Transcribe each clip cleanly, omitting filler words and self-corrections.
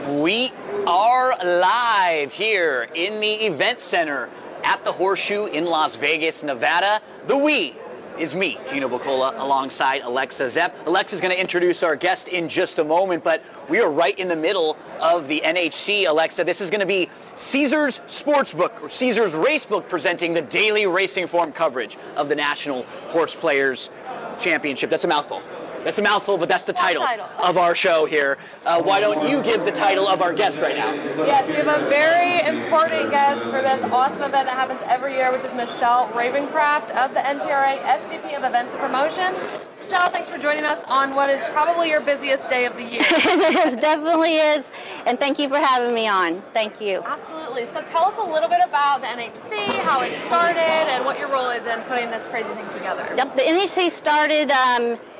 We are live here in the event center at the Horseshoe in Las Vegas, Nevada. The we is me, Gino Bucola, alongside Alexa Zepp. Alexa's going to introduce our guest in just a moment, but we are right in the middle of the NHC. Alexa, this is going to be Caesars Sportsbook, or Caesars Racebook, presenting the daily racing form coverage of the National Horse Players Championship. That's a mouthful. That's a mouthful, but that's the title of our show here. Why don't you give the title of our guest right now? Yes, we have a very important guest for this awesome event that happens every year, which is Michelle Ravencraft of the NTRA, SVP of Events and Promotions. Michelle, thanks for joining us on what is probably your busiest day of the year. It definitely is, and thank you for having me on. Thank you. Absolutely. So tell us a little bit about the NHC, how it started, and what your role is in putting this crazy thing together. Yep, the NHC started,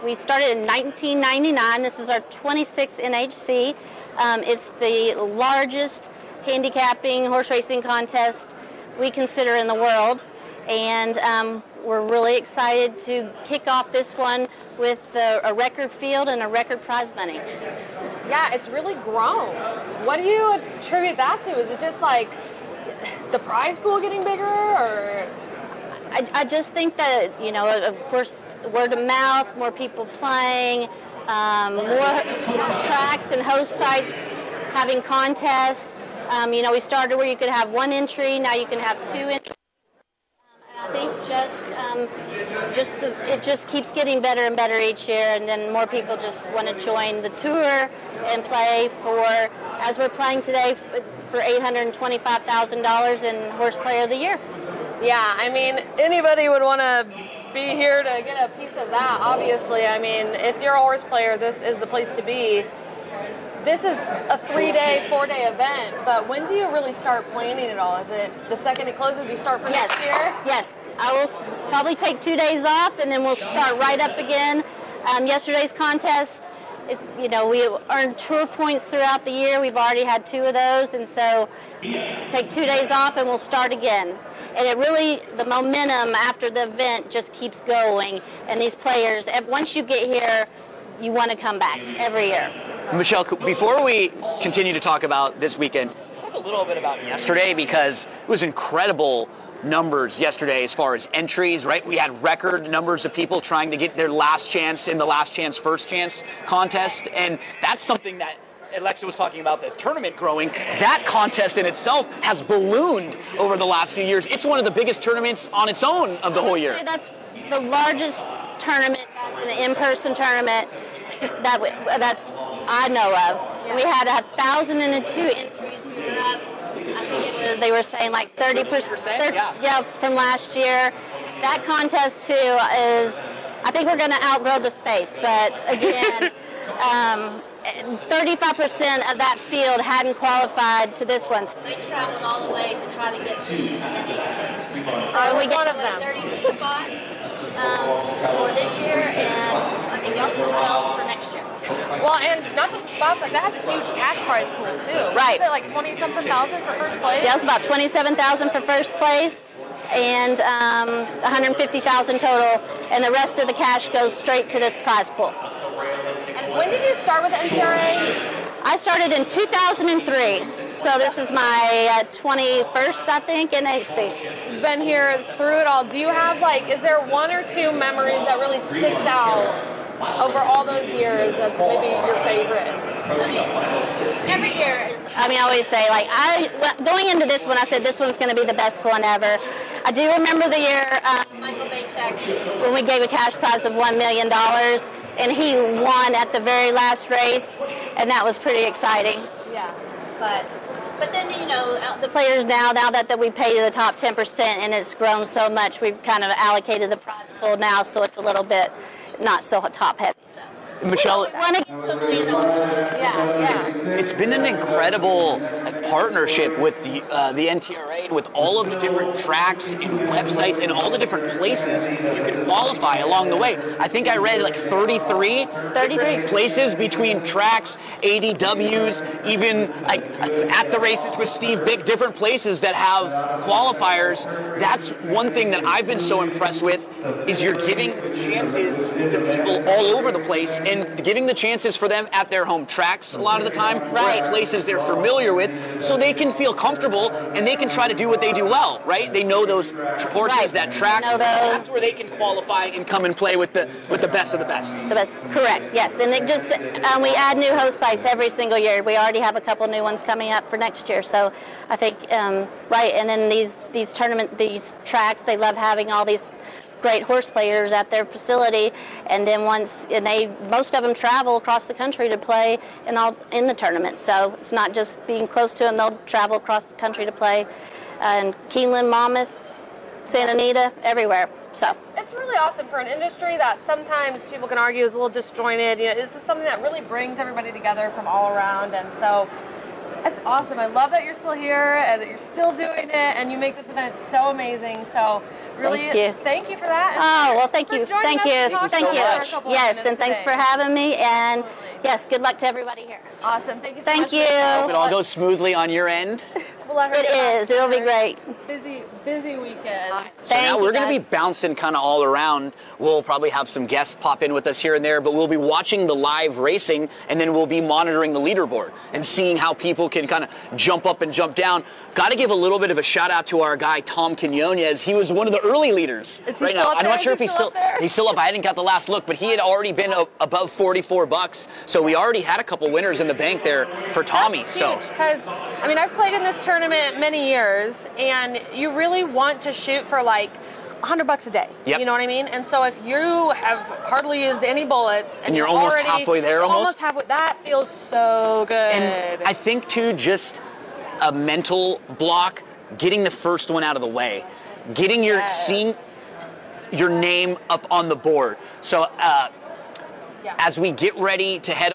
we started in 1999. This is our 26th NHC. It's the largest handicapping horse racing contest we consider in the world, and we're really excited to kick off this one with a record field and a record prize money. Yeah, it's really grown. What do you attribute that to? Is it just like the prize pool getting bigger, or? I just think that, you know, of course, word of mouth, more people playing, more tracks and host sites having contests. You know, we started where you could have one entry, now you can have two entries. I think it just keeps getting better and better each year, and then more people just want to join the tour and play for, as we're playing today, for $825,000 in Horse Player of the Year. Yeah, I mean, anybody would want to be here to get a piece of that, obviously. I mean, if you're a horse player, this is the place to be. This is a 3-day, 4-day event, but when do you really start planning it all? Is it the second it closes, you start for next year? Yes, I will probably take 2 days off, and then we'll start right up again. Yesterday's contest, it's, you know, we earned tour points throughout the year. We've already had 2 of those, and so take 2 days off, and we'll start again. And it really, the momentum after the event just keeps going, and these players, once you get here, you want to come back every year. Michelle, before we continue to talk about this weekend, let's talk a little bit about yesterday, because it was incredible numbers yesterday as far as entries, right? We had record numbers of people trying to get their last chance in the last chance, first chance contest, and that's something that Alexa was talking about, the tournament growing. That contest in itself has ballooned over the last few years. It's one of the biggest tournaments on its own of the whole year. That's the largest tournament, that's an in-person tournament that's I know of. Yeah. We had 1,002 entries. We were up, I think it was, they were saying like 30%, yeah, from last year. That contest too is, I think we're going to outgrow the space, but again, 35% of that field hadn't qualified to this one, so they traveled all the way to try to get to the NHC. So we got 32 spots for this year, and I think also 12 for next year. Well, and not just the spots, like that has a huge cash prize pool too. Right. Is it like 20-something thousand for first place? Yeah, it was about 27,000 for first place, and 150,000 total, and the rest of the cash goes straight to this prize pool. And when did you start with the NTRA? I started in 2003, so this is my 21st, I think, NHC. You've been here through it all. Do you have, like, is there 1 or 2 memories that really sticks out over all those years that's maybe your favorite? Every year is, I always say, like, going into this one, I said this one's going to be the best one ever. I do remember the year Michael Baychek, when we gave a cash prize of $1 million, and he won at the very last race, and that was pretty exciting. Yeah. But then, you know, the players now that we pay to the top 10%, and it's grown so much, we've kind of allocated the prize pool now, so it's a little bit not so top heavy. So. Michelle, It's been an incredible partnership with the NTRA and with all of the different tracks and websites and all the different places you can qualify along the way. I think I read like 33 places between tracks, ADWs, even like at the races with Steve Bick, different places that have qualifiers. That's one thing that I've been so impressed with, is you're giving chances to people all over the place. and giving the chances for them at their home tracks a lot of the time, Right. places they're familiar with, so they can feel comfortable and they can try to do what they do well, right? They know those horses, Right. that track. Know those. That's where they can qualify and come and play with the best of the best. The best, correct, yes. And it just we add new host sites every single year. We already have a couple new ones coming up for next year. So I think right. And then these tracks, they love having all these great horse players at their facility. And then most of them travel across the country to play in the tournament. So it's not just being close to them; they'll travel across the country to play. And Keeneland, Monmouth, Santa Anita, everywhere. So it's really awesome for an industry that sometimes people can argue is a little disjointed. This is something that really brings everybody together from all around, and so it's awesome. I love that you're still here and that you're still doing it, and you make this event so amazing. So really, thank you for that. Oh, well, thank you. Thank you. Yes, and thanks for having me. And yes, good luck to everybody here. Awesome. Thank you so Thank much. you. Hope it all goes smoothly on your end. It is. It'll be great. Busy weekend. So now we're going to be bouncing kind of all around. We'll probably have some guests pop in with us here and there, but we'll be watching the live racing, and then we'll be monitoring the leaderboard and seeing how people can kind of jump up and jump down. Got to give a little bit of a shout out to our guy Tom Quinones. He was one of the early leaders right now. I'm not sure if he's still up. I hadn't got the last look, but he had already been above $44. So we already had a couple winners in the bank there for Tommy. So because I mean, I've played in this tournament many years, and you really want to shoot for like $100 a day. Yep. You know what I mean? And so if you have hardly used any bullets and you're almost halfway there, almost halfway, that feels so good. And I think too, just a mental block, getting the first one out of the way, getting seeing your name up on the board. So as we get ready to head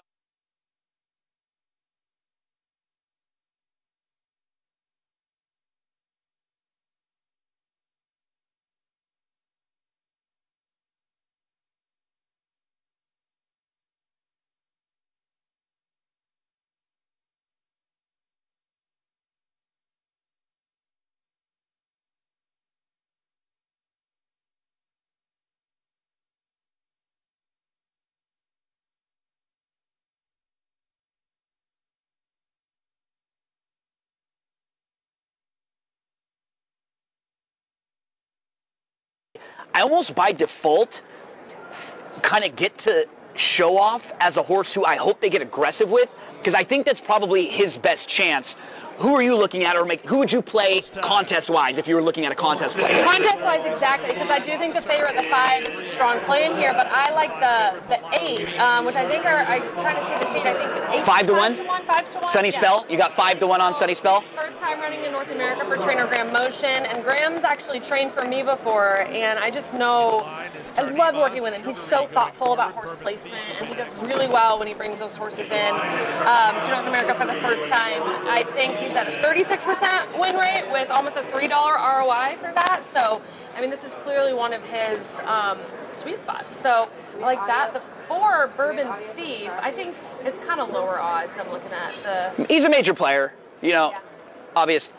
I almost by default kind of get to show off as a horse who I hope they get aggressive with, because I think that's probably his best chance. Who are you looking at, or who would you play contest-wise if you were looking at a contest play? Contest-wise, exactly, because I do think the favorite, the 5, is a strong play in here, but I like the 8, which I think I'm trying to see the seed, I think 8, 5 to 1? 5 to 1. Sunny Spell? You got 5 to 1 on Sunny Spell? First time running in North America for trainer Graham Motion, and Graham's actually trained for me before, and I just know, I love working with him. He's so thoughtful about horse placement, and he does really well when he brings those horses in to North America for the first time. I think he's at a 36% win rate with almost a $3 ROI for that. So, I mean, this is clearly one of his sweet spots. So, I like that. The 4, Bourbon Thief, I think it's kind of lower odds. I'm looking at the... He's a major player, obvious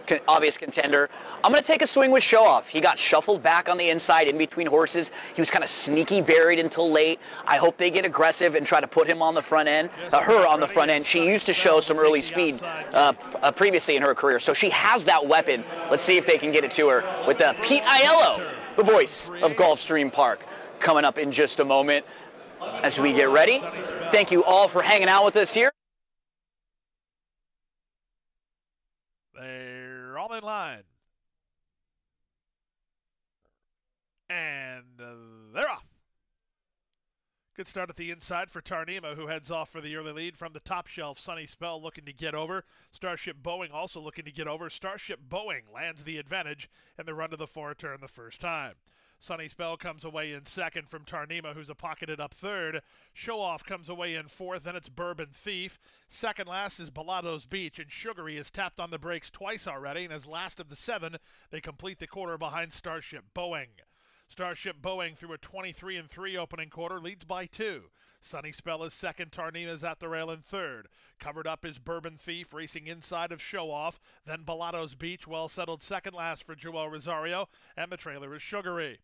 contender. I'm going to take a swing with Show Off. He got shuffled back on the inside in between horses. He was kind of sneaky buried until late. I hope they get aggressive and try to put him on the front end, her on the front end. She used to show some early speed previously in her career, so she has that weapon. Let's see if they can get it to her with Pete Aiello, the voice of Gulfstream Park, coming up in just a moment as we get ready. Thank you all for hanging out with us here. They're all in line. And they're off. Good start at the inside for Tarnima, who heads off for the early lead from the top shelf. Sunny Spell looking to get over. Starship Boeing also looking to get over. Starship Boeing lands the advantage in the run to the 4 turn the first time. Sunny Spell comes away in second from Tarnima, who's a pocketed up third. Show Off comes away in fourth, then it's Bourbon Thief. Second last is Balado's Beach, and Sugary has tapped on the brakes twice already, and as last of the 7, they complete the quarter behind Starship Boeing. Starship Boeing through a 23-3 opening quarter leads by 2. Sunny Spell is second, Tarnima is at the rail in third. Covered up is Bourbon Thief racing inside of Show Off, then Balado's Beach, well settled second last for Joel Rosario, and the trailer is Sugary.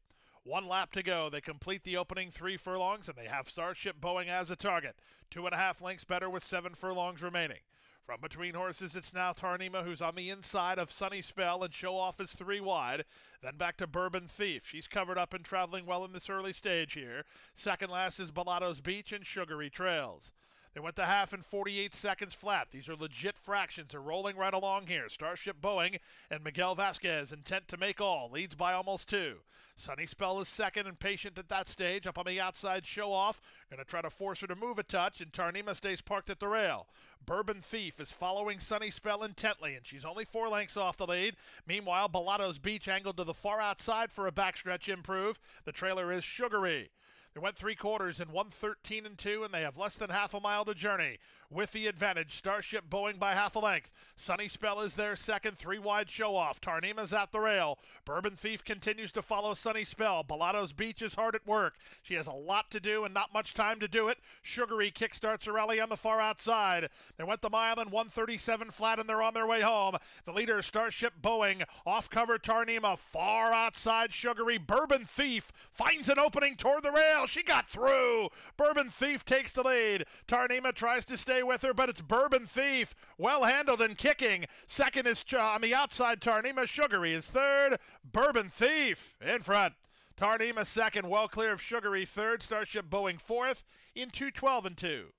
1 lap to go. They complete the opening 3 furlongs, and they have Starship Boeing as a target. 2.5 lengths better with 7 furlongs remaining. From between horses, it's now Tarnima, who's on the inside of Sunny Spell, and Show Off is 3 wide. Then back to Bourbon Thief. She's covered up and traveling well in this early stage here. Second last is Balato's Beach and Sugary Trails. They went to half in 48 seconds flat. These are legit fractions. They're rolling right along here. Starship Boeing and Miguel Vasquez, intent to make all, leads by almost 2. Sunny Spell is second and patient at that stage. Up on the outside, Show Off. Going to try to force her to move a touch, and Tarnima stays parked at the rail. Bourbon Thief is following Sunny Spell intently, and she's only 4 lengths off the lead. Meanwhile, Balato's Beach angled to the far outside for a backstretch improve. The trailer is Sugary. They went 3 quarters in 1:13 and 2, and they have less than half a mile to journey. With the advantage, Starship Boeing by half a length. Sunny Spell is there second, 3 wide Show Off. Tarnima's at the rail. Bourbon Thief continues to follow Sunny Spell. Balato's Beach is hard at work. She has a lot to do and not much time to do it. Sugary kickstarts a rally on the far outside. They went the mile in 1:37 flat, and they're on their way home. The leader, Starship Boeing. Off cover, Tarnima. Far outside, Sugary. Bourbon Thief finds an opening toward the rail. She got through. Bourbon Thief takes the lead. Tarnima tries to stay with her, but it's Bourbon Thief. Well handled and kicking. Second is on the outside, Tarnima. Sugary is third. Bourbon Thief in front. Tarnima second, well clear of Sugary third. Starship Boeing fourth in 2:12 and 2.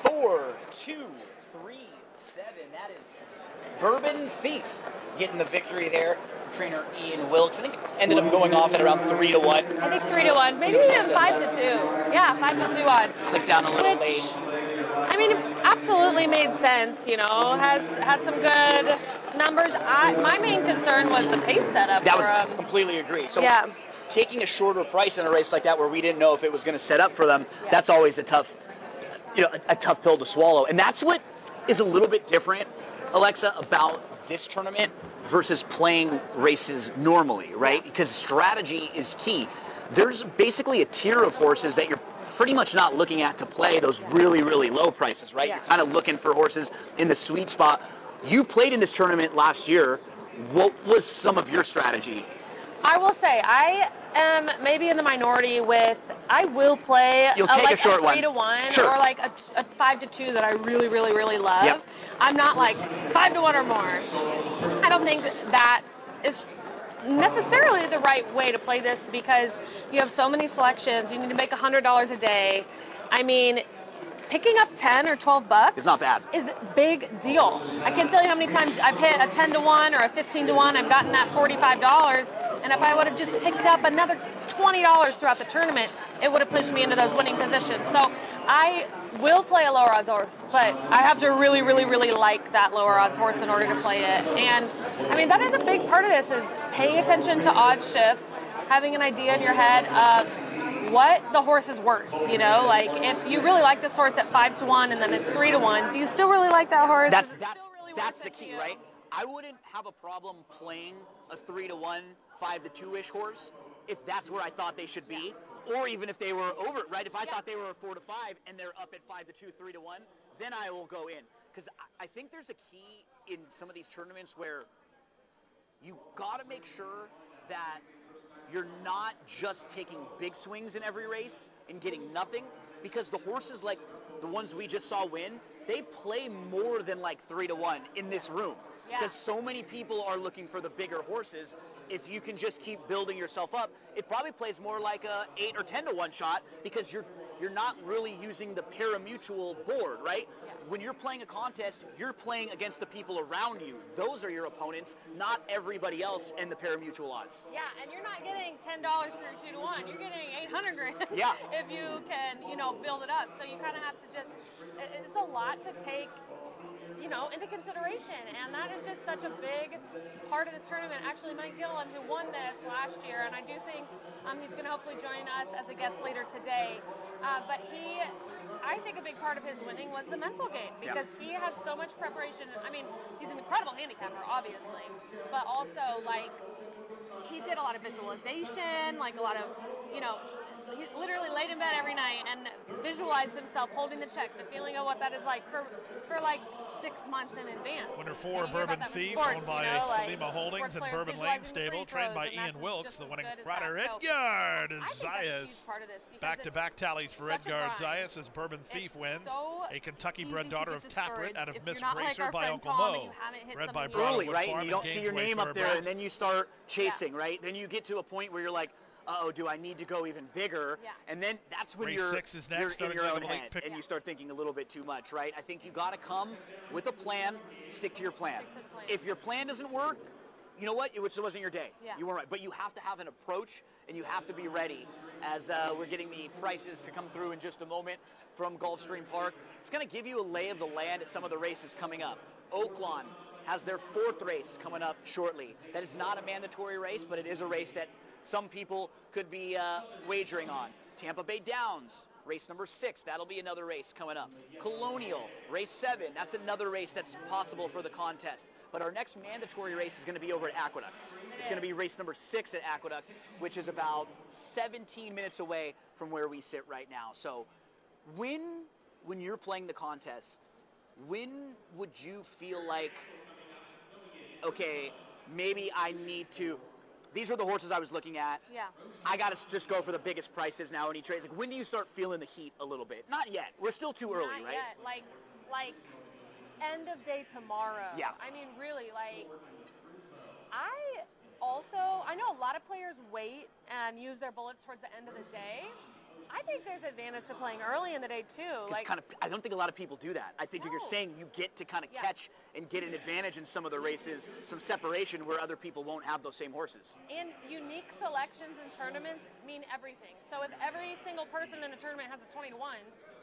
Four, 2, 3, 7. That is Bourbon Thief getting the victory there. Trainer Ian Wilkes, I think, ended up going off at around 3-1. I think 3-1, maybe even 5-2. Yeah, 5-2 odds. Clicked down a little late. I mean, absolutely made sense. You know, has had some good numbers. My main concern was the pace setup. That was completely agree. So yeah, taking a shorter price in a race like that, where we didn't know if it was going to set up for them, that's always a tough, a tough pill to swallow. And that's what is a little bit different, Alexa, about this tournament versus playing races normally, right? Because strategy is key. There's basically a tier of horses that you're pretty much not looking at to play those really, really low prices, right? Yeah. You're kind of looking for horses in the sweet spot. You played in this tournament last year. What was some of your strategy? I will say I am maybe in the minority with I will play a short 3-1 sure. or like a 5-2 that I really, really, really love. Yep. I'm not like 5-1 or more. I don't think that is necessarily the right way to play this because you have so many selections. You need to make $100 a day. I mean, picking up 10 or 12 bucks is not bad. Is a big deal. I can't tell you how many times I've hit a 10-1 or a 15-1. I've gotten that $45. And if I would have just picked up another $20 throughout the tournament, it would have pushed me into those winning positions. So I will play a lower odds horse, but I have to really, really, really like that lower odds horse in order to play it. And I mean, that is a big part of this is paying attention to odd shifts, having an idea in your head of what the horse is worth, like if you really like this horse at 5-1 and then it's 3-1, do you still really like that horse? That's the key, right? I wouldn't have a problem playing a 3-1, 5-2-ish horse if that's where I thought they should be, or even if they were over it, right? If I thought they were 4-5 and they're up at 5-2, 3-1, then I will go in. Because I think there's a key in some of these tournaments where you got to make sure that you're not just taking big swings in every race and getting nothing, because the horses like the ones we just saw win, they play more than like 3-1 in this room. Because so many people are looking for the bigger horses. If you can just keep building yourself up, it probably plays more like a 8 or 10-1 shot because you're not really using the pari-mutuel board, right? When you're playing a contest, you're playing against the people around you. Those are your opponents, not everybody else and the pari-mutuel odds. Yeah, and you're not getting $10 for your 2-1. You're getting $800 if you can, build it up. So you kind of have to just, it's a lot to take into consideration, and that is just such a big part of this tournament. Actually, Mike Gilliam, who won this last year, and I do think he's going to hopefully join us as a guest later today, but I think a big part of his winning was the mental game, because he had so much preparation. I mean, he's an incredible handicapper, obviously, but also, he did a lot of visualization, a lot of, he literally laid in bed every night and visualized himself holding the check, the feeling of what that is like for 6 months in advance. Winner 4, And you hear about Bourbon that with Thief, sports, owned by you know, like, Salima Holdings sports and players Bourbon Lane visualizing the Stable, free trained throws, by and Ian that's Wilkes, just the as winning good as rider. that. So Edgard I think that's a huge Zayas. part of this because Back-to-back it's tallies for such a Edgard grind. Zayas as Bourbon Thief It's wins. so A Kentucky-bred easy daughter to of get Tappert out of discouraged Miss if you're not like Gracer our by friend Uncle Tom and Mo. you haven't hit Read some by of your Early, Broadwood right? Farm And you don't see your Gainesway name up there, Thoroughbreds. and then you start chasing, right? Then you get to a point where you're like, uh-oh, do I need to go even bigger? Yeah. And then that's when Race you're 6 is next, in starting your like own a late head, pick. and you start thinking a little bit too much, right? I think you got to come with a plan, stick to your plan. Stick to the plan. If your plan doesn't work, you know what? It wasn't your day. Yeah. You weren't right. But you have to have an approach, and you have to be ready. As we're getting the prices to come through in just a moment from Gulfstream Park, it's going to give you a lay of the land at some of the races coming up. Oaklawn has their 4th race coming up shortly. That is not a mandatory race, but it is a race that some people could be wagering on. Tampa Bay Downs, race number 6. That'll be another race coming up. Colonial, race 7. That's another race that's possible for the contest. But our next mandatory race is going to be over at Aqueduct. It's going to be race number 6 at Aqueduct, which is about 17 minutes away from where we sit right now. So when you're playing the contest, when would you feel like, okay, maybe I need to, these are the horses I was looking at. Yeah. I got to just go for the biggest prices now any trades. Like, when do you start feeling the heat a little bit? Not yet. We're still too early, Not right? yet. Like end of day tomorrow. Yeah. I mean, really, like, I know a lot of players wait and use their bullets towards the end of the day. I think there's advantage to playing early in the day too. Like, I don't think a lot of people do that. I think you're No. saying you get to kind of Yeah. catch and get an advantage in some of the races, some separation where other people won't have those same horses. and unique selections in tournaments mean everything. So if every single person in a tournament has a 20-1,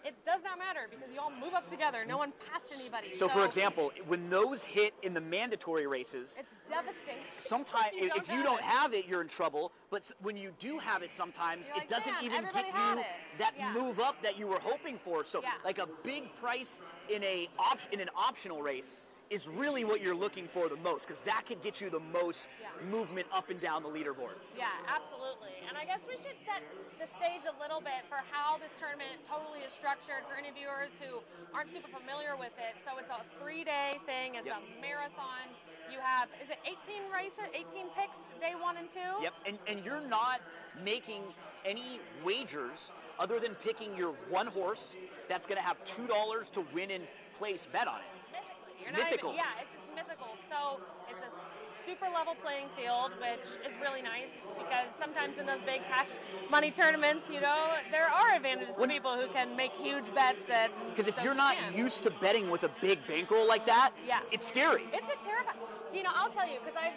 it does not matter because you all move up together. No one passed anybody. So for example, when those hit in the mandatory races, it's devastating. sometimes if you don't it. have it, you're in trouble. But when you do have it, sometimes You're it like, doesn't "Damn, even everybody get had you it." that Yeah. move up that you were hoping for. So Yeah. like a big price in an optional race is really what you're looking for the most, because that could get you the most Yeah. movement up and down the leaderboard. Yeah, absolutely. And I guess we should set the stage a little bit for how this tournament totally is structured for any viewers who aren't super familiar with it. So it's a 3-day thing. It's Yep. a marathon. You have, is it 18 races, 18 picks, day 1 and 2? Yep, and you're not making any wagers other than picking your one horse that's going to have $2 to win and place bet on it. Mythically. You're Mythical. Not even, yeah, it's just mythical. So it's a super level playing field, which is really nice because sometimes in those big cash money tournaments, you know, there are advantages to people who can make huge bets. Because if you're not used to betting with a big bankroll like that, Yeah. it's scary. It's a terrifying. Gina, I'll tell you, because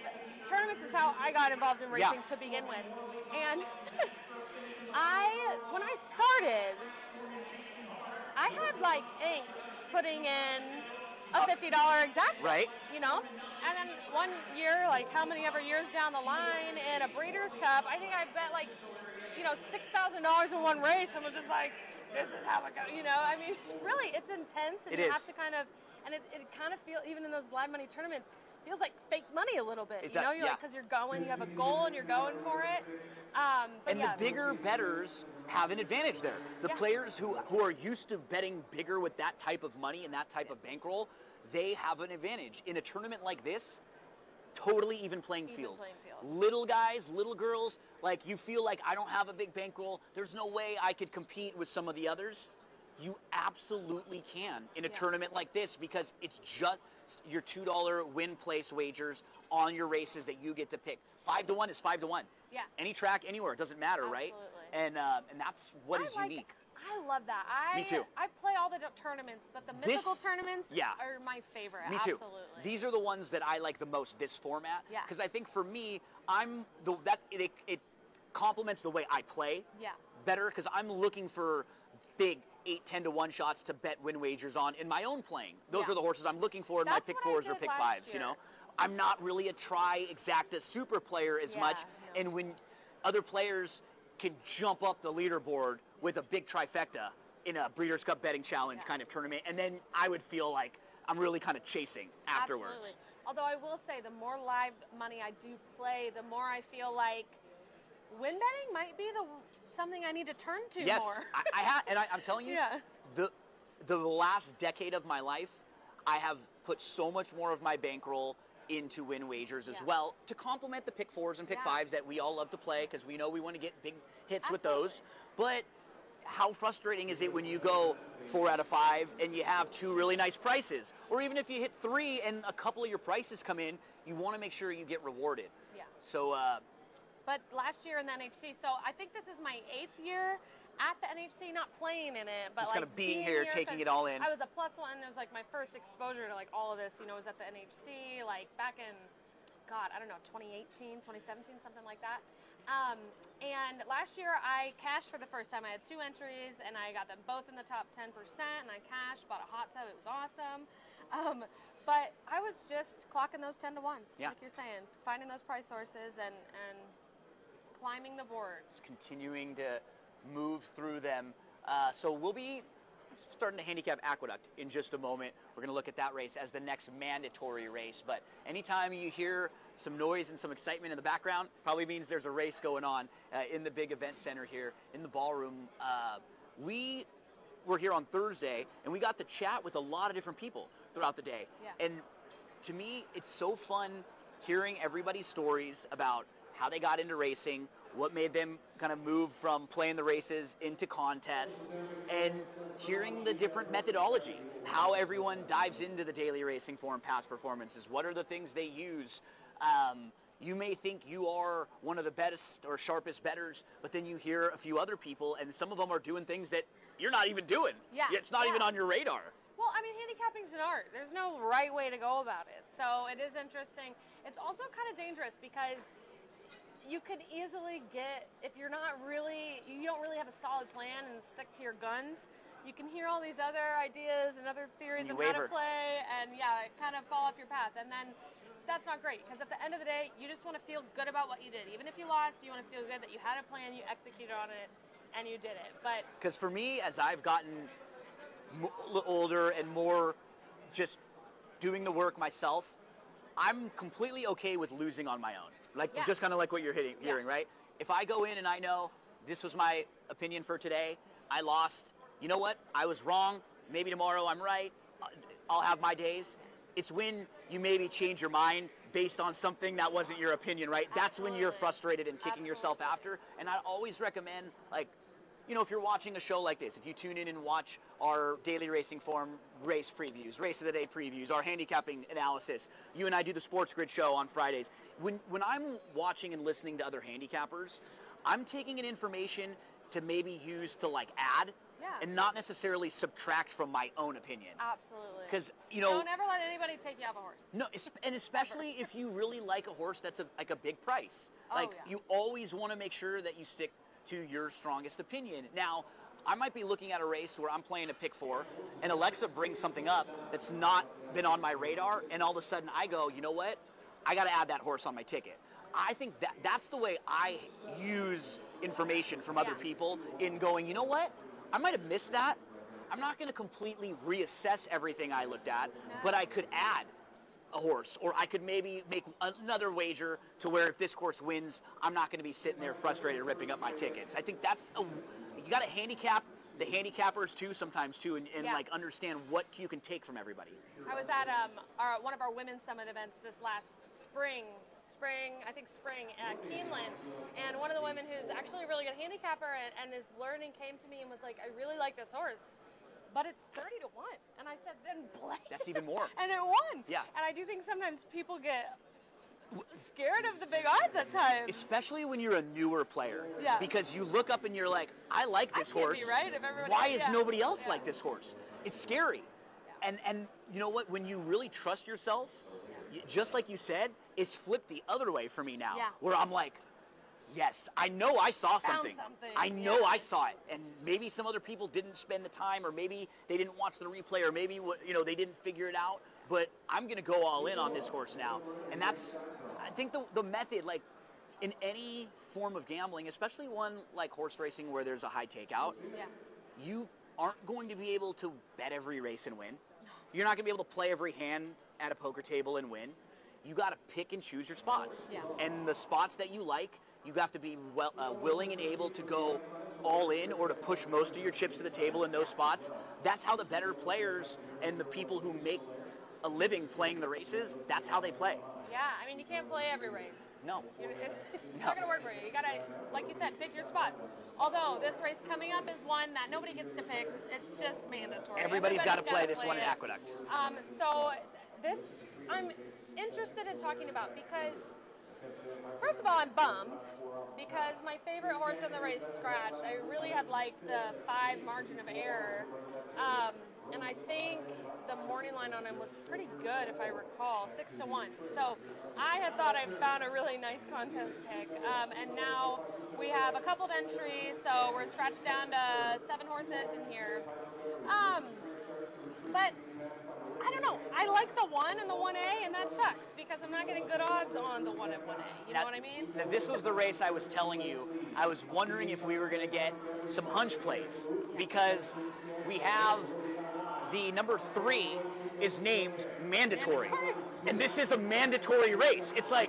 tournaments is how I got involved in racing to begin with. And when I started, I had like angst putting in a $50 exact. Right. You know? And then one year, like how many ever years down the line in a Breeders' Cup, I think I bet like, $6,000 in one race and was just like, this is how it goes. You know, I mean, really, it's intense and It you is. have to kind of, and it kind of feels, even in those live money tournaments, feels like fake money a little bit. It You know, does, you're like, because you're going, you have a goal and you're going for it. But And yeah. the bigger bettors have an advantage there. The Yeah. players who are used to betting bigger with that type of money and that type of bankroll, they have an advantage. In a tournament like this, totally even playing field. playing field. Little guys, little girls, like you feel like I don't have a big bankroll, there's no way I could compete with some of the others. You absolutely can in a tournament like this because it's just your $2 win place wagers on your races that you get to pick. 5-1 is 5-1. Yeah. Any track, anywhere, it doesn't matter, right? Absolutely. And that's what is unique. I love that. Me too. I play all the tournaments, but the mythical tournaments are my favorite. Me too. Absolutely. These are the ones that I like the most, this format. Yeah. Because I think for me, it complements the way I play Yeah. better because I'm looking for big 8-10-1 shots to bet win wagers on in my own playing. Those Yeah. are the horses I'm looking for in my That's pick what I 4s or did pick last 5s, you year. know? I'm not really a exacta super player as Yeah, much. no. And when other players can jump up the leaderboard with a big trifecta in a Breeders' Cup betting challenge kind of tournament, and then I would feel like I'm really kind of chasing afterwards. Absolutely. Although I will say, the more live money I do play, the more I feel like win betting might be something I need to turn to Yes, more. I have, and I'm telling you, Yeah. the last decade of my life, I have put so much more of my bankroll into win wagers as well to complement the pick 4s and pick 5s that we all love to play because we know we want to get big hits with those. But how frustrating is it when you go 4 out of 5 and you have 2 really nice prices? Or even if you hit 3 and a couple of your prices come in, you want to make sure you get rewarded. Yeah. So, but last year in the NHC, so I think this is my 8th year at the NHC, not playing in it, but just like kind of being here, taking it all in. I was a +1. It was like my first exposure to like all of this. You know, was at the NHC like back in, God, I don't know, 2018, 2017, something like that. And last year I cashed for the first time. I had 2 entries and I got them both in the top 10%. And I cashed, bought a hot tub. It was awesome. But I was just clocking those 10 to 1s, like you're saying, finding those price sources and climbing the board. Just continuing to move through them. So we'll be starting to handicap Aqueduct in just a moment. We're going to look at that race as the next mandatory race. But anytime you hear some noise and some excitement in the background, probably means there's a race going on in the big event center here in the ballroom. We were here on Thursday, and we got to chat with a lot of different people throughout the day. Yeah. And to me, it's so fun hearing everybody's stories about how they got into racing, what made them kind of move from playing the races into contests, and hearing the different methodology, how everyone dives into the daily racing form past performances, what are the things they use. You may think you are one of the best or sharpest bettors, but then you hear a few other people, and some of them are doing things that you're not even doing. Yeah. It's not even on your radar. Well, I mean, handicapping's an art. There's no right way to go about it. So it is interesting. It's also kind of dangerous because you could easily get, if you're not really, you don't really have a solid plan and stick to your guns, you can hear all these other ideas and other theories of how to play and kind of fall off your path. And then that's not great because at the end of the day, you just want to feel good about what you did. Even if you lost, you want to feel good that you had a plan, you executed on it, and you did it. But because for me, as I've gotten older and more just doing the work myself, I'm completely okay with losing on my own. Like just kind of like what you're hearing, right? If I go in and I know this was my opinion for today, I lost, you know what? I was wrong. Maybe tomorrow I'm right. I'll have my days. It's when you maybe change your mind based on something that wasn't your opinion, right? That's when you're frustrated and kicking yourself after. And I always recommend, like, you know, if you're watching a show like this, if you tune in and watch our daily racing form race previews, race of the day previews, our handicapping analysis, you and I do the Sports Grid show on Fridays. When I'm watching and listening to other handicappers, I'm taking in information to maybe use to like add and not necessarily subtract from my own opinion. Absolutely. Because, you know, don't ever let anybody take you off a horse. No, and especially if you really like a horse that's like a big price. You always want to make sure that you stick to your strongest opinion. Now, I might be looking at a race where I'm playing a pick 4 and Alexa brings something up that's not been on my radar, and all of a sudden I go, you know what? I got to add that horse on my ticket. I think that's the way I use information from other people in going, you know what? I might have missed that. I'm not going to completely reassess everything I looked at, but I could add a horse, or I could maybe make another wager to where if this horse wins, I'm not going to be sitting there frustrated ripping up my tickets. I think you got to handicap the handicappers too sometimes too, and like understand what you can take from everybody. I was at one of our women's summit events this last spring at Keeneland, and one of the women who's actually a really good handicapper and is learning came to me and was like, I really like this horse, but it's 30 to 1. And I said, then play. That's even more. And it won. Yeah. And I do think sometimes people get scared of the big odds at times. Especially when you're a newer player. Yeah. Because you look up and you're like, I like this horse. Be right if everybody, why is nobody else like this horse? It's scary. Yeah. And you know what? When you really trust yourself, just like you said, it's flipped the other way for me now. Yeah. Where I'm like, yes, I know I saw something. I know I saw it. And maybe some other people didn't spend the time, or maybe they didn't watch the replay, or maybe they didn't figure it out. But I'm going to go all in on this horse now. And that's, I think, the method, like in any form of gambling, especially one like horse racing where there's a high takeout, you aren't going to be able to bet every race and win. You're not going to be able to play every hand at a poker table and win. You got to pick and choose your spots. Yeah. And the spots that you like, you have to be willing and able to go all in, or to push most of your chips to the table in those spots. That's how the better players and the people who make a living playing the races, that's how they play. Yeah, I mean, you can't play every race. No. It's not going to work for you. You got to, like you said, pick your spots. Although this race coming up is one that nobody gets to pick. It's just mandatory. Everybody's got to play this one at Aqueduct. So this I'm interested in talking about because, first of all, I'm bummed because my favorite horse in the race, Scratch, I really had liked the 5 margin of error. And I think the morning line on him was pretty good, if I recall, 6-1. So I had thought I found a really nice contest pick. And now we have a couple of entries, so we're scratched down to 7 horses in here. But I don't know. I like the 1 and the 1A, and that sucks because I'm not getting good odds on the 1 and 1A. You know what I mean? Now, this was the race I was telling you. I was wondering if we were going to get some hunch plays because we have the number 3 is named mandatory. And this is a mandatory race. It's like,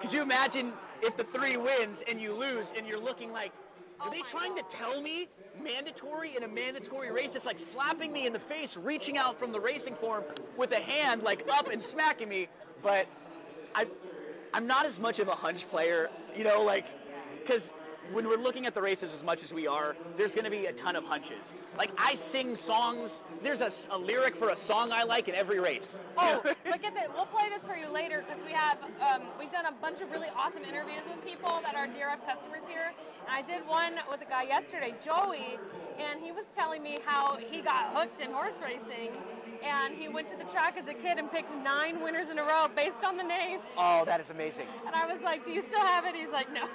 could you imagine if the 3 wins and you lose and you're looking like, are they trying to tell me mandatory in a mandatory race? It's like slapping me in the face, reaching out from the racing form with a hand like up and smacking me. But I'm not as much of a hunch player, you know, like, because when we're looking at the races as much as we are, there's going to be a ton of hunches. Like, I sing songs. There's a lyric for a song I like in every race. Oh, but get this. We'll play this for you later because we have we've done a bunch of really awesome interviews with people that are DRF customers here. And I did one with a guy yesterday, Joey, and he was telling me how he got hooked in horse racing. And he went to the track as a kid and picked 9 winners in a row based on the names. Oh, that is amazing. And I was like, do you still have it? He's like, no.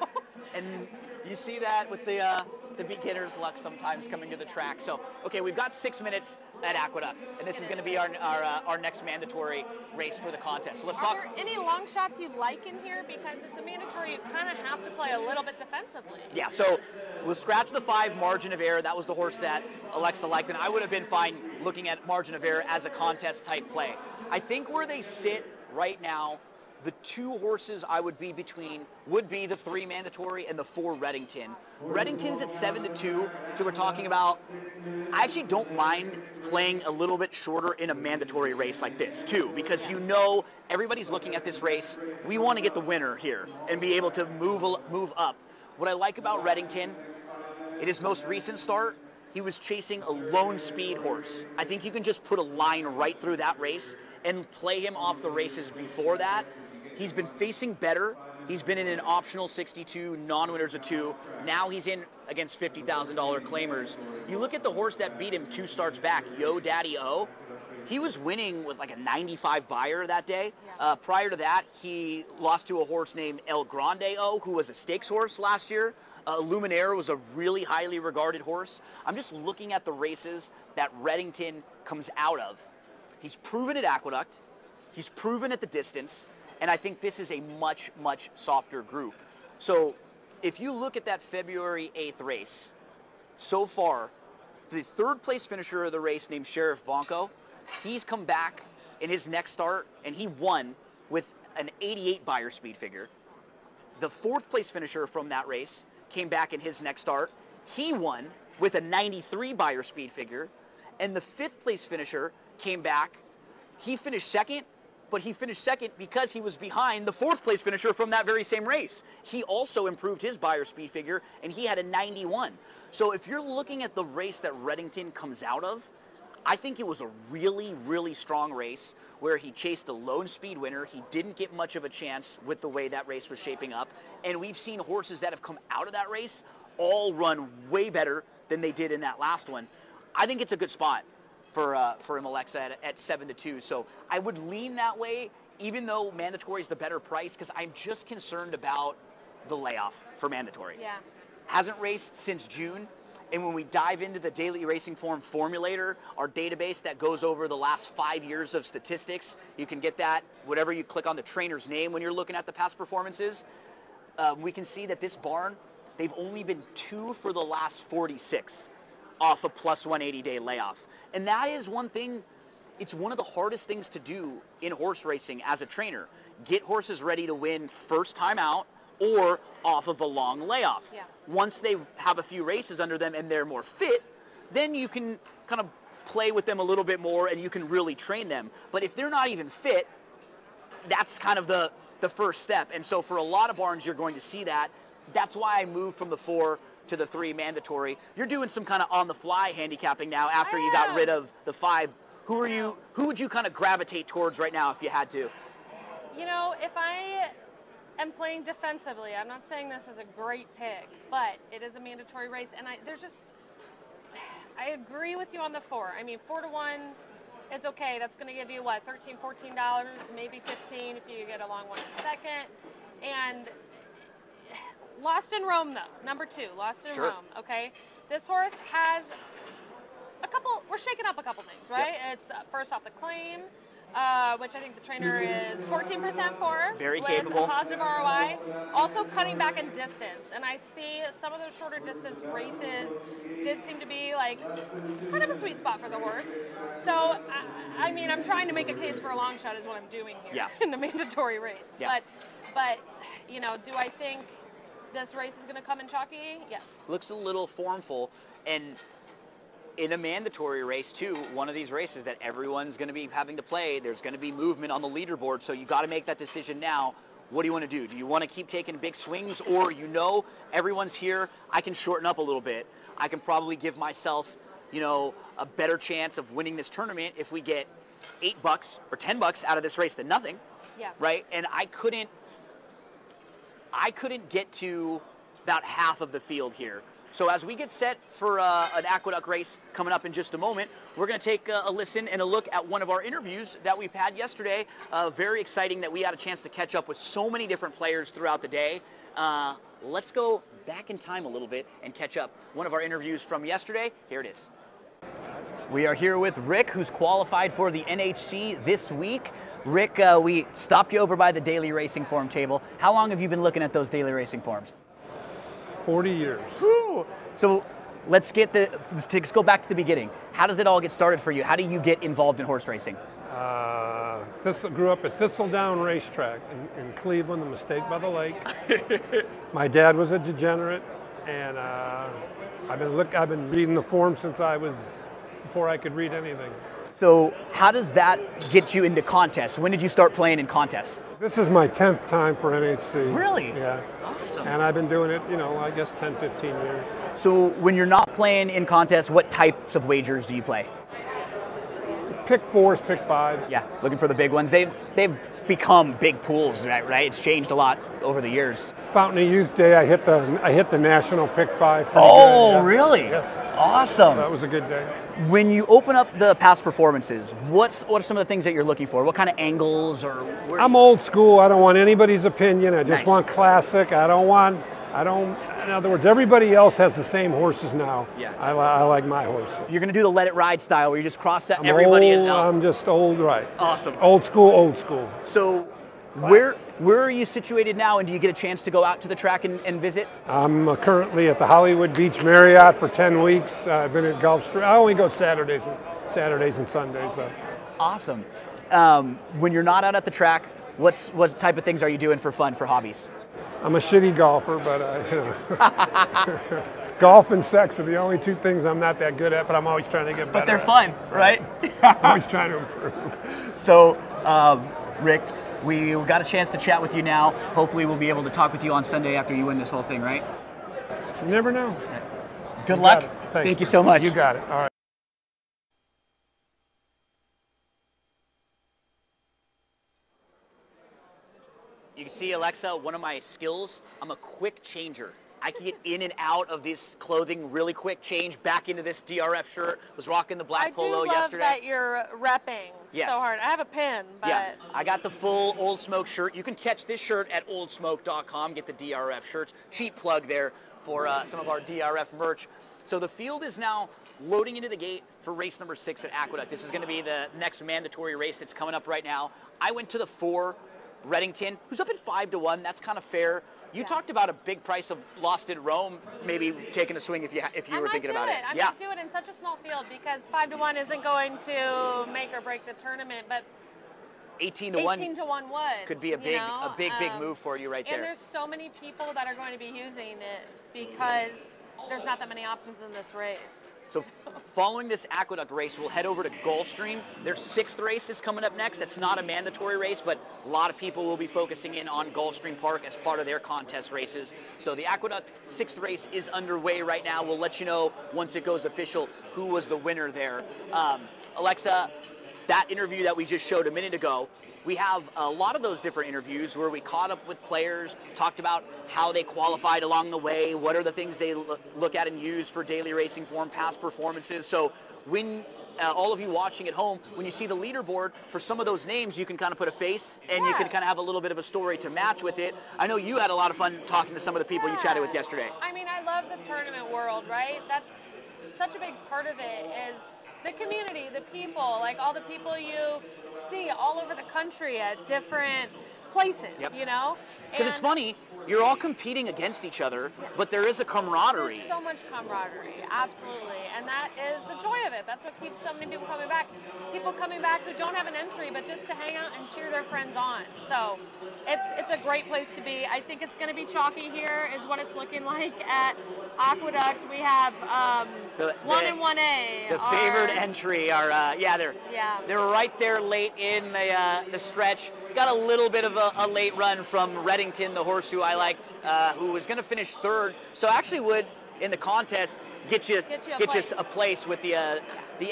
And you see that with the beginner's luck sometimes coming to the track. So, okay, we've got 6 minutes at Aqueduct, and this is going to be our next mandatory race for the contest. So let's talk. Are there any long shots you like in here? Because it's a mandatory, you kind of have to play a little bit defensively. Yeah, so we'll scratch the 5 margin of error. That was the horse that Alexa liked, and I would have been fine looking at margin of error as a contest type play. I think where they sit right now, the 2 horses I would be between would be the 3 mandatory and the 4 Reddington. Reddington's at 7-2, so we're talking about, I actually don't mind playing a little bit shorter in a mandatory race like this too, because you know everybody's looking at this race. We want to get the winner here and be able to move up. What I like about Reddington, in his most recent start, he was chasing a lone speed horse. I think you can just put a line right through that race and play him off the races before that. He's been facing better. He's been in an optional 62, non-winners of 2. Now he's in against $50,000 claimers. You look at the horse that beat him 2 starts back, Yo Daddy O. He was winning with like a 95 buyer that day. Prior to that, he lost to a horse named El Grande O, who was a stakes horse last year. Luminaire was a really highly regarded horse. I'm just looking at the races that Reddington comes out of. He's proven at Aqueduct. He's proven at the distance. And I think this is a much, much softer group. So if you look at that February 8th race, so far, the 3rd place finisher of the race named Sheriff Bonko, he's come back in his next start, and he won with an 88 buyer speed figure. The 4th place finisher from that race came back in his next start. He won with a 93 buyer speed figure. And the 5th place finisher came back. He finished 2nd, but he finished 2nd because he was behind the 4th place finisher from that very same race. He also improved his buyer speed figure, and he had a 91. So if you're looking at the race that Reddington comes out of, I think it was a really, really strong race where he chased a lone speed winner. He didn't get much of a chance with the way that race was shaping up. And we've seen horses that have come out of that race all run way better than they did in that last one. I think it's a good spot for him, Alexa, at 7-2. So I would lean that way, even though mandatory is the better price, because I'm just concerned about the layoff for mandatory. Yeah. Hasn't raced since June. And when we dive into the Daily Racing Form Formulator, our database that goes over the last 5 years of statistics, you can get that whatever you click on the trainer's name when you're looking at the past performances. We can see that this barn, they've only been 2 for the last 46 off a plus 180-day layoff. And that is one thing, it's one of the hardest things to do in horse racing as a trainer. Get horses ready to win first time out or off of a long layoff. Yeah. Once they have a few races under them and they're more fit, then you can kind of play with them a little bit more and you can really train them. But if they're not even fit, that's kind of the first step. And so for a lot of barns, you're going to see that. That's why I moved from the 4 to the 3 mandatory. You're doing some kind of on-the-fly handicapping now after you got rid of the 5. Who would you kind of gravitate towards right now if you had to? You know, if I am playing defensively, I'm not saying this is a great pick, but it is a mandatory race, and I agree with you on the 4. I mean, 4 to 1 is okay. That's going to give you what, $13, $14, maybe $15 if you get a long one in second. And Lost in Rome, though, number 2, Lost in Rome. Okay, this horse has a couple. We're shaking up a couple things, right? Yep. It's first off the claim, which I think the trainer is 14% for. Very with capable. A positive ROI. Also cutting back in distance, and I see some of those shorter distance races did seem to be like kind of a sweet spot for the horse. So I mean, I'm trying to make a case for a long shot is what I'm doing here in the mandatory race. Yeah. But you know, do I think this race is going to come in chalky? Yes. Looks a little formful, and in a mandatory race too, one of these races that everyone's going to be having to play, there's going to be movement on the leaderboard, so you got to make that decision now. What do you want to do? Do you want to keep taking big swings, or everyone's here, I can shorten up a little bit. I can probably give myself, a better chance of winning this tournament if we get $8 or $10 out of this race than nothing. Yeah. Right? And I couldn't get to about half of the field here. So as we get set for an Aqueduct race coming up in just a moment, we're going to take a listen and a look at one of our interviews that we've had yesterday. Very exciting that we had a chance to catch up with so many different players throughout the day. Let's go back in time a little bit and catch up one of our interviews from yesterday. Here it is. We are here with Rick, who's qualified for the NHC this week. Rick, we stopped you over by the daily racing form table. How long have you been looking at those daily racing forms? 40 years. Whew. So let's go back to the beginning. How does it all get started for you? How do you get involved in horse racing? Grew up at Thistledown Racetrack in Cleveland, the Mistake by the Lake. My dad was a degenerate, and I've been reading the form since before I could read anything. So how does that get you into contests? When did you start playing in contests? This is my 10th time for NHC. Really? Yeah. Awesome. And I've been doing it, I guess 10, 15 years. So when you're not playing in contests, what types of wagers do you play? Pick 4s, pick 5s. Yeah, looking for the big ones. They've become big pools, right? It's changed a lot over the years. Fountain of Youth Day, I hit the national pick 5. Oh, yeah. Really? Yes. Awesome. So that was a good day. When you open up the past performances, what are some of the things that you're looking for? What kind of angles or? I'm old school. I don't want anybody's opinion. I just Nice. want classic. In other words, everybody else has the same horses now. Yeah. I like my horses. You're going to do the let it ride style where you just cross that everybody in. I'm just old, right. Awesome. Old school, old school. So where are you situated now, and do you get a chance to go out to the track and visit? I'm currently at the Hollywood Beach Marriott for 10 weeks. I've been at Gulfstream. I only go Saturdays and Sundays. Awesome. When you're not out at the track, what type of things are you doing for fun, for hobbies? I'm a shitty golfer, but golf and sex are the only 2 things I'm not that good at, but I'm always trying to get better. But they're fun, right? I'm always trying to improve. So, Rick, we got a chance to chat with you now. Hopefully we'll be able to talk with you on Sunday after you win this whole thing, right? You never know. Good luck. Thanks, Thank you so much. You got it. All right. You can see, Alexa, one of my skills, I'm a quick changer. I can get in and out of this clothing really quick, change back into this DRF shirt. Was rocking the black polo yesterday. I do love that you're repping Yes. so hard. I have a pin, but... Yeah, I got the full Old Smoke shirt. You can catch this shirt at oldsmoke.com, get the DRF shirts. Cheap plug there for some of our DRF merch. So the field is now loading into the gate for race number 6 at Aqueduct. This is going to be the next mandatory race that's coming up right now. I went to the 4, Reddington, who's up at 5 to 1. That's kind of fair. You talked about a big price of Lost in Rome, maybe taking a swing if you were thinking about it. I might do it in such a small field because 5 to 1 isn't going to make or break the tournament, but 18 to 1 would. could be a big move for you right there. And there's so many people that are going to be using it because there's not that many options in this race. So following this Aqueduct race, we'll head over to Gulfstream. Their 6th race is coming up next. That's not a mandatory race, but a lot of people will be focusing in on Gulfstream Park as part of their contest races. So the Aqueduct 6th race is underway right now. We'll let you know once it goes official who was the winner there. Alexa, that interview that we just showed a minute ago, we have a lot of those different interviews where we caught up with players, talked about how they qualified along the way, what are the things they look at and use for daily racing form, past performances. So when all of you watching at home, when you see the leaderboard, for some of those names, you can kind of put a face and you can kind of have a little bit of a story to match with it. I know you had a lot of fun talking to some of the people you chatted with yesterday. I mean, I love the tournament world, right? That's such a big part of it is the community, the people, like all the people you see all over the country at different places, you know? Because it's funny, you're all competing against each other, but there is a camaraderie. There's so much camaraderie, absolutely. And that is the joy of it. That's what keeps so many people coming back. People coming back who don't have an entry, but just to hang out and cheer their friends on. So it's a great place to be. I think it's going to be chalky here is what it's looking like at Aqueduct. We have 1 and 1A. The favored entry are, they're right there late in the stretch. Got a little bit of a late run from Reddington, the horse who I liked, who was going to finish 3rd. So actually would, in the contest, get you a place with the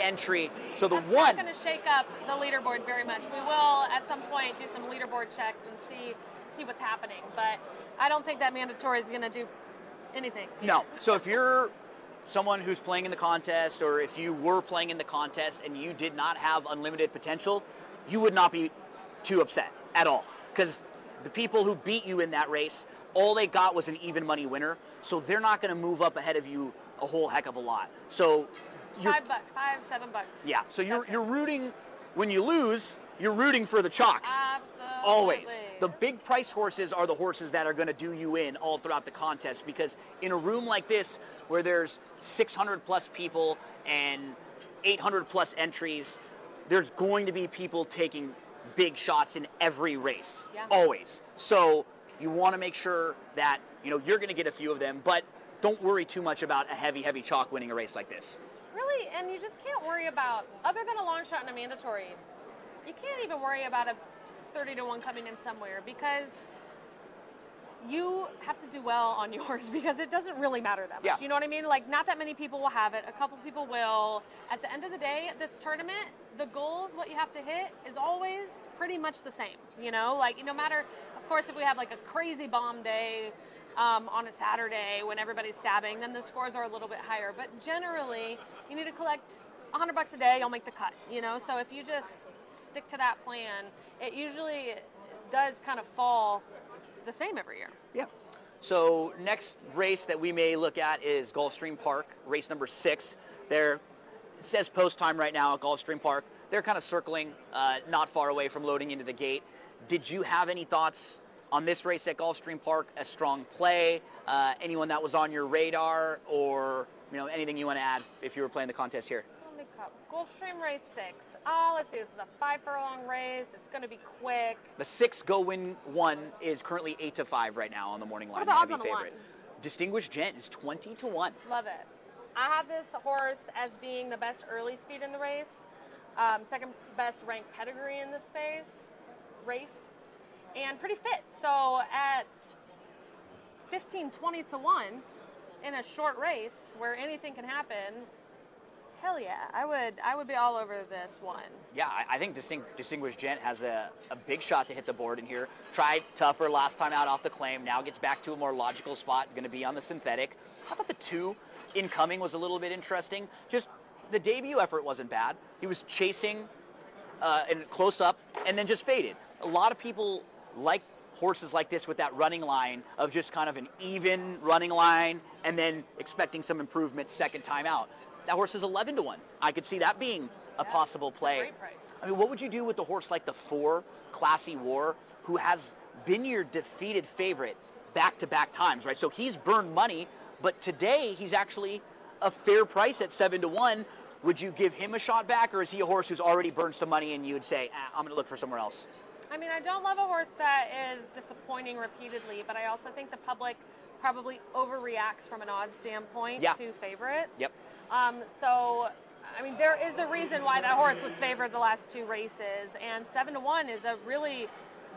entry. So the That's one. not going to shake up the leaderboard very much. We will, at some point, do some leaderboard checks and see what's happening. But I don't think that mandatory is going to do anything. No. So if you're someone who's playing in the contest, or if you were playing in the contest and you did not have unlimited potential, you would not be too upset at all, because the people who beat you in that race, all they got was an even money winner, so they're not going to move up ahead of you a whole heck of a lot. So $5, $7. Yeah, so you're rooting, when you lose, you're rooting for the chalks. Absolutely. Always. The big price horses are the horses that are going to do you in all throughout the contest, because in a room like this where there's 600 plus people and 800 plus entries, there's going to be people taking big shots in every race, always. So you want to make sure that you're going to get a few of them, but don't worry too much about a heavy chalk winning a race like this. Really, and you just can't worry about, other than a long shot and a mandatory, you can't even worry about a 30-1 coming in somewhere, because you have to do well on yours, because it doesn't really matter that much. You know what I mean? Like, not that many people will have it. A couple people will. At the end of the day, this tournament, the goals, what you have to hit, is always pretty much the same. Like, no matter, of course, if we have like a crazy bomb day on a Saturday when everybody's stabbing, then the scores are a little bit higher. But generally, you need to collect $100 a day, you'll make the cut. So if you just stick to that plan, it usually does kind of fall the same every year. Yeah. So next race that we may look at is Gulfstream Park, race number 6. It says post time right now at Gulfstream Park. They're kind of circling not far away from loading into the gate. Did you have any thoughts on this race at Gulfstream Park? A strong play? Anyone that was on your radar, or anything you want to add if you were playing the contest here? Gulfstream race 6. Let's see, this is a 5 furlong race. It's going to be quick. The 6 go win 1 is currently 8-5 right now on the morning line. What are the odds on the 1? Distinguished Gent is 20-1. Love it. I have this horse as being the best early speed in the race, second best ranked pedigree in this race, and pretty fit. So at 15-20 to 1 in a short race where anything can happen, hell yeah, I would be all over this one. Yeah, I think Distinguished Gent has a big shot to hit the board in here. Tried tougher last time out off the claim, now gets back to a more logical spot, going to be on the synthetic. How about the 2? Incoming was a little bit interesting. Just the debut effort wasn't bad. He was chasing and close up and then just faded. A lot of people like horses like this with that running line of just kind of an even running line and then expecting some improvement second time out. That horse is 11-1. I could see that being a possible play. Great price. I mean, what would you do with the horse like the 4, Classy War, who has been your defeated favorite back-to-back times, right? So he's burned money, but today he's actually a fair price at 7-1. Would you give him a shot back, or is he a horse who's already burned some money and you would say, I'm going to look for somewhere else? I mean, I don't love a horse that is disappointing repeatedly, but I also think the public probably overreacts from an odds standpoint to favorites. Yep. So, I mean, there is a reason why that horse was favored the last 2 races, and 7-1 is a really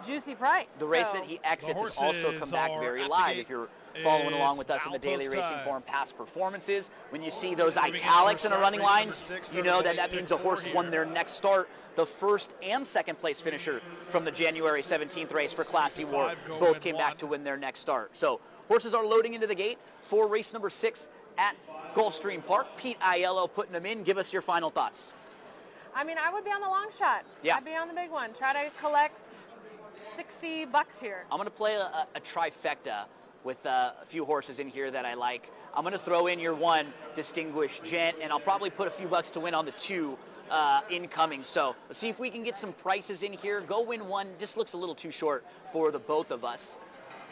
juicy price. The race that he exits has also come back very live. If you're following along with us in the Daily Racing Form past performances, when you see those italics in a running line, you know that means a horse won their next start. The first and second place finisher from the January 17th race for Classy War both came back to win their next start. So horses are loading into the gate for race number 6 at Gulfstream Park. Pete Aiello putting them in. Give us your final thoughts. I mean, I would be on the long shot. Yeah. I'd be on the big one. Try to collect $60 here. I'm going to play a trifecta with a few horses in here that I like. I'm going to throw in your 1, Distinguished Gent, and I'll probably put a few bucks to win on the 2 incoming. So let's see if we can get some prices in here. Go Win 1 just looks a little too short for the both of us.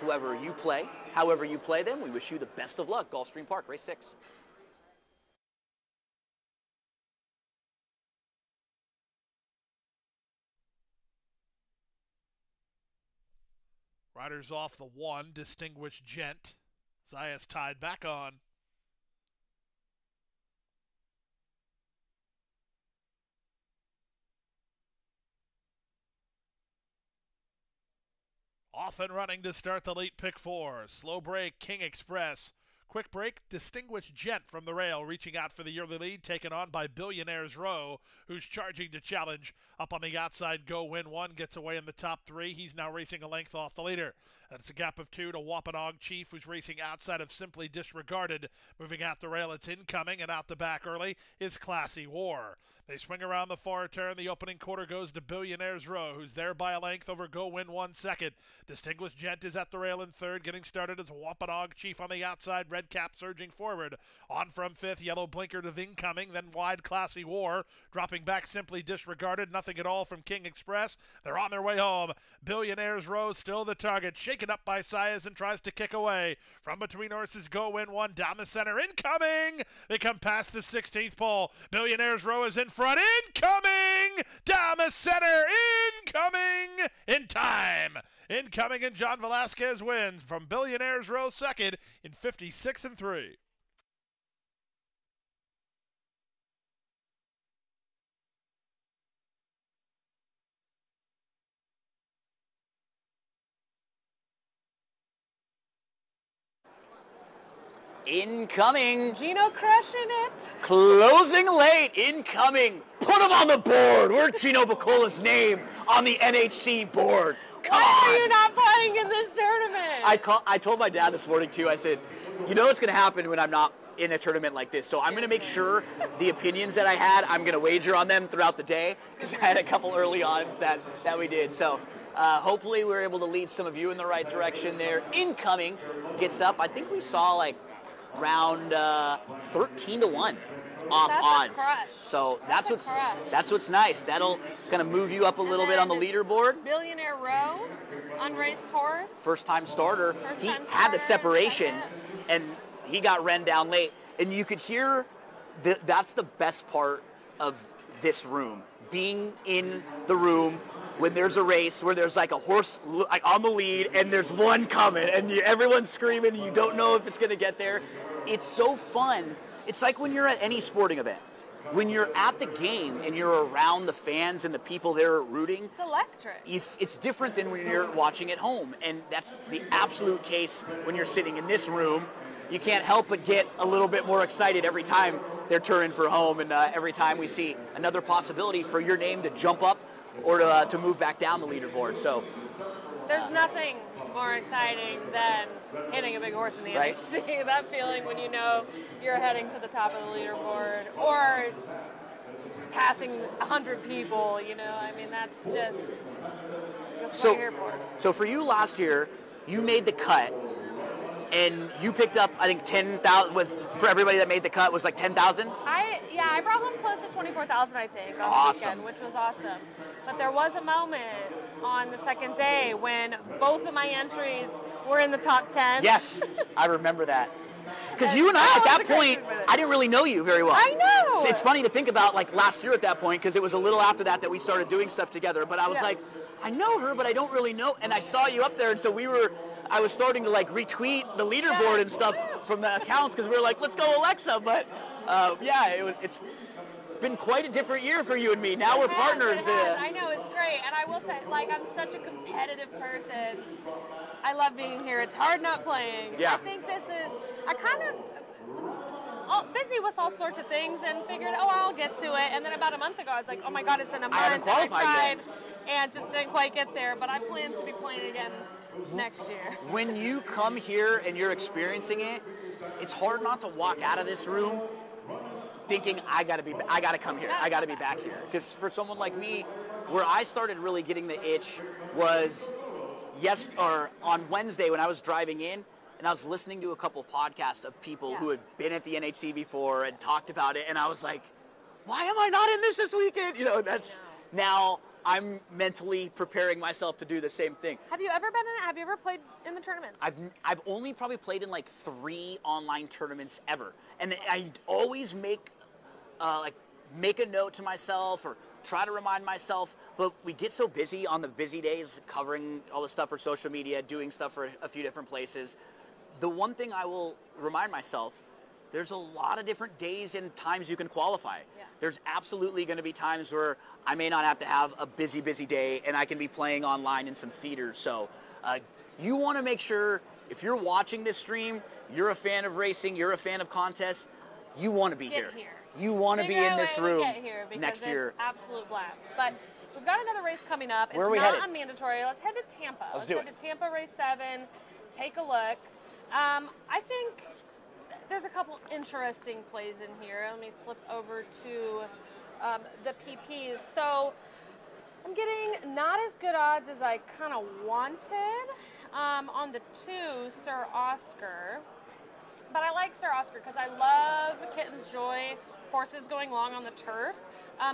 Whoever you play, however you play them, we wish you the best of luck. Gulfstream Park, race 6. Riders off the 1, Distinguished Gent. Zayas tied back on. Off and running to start the late pick 4. Slow break, King Express. Quick break, Distinguished Gent from the rail, reaching out for the early lead, taken on by Billionaire's Row, who's charging to challenge. Up on the outside, Go Win 1, gets away in the top 3. He's now racing a length off the leader. That's a gap of 2 to Wampanoag Chief, who's racing outside of Simply Disregarded. Moving out the rail, it's incoming, and out the back early is Classy War. They swing around the far turn. The opening quarter goes to Billionaire's Row, who's there by a length over Go Win 1 second. Distinguished Gent is at the rail in third. Getting started is Wampanoag Chief on the outside. Red Cap surging forward. On from 5th, Yellow Blinker to incoming. Then wide Classy War. Dropping back Simply Disregarded. Nothing at all from King Express. They're on their way home. Billionaire's Row still the target. Shaken up by Sayas and tries to kick away. From between horses, Go Win 1 down the center. Incoming! They come past the 16th pole. Billionaire's Row is in front. Incoming! Down the center. Incoming! In time. Incoming, and John Velasquez wins from Billionaire's Row second in 56-3. Incoming. Gino crushing it. Closing late. Incoming. Put him on the board. Where's Gino Bacola's name on the NHC board? Come Why on. are you not playing in this tournament? I told my dad this morning too. I said, you know what's going to happen when I'm not in a tournament like this. So I'm going to make sure the opinions that I had, I'm going to wager on them throughout the day, because I had a couple early odds that we did. So hopefully we're able to lead some of you in the right direction there. Incoming gets up. I think we saw like round 13-1 off odds. So that's what's nice. That'll kind of move you up a little bit on the leaderboard. Billionaire Row, unraced horse. First time starter. He had the separation and he got ran down late. And you could hear that's the best part of this room. Being in the room when there's a race where there's like a horse like on the lead and there's one coming and everyone's screaming and you don't know if it's going to get there. It's so fun. It's like when you're at any sporting event. When you're at the game and you're around the fans and the people there rooting. It's electric. It's different than when you're watching at home. And that's the absolute case when you're sitting in this room. You can't help but get a little bit more excited every time they're turning for home and every time we see another possibility for your name to jump up or to move back down the leaderboard. So there's nothing more exciting than hitting a big horse in the NHC. That feeling when you know you're heading to the top of the leaderboard or passing 100 people, you know, I mean, that's just what you're here for. So for you last year, you made the cut. And you picked up, I think, 10,000 was for everybody that made the cut was like 10,000. I brought home close to 24,000, I think, on the weekend, which was awesome. But there was a moment on the second day when both of my entries were in the top 10. Yes, I remember that. Because you and I, at that point, I didn't really know you very well. I know. So it's funny to think about, like, last year at that point, because it was a little after that we started doing stuff together. But I was like, I know her, but I don't really know. And I saw you up there, and so I was starting to, like, retweet the leaderboard and stuff from the accounts, because we were like, let's go Alexa. But It's been quite a different year for you and me. Now we're partners. I know, it's great. And I will say, like, I'm such a competitive person. I love being here. It's hard not playing. Yeah. I think I kind of was busy with all sorts of things and figured, I'll get to it. And then about a month ago, I was like, oh my God, it's in a month. I haven't qualified tried yet. and just didn't quite get there. But I plan to be playing again next year. When you come here and you're experiencing it, it's hard not to walk out of this room thinking I gotta come here. I gotta be back here. Because for someone like me, where I started really getting the itch was on Wednesday when I was driving in, and I was listening to a couple podcasts of people who had been at the NHC before and talked about it, and I was like, why am I not in this weekend? Now I'm mentally preparing myself to do the same thing. Have you ever been in it? Have you ever played in the tournaments? I've only probably played in like 3 online tournaments ever, and I always make a note to myself or try to remind myself, but we get so busy on the busy days covering all the stuff for social media, doing stuff for a few different places. The one thing I will remind myself, there's a lot of different days and times you can qualify. Yeah. There's absolutely going to be times where I may not have to have a busy day and I can be playing online in some theaters. So you want to make sure if you're watching this stream, you're a fan of racing, you're a fan of contests, you want to be here. You want to be in this room next year. It's absolute blast. But we've got another race coming up. Where are we headed? It's not a mandatory. Let's head to Tampa. Let's do it. Head to Tampa Race 7. Take a look. I think there's a couple interesting plays in here. Let me flip over to the PPs. So I'm getting not as good odds as I kind of wanted on the 2, Sir Oscar. But I like Sir Oscar because I love Kitten's Joy horses going long on the turf.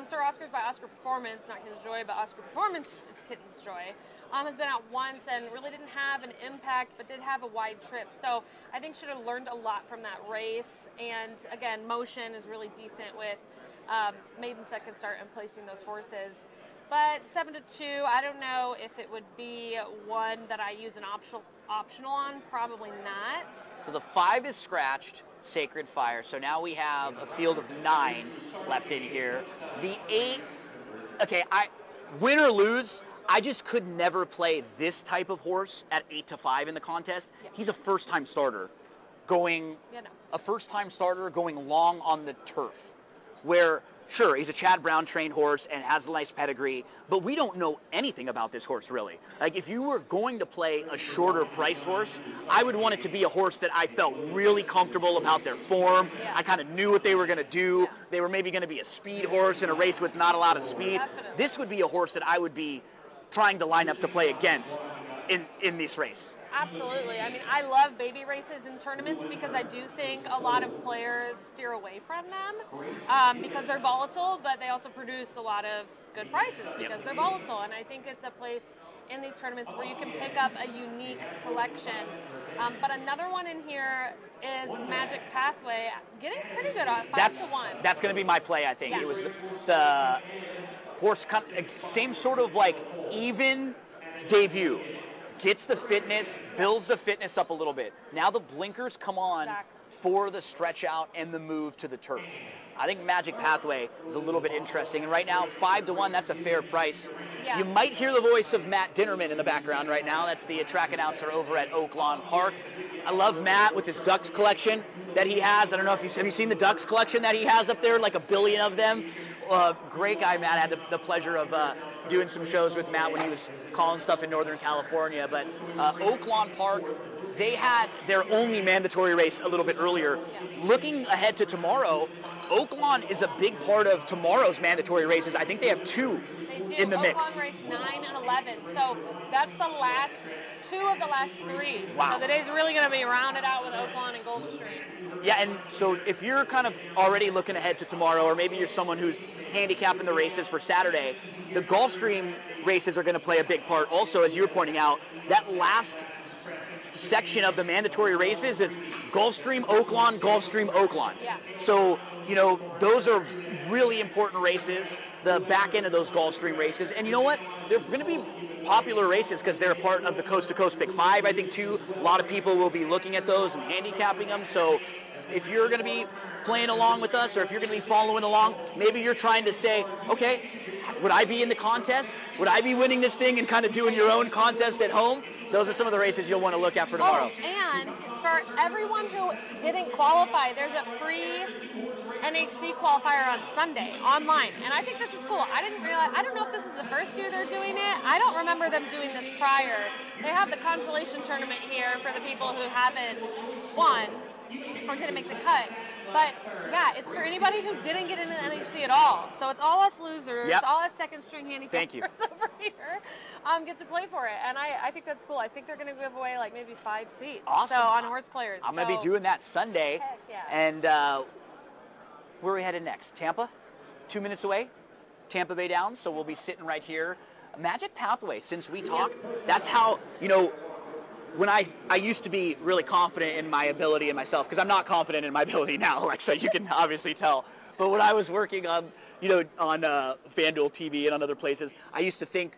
Sir Oscar's by Oscar Performance, not his Joy, but Oscar Performance is Kitten's Joy. Has been out once and really didn't have an impact, but did have a wide trip. So I think should have learned a lot from that race. And again, motion is really decent with maiden second start and placing those horses. But 7-2, I don't know if it would be one that I use an optional on. Probably not. So the 5 is scratched, Sacred Fire. So now we have a field of 9 left in here. The 8, okay, win or lose, I just could never play this type of horse at 8-5 in the contest. Yeah. He's a first-time starter going long on the turf, where sure, he's a Chad Brown trained horse and has a nice pedigree, but we don't know anything about this horse really. Like if you were going to play a shorter priced horse, I would want it to be a horse that I felt really comfortable about their form. Yeah. I kind of knew what they were going to do. Yeah. They were maybe going to be a speed horse in a race with not a lot of speed. Definitely. This would be a horse that I would be trying to line up to play against in this race. Absolutely. I mean, I love baby races in tournaments because I do think a lot of players steer away from them because they're volatile, but they also produce a lot of good prices because they're volatile. And I think it's a place in these tournaments where you can pick up a unique selection. But another one in here is Magic Pathway, getting pretty good on 5-1. That's going to be my play, I think. Yeah. It was the horse, same sort of like even debut. Gets the fitness, builds the fitness up a little bit. Now the blinkers come on for the stretch out and the move to the turf. I think Magic Pathway is a little bit interesting. And right now, 5-1, that's a fair price. Yeah. You might hear the voice of Matt Dinnerman in the background right now. That's the track announcer over at Oaklawn Park. I love Matt with his ducks collection that he has. I don't know if have you seen the ducks collection that he has up there, like 1 billion of them. Great guy, Matt. I had the pleasure of doing some shows with Matt when he was calling stuff in Northern California. But Oaklawn Park, they had their only mandatory race a little bit earlier. Looking ahead to tomorrow, Oaklawn is a big part of tomorrow's mandatory races. I think they have 2 in the mix. Oaklawn race 9 and 11. So that's the last 2 of the last 3. Wow. So the day's really going to be rounded out with Oaklawn and Gulfstream. Yeah, and so if you're kind of already looking ahead to tomorrow, or maybe you're someone who's handicapping the races for Saturday, the Gulfstream races are going to play a big part. Also, as you were pointing out, that last section of the mandatory races is Gulfstream, Oaklawn, Gulfstream, Oaklawn. Yeah. So, those are really important races, the back end of those Gulfstream races. And you know what? They're going to be popular races because they're a part of the Coast to Coast Pick 5, I think, too. A lot of people will be looking at those and handicapping them. So if you're going to be playing along with us, or if you're going to be following along, maybe you're trying to say, okay, would I be in the contest? Would I be winning this thing and kind of doing your own contest at home? Those are some of the races you'll want to look at for tomorrow. Oh, and for everyone who didn't qualify, there's a free NHC qualifier on Sunday online, and I think this is cool. I didn't realize. I don't know if this is the first year they're doing it. I don't remember them doing this prior. They have the consolation tournament here for the people who haven't won or didn't make the cut. But yeah, it's for anybody who didn't get into the NHC at all. So it's all us losers, Yep. all us second string handicappers Thank you. over here get to play for it. And I think that's cool. I think they're going to give away like maybe 5 seats. Awesome. So on horse players. I'm going to be doing that Sunday. Heck yeah. And where are we headed next? Tampa? 2 minutes away? Tampa Bay Downs. So we'll be sitting right here. Magic Pathway, since we talked, that's how, when I used to be really confident in my ability and myself, because I'm not confident in my ability now, Alexa, you can obviously tell. But when I was working on, on FanDuel TV and on other places, I used to think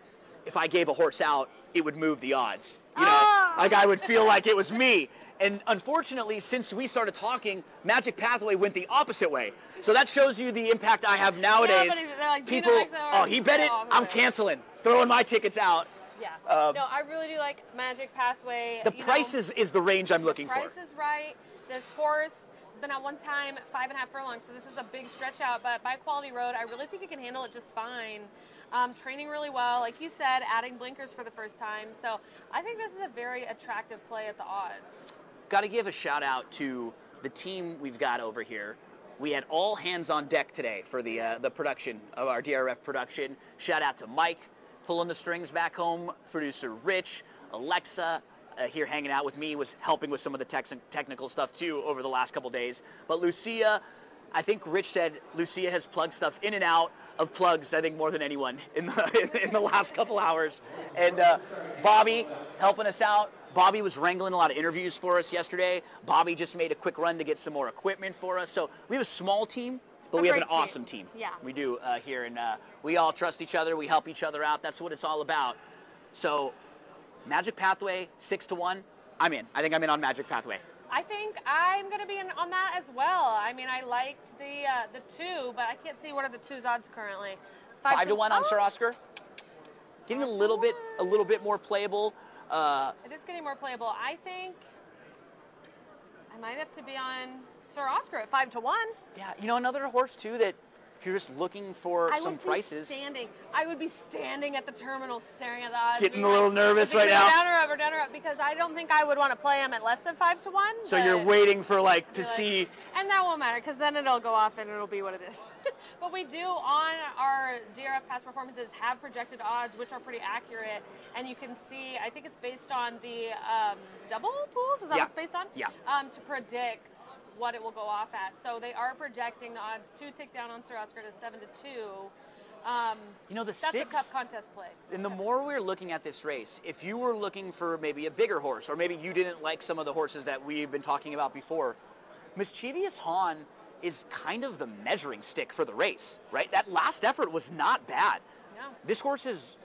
if I gave a horse out, it would move the odds. Like I would feel like it was me. And unfortunately, since we started talking, Magic Pathway went the opposite way. So that shows you the impact I have nowadays. Yeah, but like, people, oh, he bet it, I'm canceling, throwing my tickets out. Yeah. No, I really do like Magic Pathway. The price is the range I'm looking for. Price is right. This horse has been at one time 5.5 furlongs, so this is a big stretch out. But by quality road, I really think he can handle it just fine. Training really well, like you said, adding blinkers for the first time. So I think this is a very attractive play at the odds. Got to give a shout out to the team we've got over here. We had all hands on deck today for the production of our DRF production. Shout out to Mike, pulling the strings back home, producer Rich, Alexa, here hanging out with me, was helping with some of the technical stuff too over the last couple days. But Lucia, I think Rich said Lucia has plugged stuff in and out of plugs, I think, more than anyone in the last couple hours. And Bobby helping us out. Bobby was wrangling a lot of interviews for us yesterday. Bobby just made a quick run to get some more equipment for us. So we have a small team, but we have an awesome team. Yeah. We do here, and we all trust each other. We help each other out. That's what it's all about. So Magic Pathway, 6-1. I'm in. I think I'm in on Magic Pathway. I think I'm going to be in on that as well. I mean, I liked the 2, but I can't see what are the 2's odds currently. 5-1 on Sir Oscar. Getting a little bit more playable. It is getting more playable. I think I might have to be on Sir Oscar at 5-1. Yeah, another horse too that if you're just looking for some prices. I would be standing at the terminal staring at the odds. Getting a little nervous right now. Down or up, because I don't think I would want to play him at less than 5-1. So you're waiting for to see. And that won't matter because then it'll go off and it'll be what it is. But we do on our DRF past performances have projected odds, which are pretty accurate. And you can see, I think it's based on the double pools. Is that what it's based on? Yeah. To predict what it will go off at. So they are projecting the odds to tick down on Sir Oscar to 7-2. That's a tough contest play. And the more we're looking at this race, if you were looking for maybe a bigger horse, or maybe you didn't like some of the horses that we've been talking about before, Mischievous Han is kind of the measuring stick for the race, right? That last effort was not bad. No. This horse is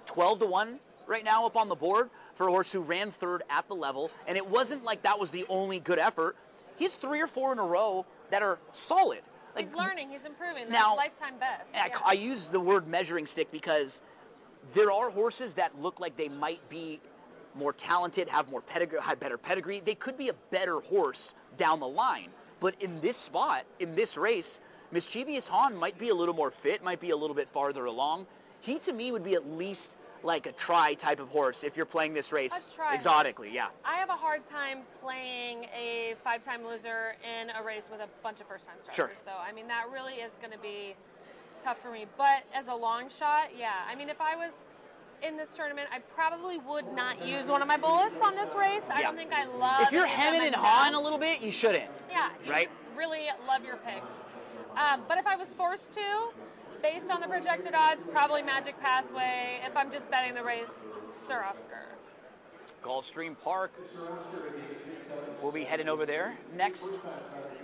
12-1 right now up on the board for a horse who ran third at the level, and it wasn't like that was the only good effort. He's 3 or 4 in a row that are solid. He's learning, he's improving. That's now, lifetime best. I use the word measuring stick because there are horses that look like they might be more talented, have more pedigree, have better pedigree. They could be a better horse down the line. But in this spot, in this race, Mischievous Han might be a little more fit, might be a little bit farther along. He, to me, would be at least like a try type of horse if you're playing this race exotically, yeah. I have a hard time playing a 5-time loser in a race with a bunch of first-time starters, though. I mean, that really is going to be tough for me. But as a long shot, yeah. I mean, if I was in this tournament, I probably would not use one of my bullets on this race. I don't think I love. If you're hemming and hawing a little bit, you shouldn't. Yeah. Right? Really love your picks. But if I was forced to, based on the projected odds, probably Magic Pathway. If I'm just betting the race, Sir Oscar. Gulfstream Park. We'll be heading over there next.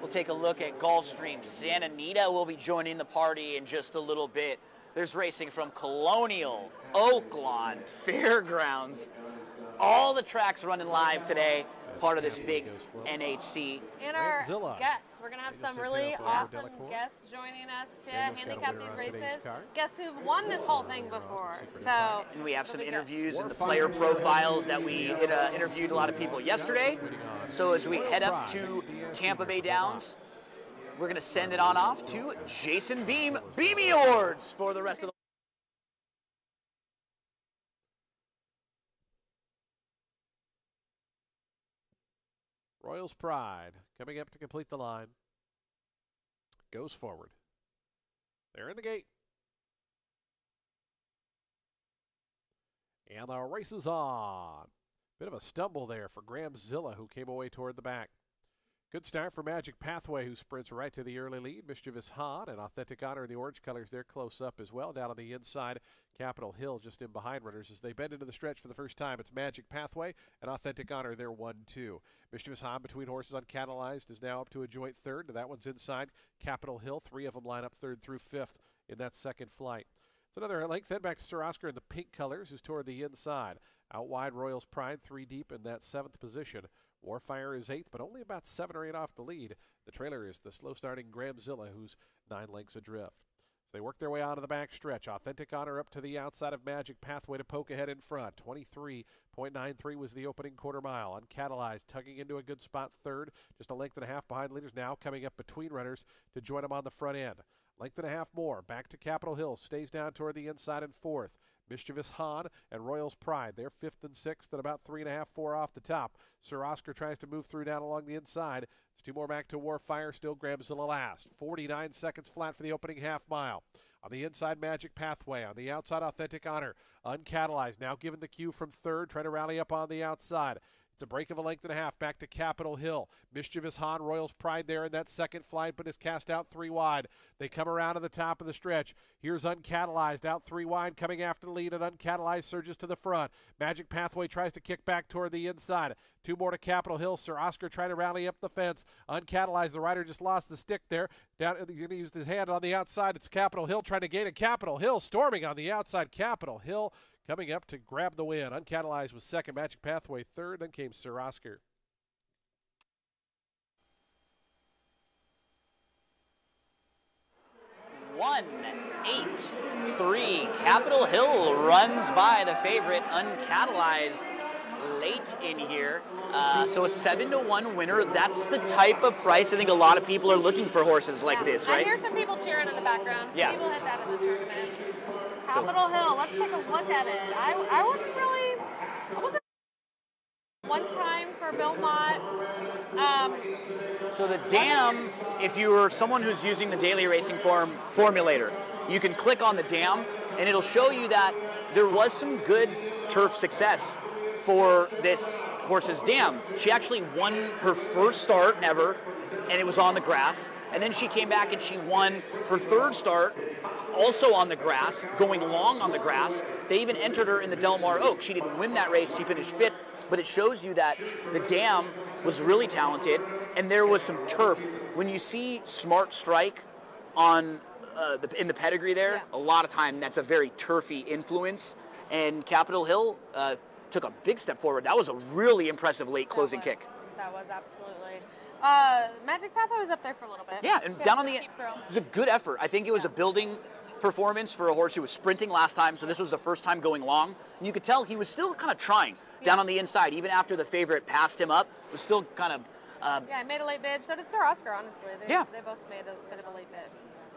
We'll take a look at Gulfstream. Santa Anita will be joining the party in just a little bit. There's racing from Colonial, Oaklawn, Fairgrounds. All the tracks running live today. part of this big NHC. And our guests, we're going to have some really awesome guests joining us to handicap these races. Guests who've won this whole thing before. So, and we have some interviews and the player profiles that we interviewed a lot of people yesterday. So as we head up to Tampa Bay Downs, we're going to send it on off to Jason Beam, Beamy Awards for the rest of the Royals Pride coming up to complete the line. Goes forward. They're in the gate. And the race is on. Bit of a stumble there for Graham Zilla, who came away toward the back. Good start for Magic Pathway, who sprints right to the early lead. Mischievous Han and Authentic Honor in the orange colors. They're close up as well. Down on the inside, Capitol Hill just in behind runners as they bend into the stretch for the first time. It's Magic Pathway and Authentic Honor. They're 1-2. Mischievous Han between horses uncatalyzed is now up to a joint third. That one's inside Capitol Hill. 3 of them line up third through fifth in that second flight. It's another length. Then back to Sir Oscar in the pink colors, who's toward the inside. Out wide, Royals Pride 3 deep in that 7th position. Warfire is 8th, but only about 7 or 8 off the lead. The trailer is the slow-starting Graham Zilla, who's 9 lengths adrift. So they work their way out of the back stretch. Authentic Honor up to the outside of Magic Pathway to poke ahead in front. 23.93 was the opening quarter mile. Uncatalyzed, tugging into a good spot third. Just a length and a half behind leaders. Now coming up between runners to join them on the front end. Length and a half more. Back to Capitol Hill. Stays down toward the inside in 4th. Mischievous Han and Royals Pride. They're 5th and 6th at about 3.5, 4 off the top. Sir Oscar tries to move through down along the inside. It's 2 more back to Warfire. Still Graham Zilla last. 49 seconds flat for the opening half mile. On the inside, Magic Pathway. On the outside, Authentic Honor. Uncatalyzed. Now given the cue from third. Trying to rally up on the outside. It's a break of a length and a half back to Capitol Hill. Mischievous Han, Royals Pride there in that second flight, but is cast out 3 wide. They come around to the top of the stretch. Here's Uncatalyzed out 3 wide, coming after the lead, and Uncatalyzed surges to the front. Magic Pathway tries to kick back toward the inside. 2 more to Capitol Hill. Sir Oscar trying to rally up the fence. Uncatalyzed, the rider just lost the stick there. Down, he's going to use his hand on the outside. It's Capitol Hill trying to gain it. Capitol Hill storming on the outside. Capitol Hill coming up to grab the win. Uncatalyzed was second, Magic Pathway third, then came Sir Oscar. One, 8-3. Capitol Hill runs by the favorite Uncatalyzed late in here. So a 7-1 winner. That's the type of price I think a lot of people are looking for horses like this, right? I hear some people cheering in the background. Some people had that in the tournament. Capitol Hill, let's take a look at it. I wasn't one time for Bill Mott. So the dam, if you were someone who's using the daily racing form formulator, you can click on the dam and it'll show you that there was some good turf success for this horse's dam. She actually won her first start ever, and it was on the grass. And then she came back and she won her third start, also on the grass, going long on the grass. They even entered her in the Del Mar Oak. She didn't win that race. She finished 5th, but it shows you that the dam was really talented, and there was some turf. When you see Smart Strike on in the pedigree there, a lot of time that's a very turfy influence, and Capitol Hill took a big step forward. That was a really impressive late closing kick. That was absolutely. Magic Pathway was up there for a little bit. Yeah, and down on the end, it was a good effort. I think it was a building performance for a horse who was sprinting last time, so this was the first time going long. And you could tell he was still kind of trying down on the inside, even after the favorite passed him up. Was still kind of... yeah, I made a late bid. So did Sir Oscar, honestly. They both made a bit of a late bid.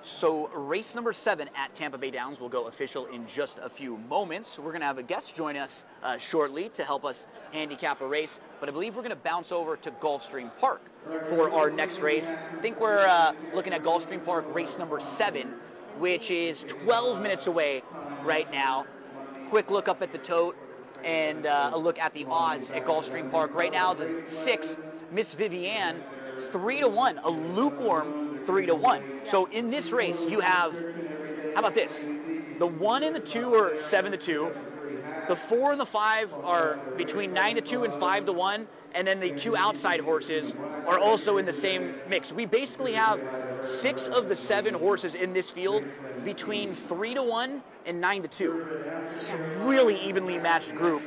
So race number 7 at Tampa Bay Downs will go official in just a few moments. We're going to have a guest join us shortly to help us handicap a race, but I believe we're going to bounce over to Gulfstream Park for our next race. I think we're looking at Gulfstream Park race number 7, which is 12 minutes away right now. Quick look up at the tote and a look at the odds at Gulfstream Park. Right now, the 6, Miss Vivienne, 3-1, a lukewarm 3-1. So in this race, you have, how about this? The 1 and the 2 are 7-2. The 4 and the 5 are between 9-2 and 5-1. And then the 2 outside horses are also in the same mix. We basically have 6 of the 7 horses in this field between 3-1 and 9-2. It's a really evenly matched group.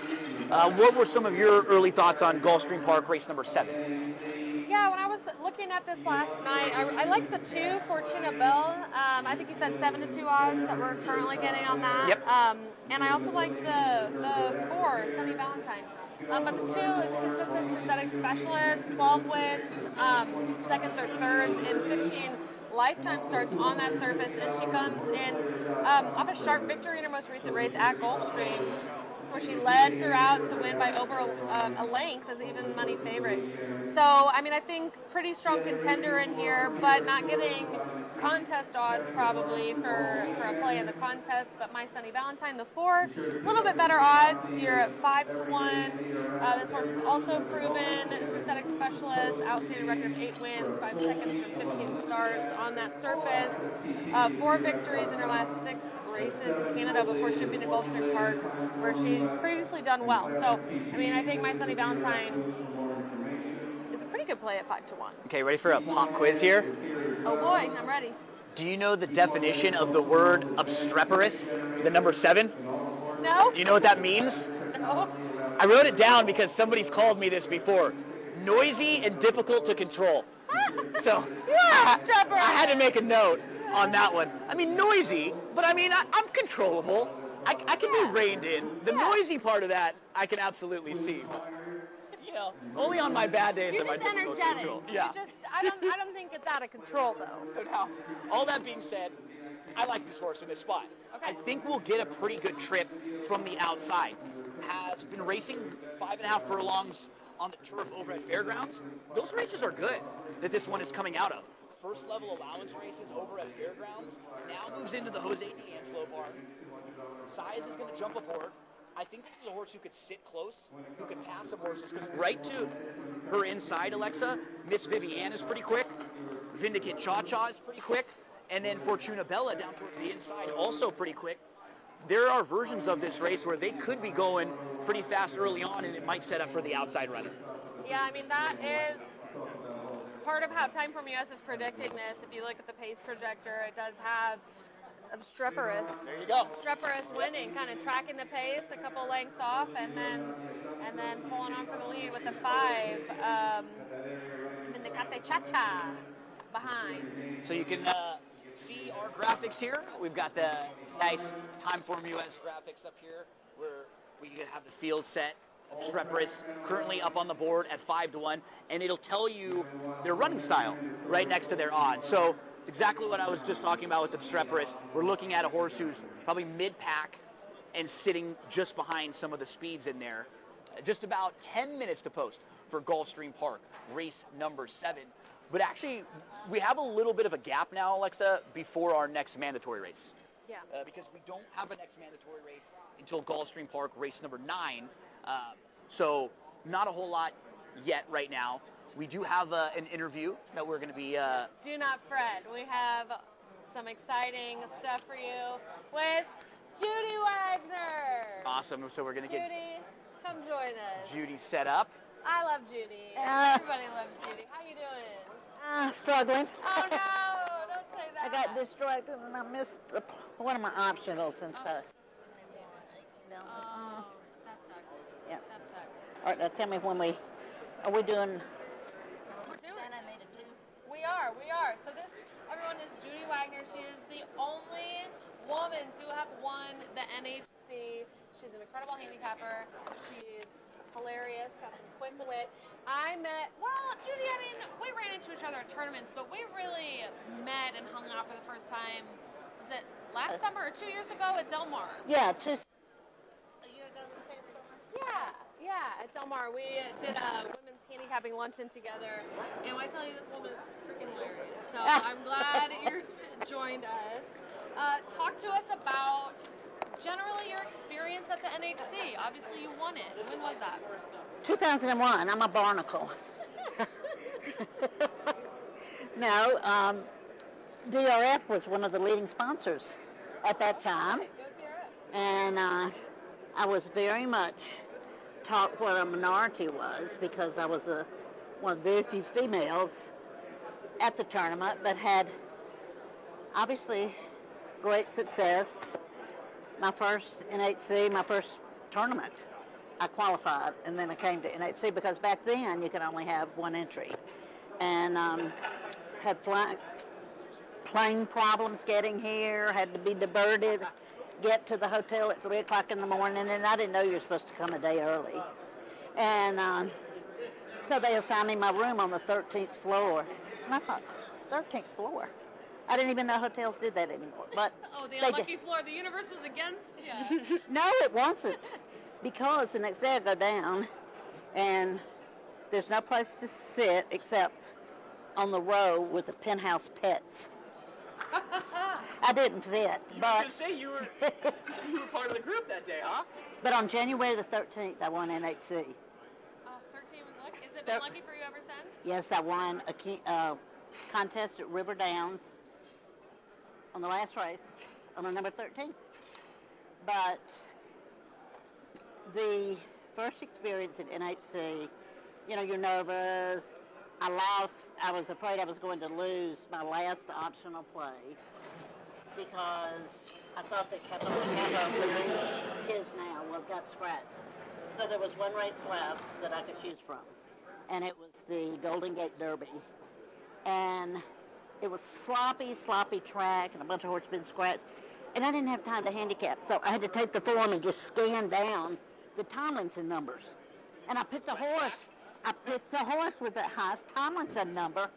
What were some of your early thoughts on Gulfstream Park race number 7? Yeah, when I was looking at this last night, I liked the 2, Fortuna Bell. I think you said 7-2 odds that we're currently getting on that. Yep. And I also liked the 4, Sunny Valentine. But the 2 is a consistent synthetic specialist, 12 wins, seconds or thirds, and 15 lifetime starts on that surface. And she comes in off a sharp victory in her most recent race at Gulfstream, where she led throughout to win by over a length as even money favorite. So, I mean, I think pretty strong contender in here, but not getting contest odds probably for a play in the contest. But my Sunny Valentine, the 4, a little bit better odds. You're at 5-1. This horse is also proven synthetic specialist, outstanding record of 8 wins, 5 seconds from 15 starts on that surface. 4 victories in her last 6 races in Canada before shipping to Gulfstream Park, where she's previously done well. So, I mean, I think my Sunny Valentine is a pretty good play at 5-1. Okay, ready for a pop quiz here? Oh boy, I'm ready. Do you know the definition of the word obstreperous, the number 7? No? Do you know what that means? No? I wrote it down because somebody's called me this before. Noisy and difficult to control. So I had to make a note on that one. I mean, noisy, but I mean, I'm controllable. I can be reined in. The noisy part of that, I can absolutely see. You know, only on my bad days You're am I just difficult to energetic. control. Yeah. I don't think it's out of control though. So now, all that being said, I like this horse in this spot. Okay. I think we'll get a pretty good trip from the outside. Has been racing 5.5 furlongs on the turf over at Fairgrounds. Those races are good that this one is coming out of. First level allowance races over at Fairgrounds. Now moves into the Jose D'Angelo barn. Size is going to jump aboard. I think this is a horse who could sit close, who could pass some horses, because right to her inside, Alexa, Miss Vivienne is pretty quick. Vindicate Cha-Cha is pretty quick. And then Fortuna Bella down towards the inside, also pretty quick. There are versions of this race where they could be going pretty fast early on, and it might set up for the outside runner. Yeah, I mean, that is part of how Timeform US is predicting this. If you look at the pace projector, it does have obstreperous. There you go. Obstreperous winning, kind of tracking the pace a couple lengths off, and then pulling on for the lead with the 5. Vindicate Cha-Cha behind. So you can see our graphics here. We've got the nice Timeform US graphics up here where we can have the field set. Obstreperous currently up on the board at 5-1, and it'll tell you their running style right next to their odds. So exactly what I was just talking about with Obstreperous. We're looking at a horse who's probably mid-pack and sitting just behind some of the speeds in there. Just about 10 minutes to post for Gulfstream Park, race number 7. But actually, we have a little bit of a gap now, Alexa, before our next mandatory race. Yeah. Because we don't have a next mandatory race until Gulfstream Park, race number 9. So not a whole lot yet right now. We do have an interview that we're going to be... Do not fret. We have some exciting stuff for you with Judy Wagner. Awesome. So we're going to get Judy, come join us. Judy set up. I love Judy. Everybody loves Judy. How you doing? Struggling. Oh no, don't say that. I got distracted and I missed one of my optionals and stuff. Oh, that sucks. Yeah. That sucks. All right, now tell me when are we doing? We're doing it. We are. So this, everyone, is Judy Wagner. She is the only woman to have won the NHC. She's an incredible handicapper. She's hilarious, got some quick wit. Judy, I mean, we ran into each other at tournaments, but we really met and hung out for the first time. Was it last summer or 2 years ago at Del Mar? Yeah, a year ago this past summer. Yeah, at Del Mar. We did a women's handicapping luncheon together, and I tell you, this woman is freaking hilarious. So I'm glad you joined us. Talk to us about generally your experience at the NHC. Obviously, you won it. When was that? 2001. I'm a barnacle. No, DRF was one of the leading sponsors at that time, and I was very much taught what a minority was because I was one of the very few females at the tournament, but had obviously great success. My first NHC, my first tournament, I qualified, and then I came to NHC because back then you could only have one entry, and had plane problems getting here, had to be diverted, get to the hotel at 3 o'clock in the morning, and I didn't know you were supposed to come a day early. And so they assigned me my room on the 13th floor. And I thought, 13th floor? I didn't even know hotels did that anymore. But oh, the unlucky floor. The universe was against you. No, it wasn't. Because the next day I go down, and there's no place to sit except on the row with the penthouse pets. I didn't fit, but I was going to say, you were part of the group that day, huh? But on January the 13th, I won NHC. Oh, 13 was lucky. Has it been lucky for you ever since? Yes, I won a contest at River Downs on the last race on the number 13. But the first experience at NHC, you know, you're nervous. I lost. I was afraid I was going to lose my last optional play because I thought that Capo was tis now. Well, got scratched. So there was one race left that I could choose from, and it was the Golden Gate Derby. And it was sloppy track, and a bunch of horses been scratched. And I didn't have time to handicap, so I had to take the form and just scan down the Tomlinson numbers. And I picked the horse. I picked the horse with the highest Tomlinson number.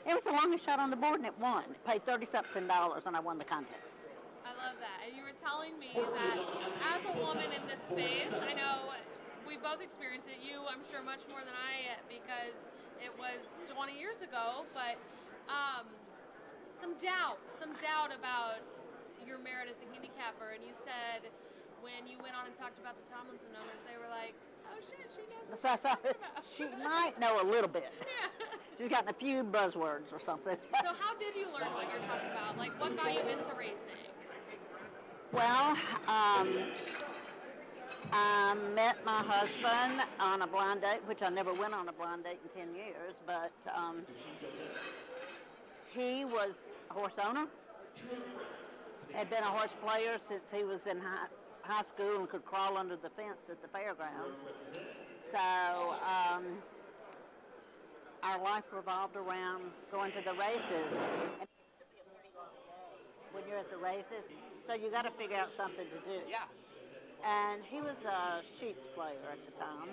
It was the longest shot on the board, and it won. It paid $30-something, and I won the contest. I love that. And you were telling me that as a woman in this space, I know we both experienced it. You, I'm sure, much more than I, because it was 20 years ago. But some doubt about your merit as a handicapper. And you said when you went on and talked about the Tomlinson numbers, they were like, oh shit, she knows. She might know a little bit. Yeah. She's gotten a few buzzwords or something. So how did you learn what you're talking about? Like, what got you into racing? Well, I met my husband on a blind date, which I never went on a blind date in 10 years, but he was a horse owner, had been a horse player since he was in high school and could crawl under the fence at the fairgrounds. So our life revolved around going to the races. And when you're at the races, so you got to figure out something to do. Yeah. And he was a sheets player at the time,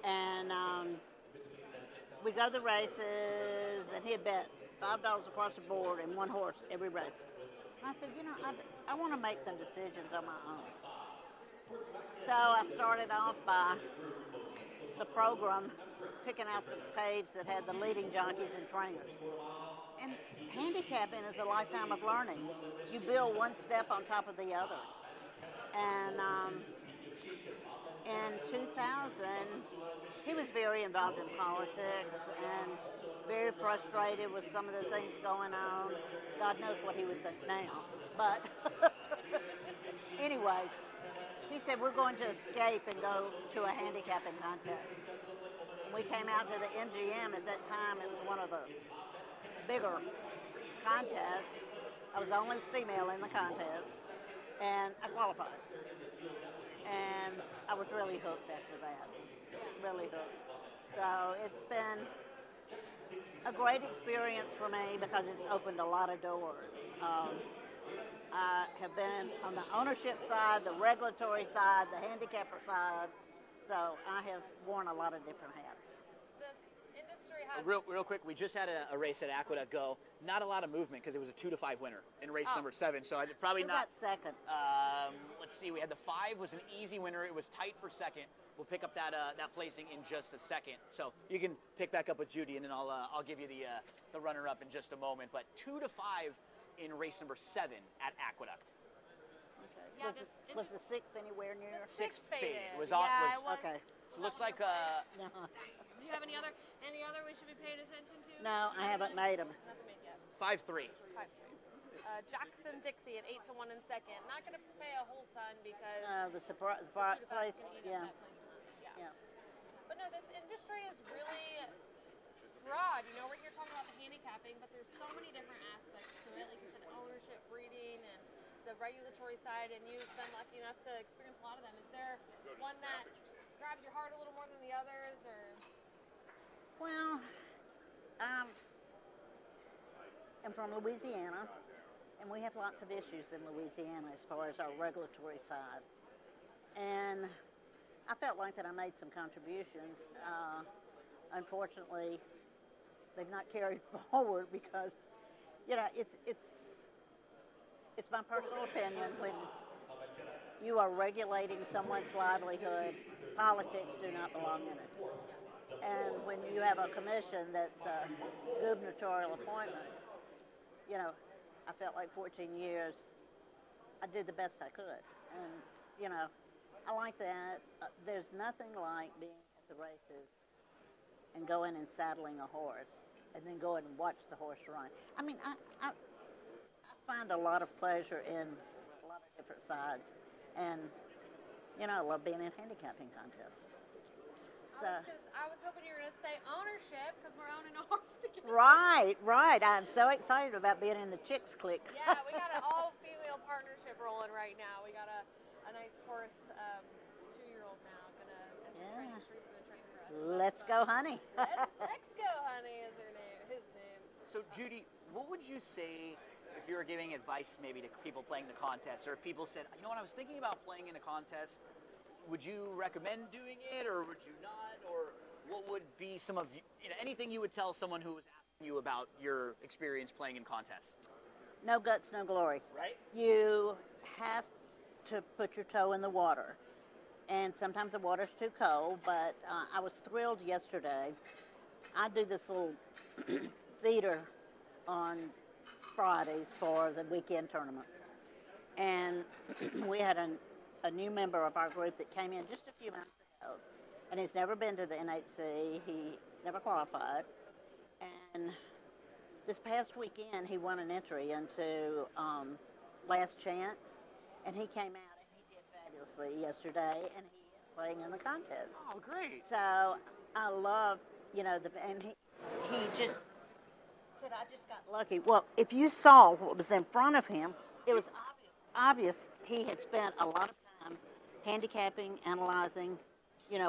and we go to the races, and he had bet $5 across the board and one horse every race. I said, you know, I want to make some decisions on my own. So I started off by the program, picking out the page that had the leading jockeys and trainers. And handicapping is a lifetime of learning. You build one step on top of the other. And in 2000, he was very involved in politics and very frustrated with some of the things going on. God knows what he would think now. But anyway, he said, we're going to escape and go to a handicapping contest. We came out to the MGM. At that time, it was one of the bigger contests. I was the only female in the contest, and I qualified. And I was really hooked after that, really hooked. So it's been a great experience for me because it's opened a lot of doors. I have been on the ownership side, the regulatory side, the handicapper side, so I have worn a lot of different hats. This industry has... Real quick, we just had a race at Aqueduct go. Not a lot of movement because it was a 2-5 winner in race number 7, so I probably Who not. got second? Let's see, we had the 5 was an easy winner. It was tight for second. We'll pick up that placing in just a second. So you can pick back up with Judy, and then I'll give you the runner-up in just a moment. But 2-5 in race number 7 at Aqueduct. Okay. Yeah, was the 6 anywhere near? The 6 faded. It was yeah, it was. Okay. So it looks like No. Do you have any other we should be paying attention to? No, I haven't made them. Nothing made yet. 5-3. 5-3. Jackson Dixie at 8-1 in second. Not going to pay a whole ton because The surprise place, yeah. Yeah. But no, this industry is really broad. You know, we're here talking about the handicapping, but there's so many different aspects to it. Like you said, ownership, breeding, and the regulatory side, and you've been lucky enough to experience a lot of them. Is there one that grabs your heart a little more than the others, or? Well, I'm from Louisiana, and we have lots of issues in Louisiana as far as our regulatory side. And I felt like that I made some contributions. Unfortunately, they've not carried forward because, you know, it's my personal opinion, when you are regulating someone's livelihood, politics do not belong in it. And when you have a commission that's a gubernatorial appointment, you know, I felt like 14 years, I did the best I could. And, you know, I like that. There's nothing like being at the races and going and saddling a horse and then going and watch the horse run. I mean, I find a lot of pleasure in a lot of different sides. And, you know, I love being in handicapping contests. So, I was hoping you were going to say ownership, because we're owning a horse together. right. I'm so excited about being in the Chicks Clique. Yeah, we got an all-female partnership rolling right now. We got a nice horse, 2-year-old now, gonna train. She's gonna train for us. Let's go, honey. Let's go, honey, is his name. So, Judy, what would you say if you were giving advice maybe to people playing the contest, or if people said, you know what, I was thinking about playing in a contest, would you recommend doing it, or would you not? Or what would be some of, anything you would tell someone who was asking you about your experience playing in contests? No guts, no glory. Right. You have to put your toe in the water. And sometimes the water's too cold, but I was thrilled yesterday. I do this little theater on Fridays for the weekend tournament. And we had a new member of our group that came in just a few months ago. And he's never been to the NHC. He's never qualified. And this past weekend, he won an entry into Last Chance. And he came out and he did fabulously yesterday. And he is playing in the contest. Oh, great. So I love, and he just said, I just got lucky. Well, if you saw what was in front of him, it was obvious he had spent a lot of time handicapping, analyzing,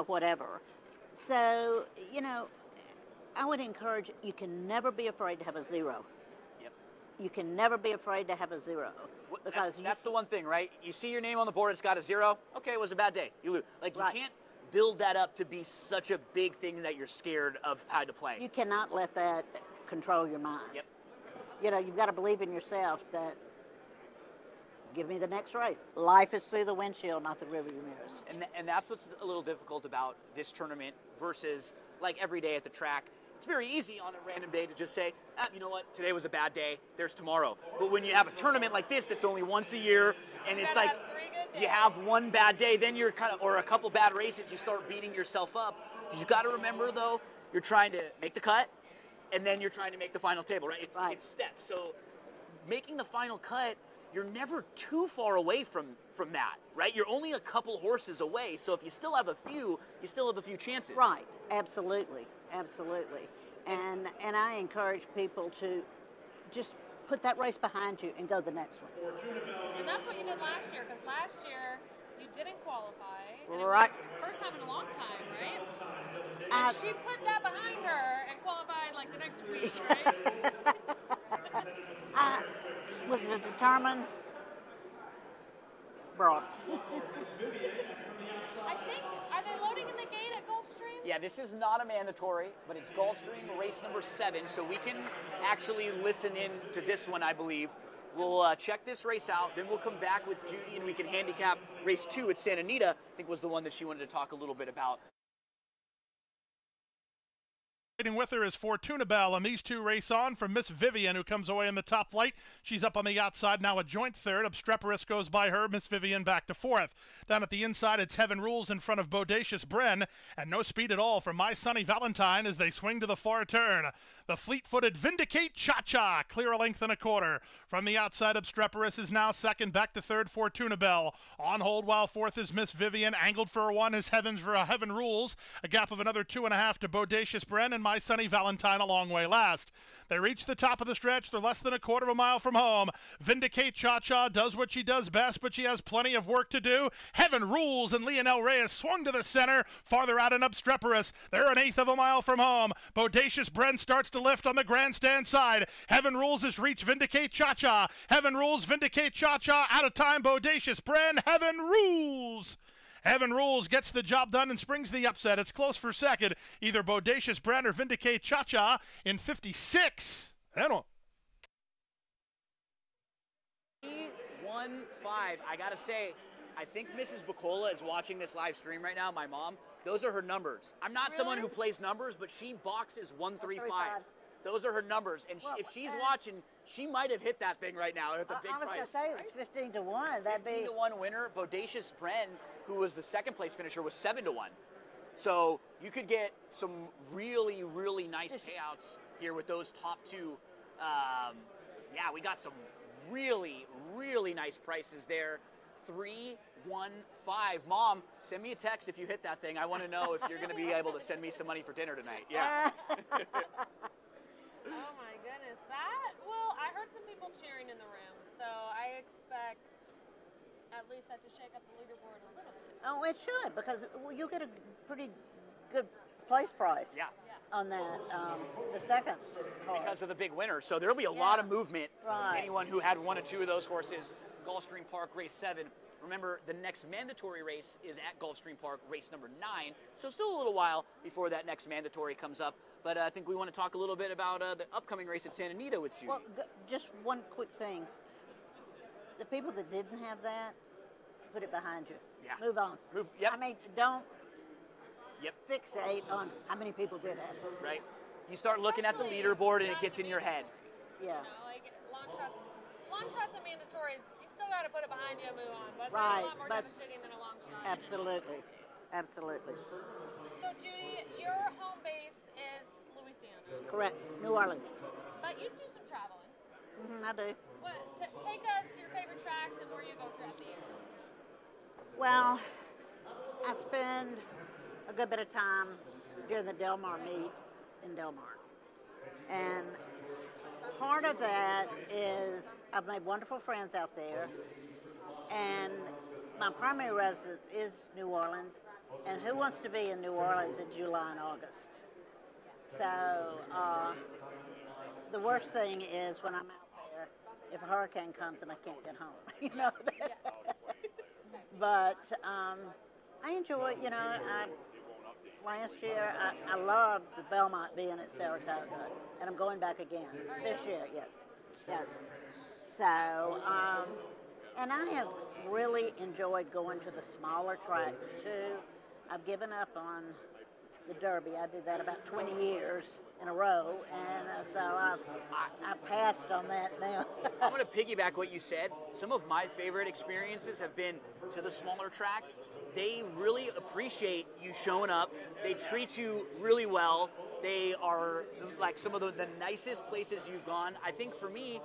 whatever. So, I would encourage, you can never be afraid to have a zero. Yep. You can never be afraid to have a zero. Because that's the one thing, right? You see your name on the board, it's got a 0. Okay, it was a bad day. You lose. Like, Right. You can't build that up to be such a big thing that you're scared of how to play. You cannot let that control your mind. Yep. You've got to believe in yourself that, give me the next race. Life is through the windshield, not the rearview mirrors. And that's what's a little difficult about this tournament versus like every day at the track. It's very easy on a random day to just say, you know what, today was a bad day, there's tomorrow. But when you have a tournament like this that's only once a year, and it's like you have one bad day, then you're or a couple bad races, you start beating yourself up. You've got to remember, though, you're trying to make the cut, and then you're trying to make the final table, right? It's steps. So making the final cut, you're never too far away from that, right? You're only a couple horses away, so if you still have a few, you still have a few chances. Right, absolutely. And I encourage people to just put that race behind you and go the next one. And that's what you did last year, because last year you didn't qualify. And Right. It was the first time in a long time, right? And she put that behind her and qualified like the next week, right? I was a determined broad. I think, are they loading in the gate at Gulfstream? Yeah, this is not a mandatory, but it's Gulfstream race number 7, so we can actually listen in to this one, I believe. We'll check this race out, then we'll come back with Judy and we can handicap race 2 at Santa Anita. I think was the one that she wanted to talk a little bit about. Riding with her is Fortuna Bell, and these two race on from Miss Vivian, who comes away in the top flight. She's up on the outside, now a joint third. Obstreperous goes by her, Miss Vivian back to 4th. Down at the inside, it's Heaven Rules in front of Bodacious Bren, and no speed at all for My Sunny Valentine as they swing to the far turn. The fleet-footed Vindicate Cha-Cha, clear a length and a quarter. From the outside, Obstreperous is now second, back to 3rd, Fortuna Bell. On hold while 4th is Miss Vivian, angled for a 1 is Heaven Rules. A gap of another 2.5 to Bodacious Bren, and My Sunny Valentine a long way last. They reach the top of the stretch. They're less than a quarter of a mile from home. Vindicate Cha-Cha does what she does best, but she has plenty of work to do. Heaven Rules and Leonel Reyes swung to the center. Farther out and obstreperous. They're an eighth of a mile from home. Bodacious Bren starts to lift on the grandstand side. Heaven Rules has reached Vindicate Cha-Cha. Heaven Rules, Vindicate Cha-Cha. Out of time, Bodacious Bren. Heaven Rules. Heaven Rules gets the job done and springs the upset. It's close for second. Either Bodacious Bren or Vindicate Cha-Cha in 56. And 1-5. I gotta say, I think Mrs. Bacola is watching this live stream right now, my mom. Those are her numbers. I'm not someone who plays numbers, but she boxes 1-3-5. Those are her numbers, and if she's watching, she might have hit that thing right now at the big price. I was going to say it was 15 to 1. That'd 15 to 1 winner. Bodacious Bren, who was the second place finisher, was 7 to 1. So you could get some really, really nice payouts here with those top two. Yeah, we got some really, really nice prices there. 3-1-5. Mom, send me a text if you hit that thing. I want to know if you're going to be able to send me some money for dinner tonight. Yeah. Oh my goodness, well, I heard some people cheering in the room, so I expect at least that to shake up the leaderboard a little bit. Oh, it should, because you get a pretty good place price on that, the second card. Because of the big winner. So there'll be a lot of movement. Right. Anyone who had one or two of those horses, Gulfstream Park race 7. Remember, the next mandatory race is at Gulfstream Park, race number 9. So still a little while before that next mandatory comes up. But I think we want to talk a little bit about the upcoming race at Santa Anita with Judy. Well, just one quick thing. The people that didn't have that, put it behind you. Yeah. Move on. Yep. I mean, don't fixate on how many people did have it. Right. You start looking at the leaderboard and it gets in your head. You Yeah. know, like long shots and mandatories, you still got to put it behind you and move on. But Right, they're a lot more but devastating than a long shot. Absolutely. Absolutely. So, Judy, your home base is Louisiana. Correct. New Orleans. But you do some traveling. I do. Take us to your favorite tracks and where you go throughout the year. Well, I spend a good bit of time during the Del Mar meet in Del Mar. And part of that is I've made wonderful friends out there. And my primary residence is New Orleans. And who wants to be in New Orleans in July and August? So the worst thing is when I'm out there, if a hurricane comes and I can't get home, you know. But I enjoy, you know, last year I loved the Belmont being at Saratoga, and I'm going back again this year, yes. So, and I have really enjoyed going to the smaller tracks too. I've given up on the Derby. I did that about 20 years in a row, and so I passed on that now. I'm going to piggyback what you said. Some of my favorite experiences have been to the smaller tracks. They really appreciate you showing up. They treat you really well. They are like some of the nicest places you've gone. I think for me,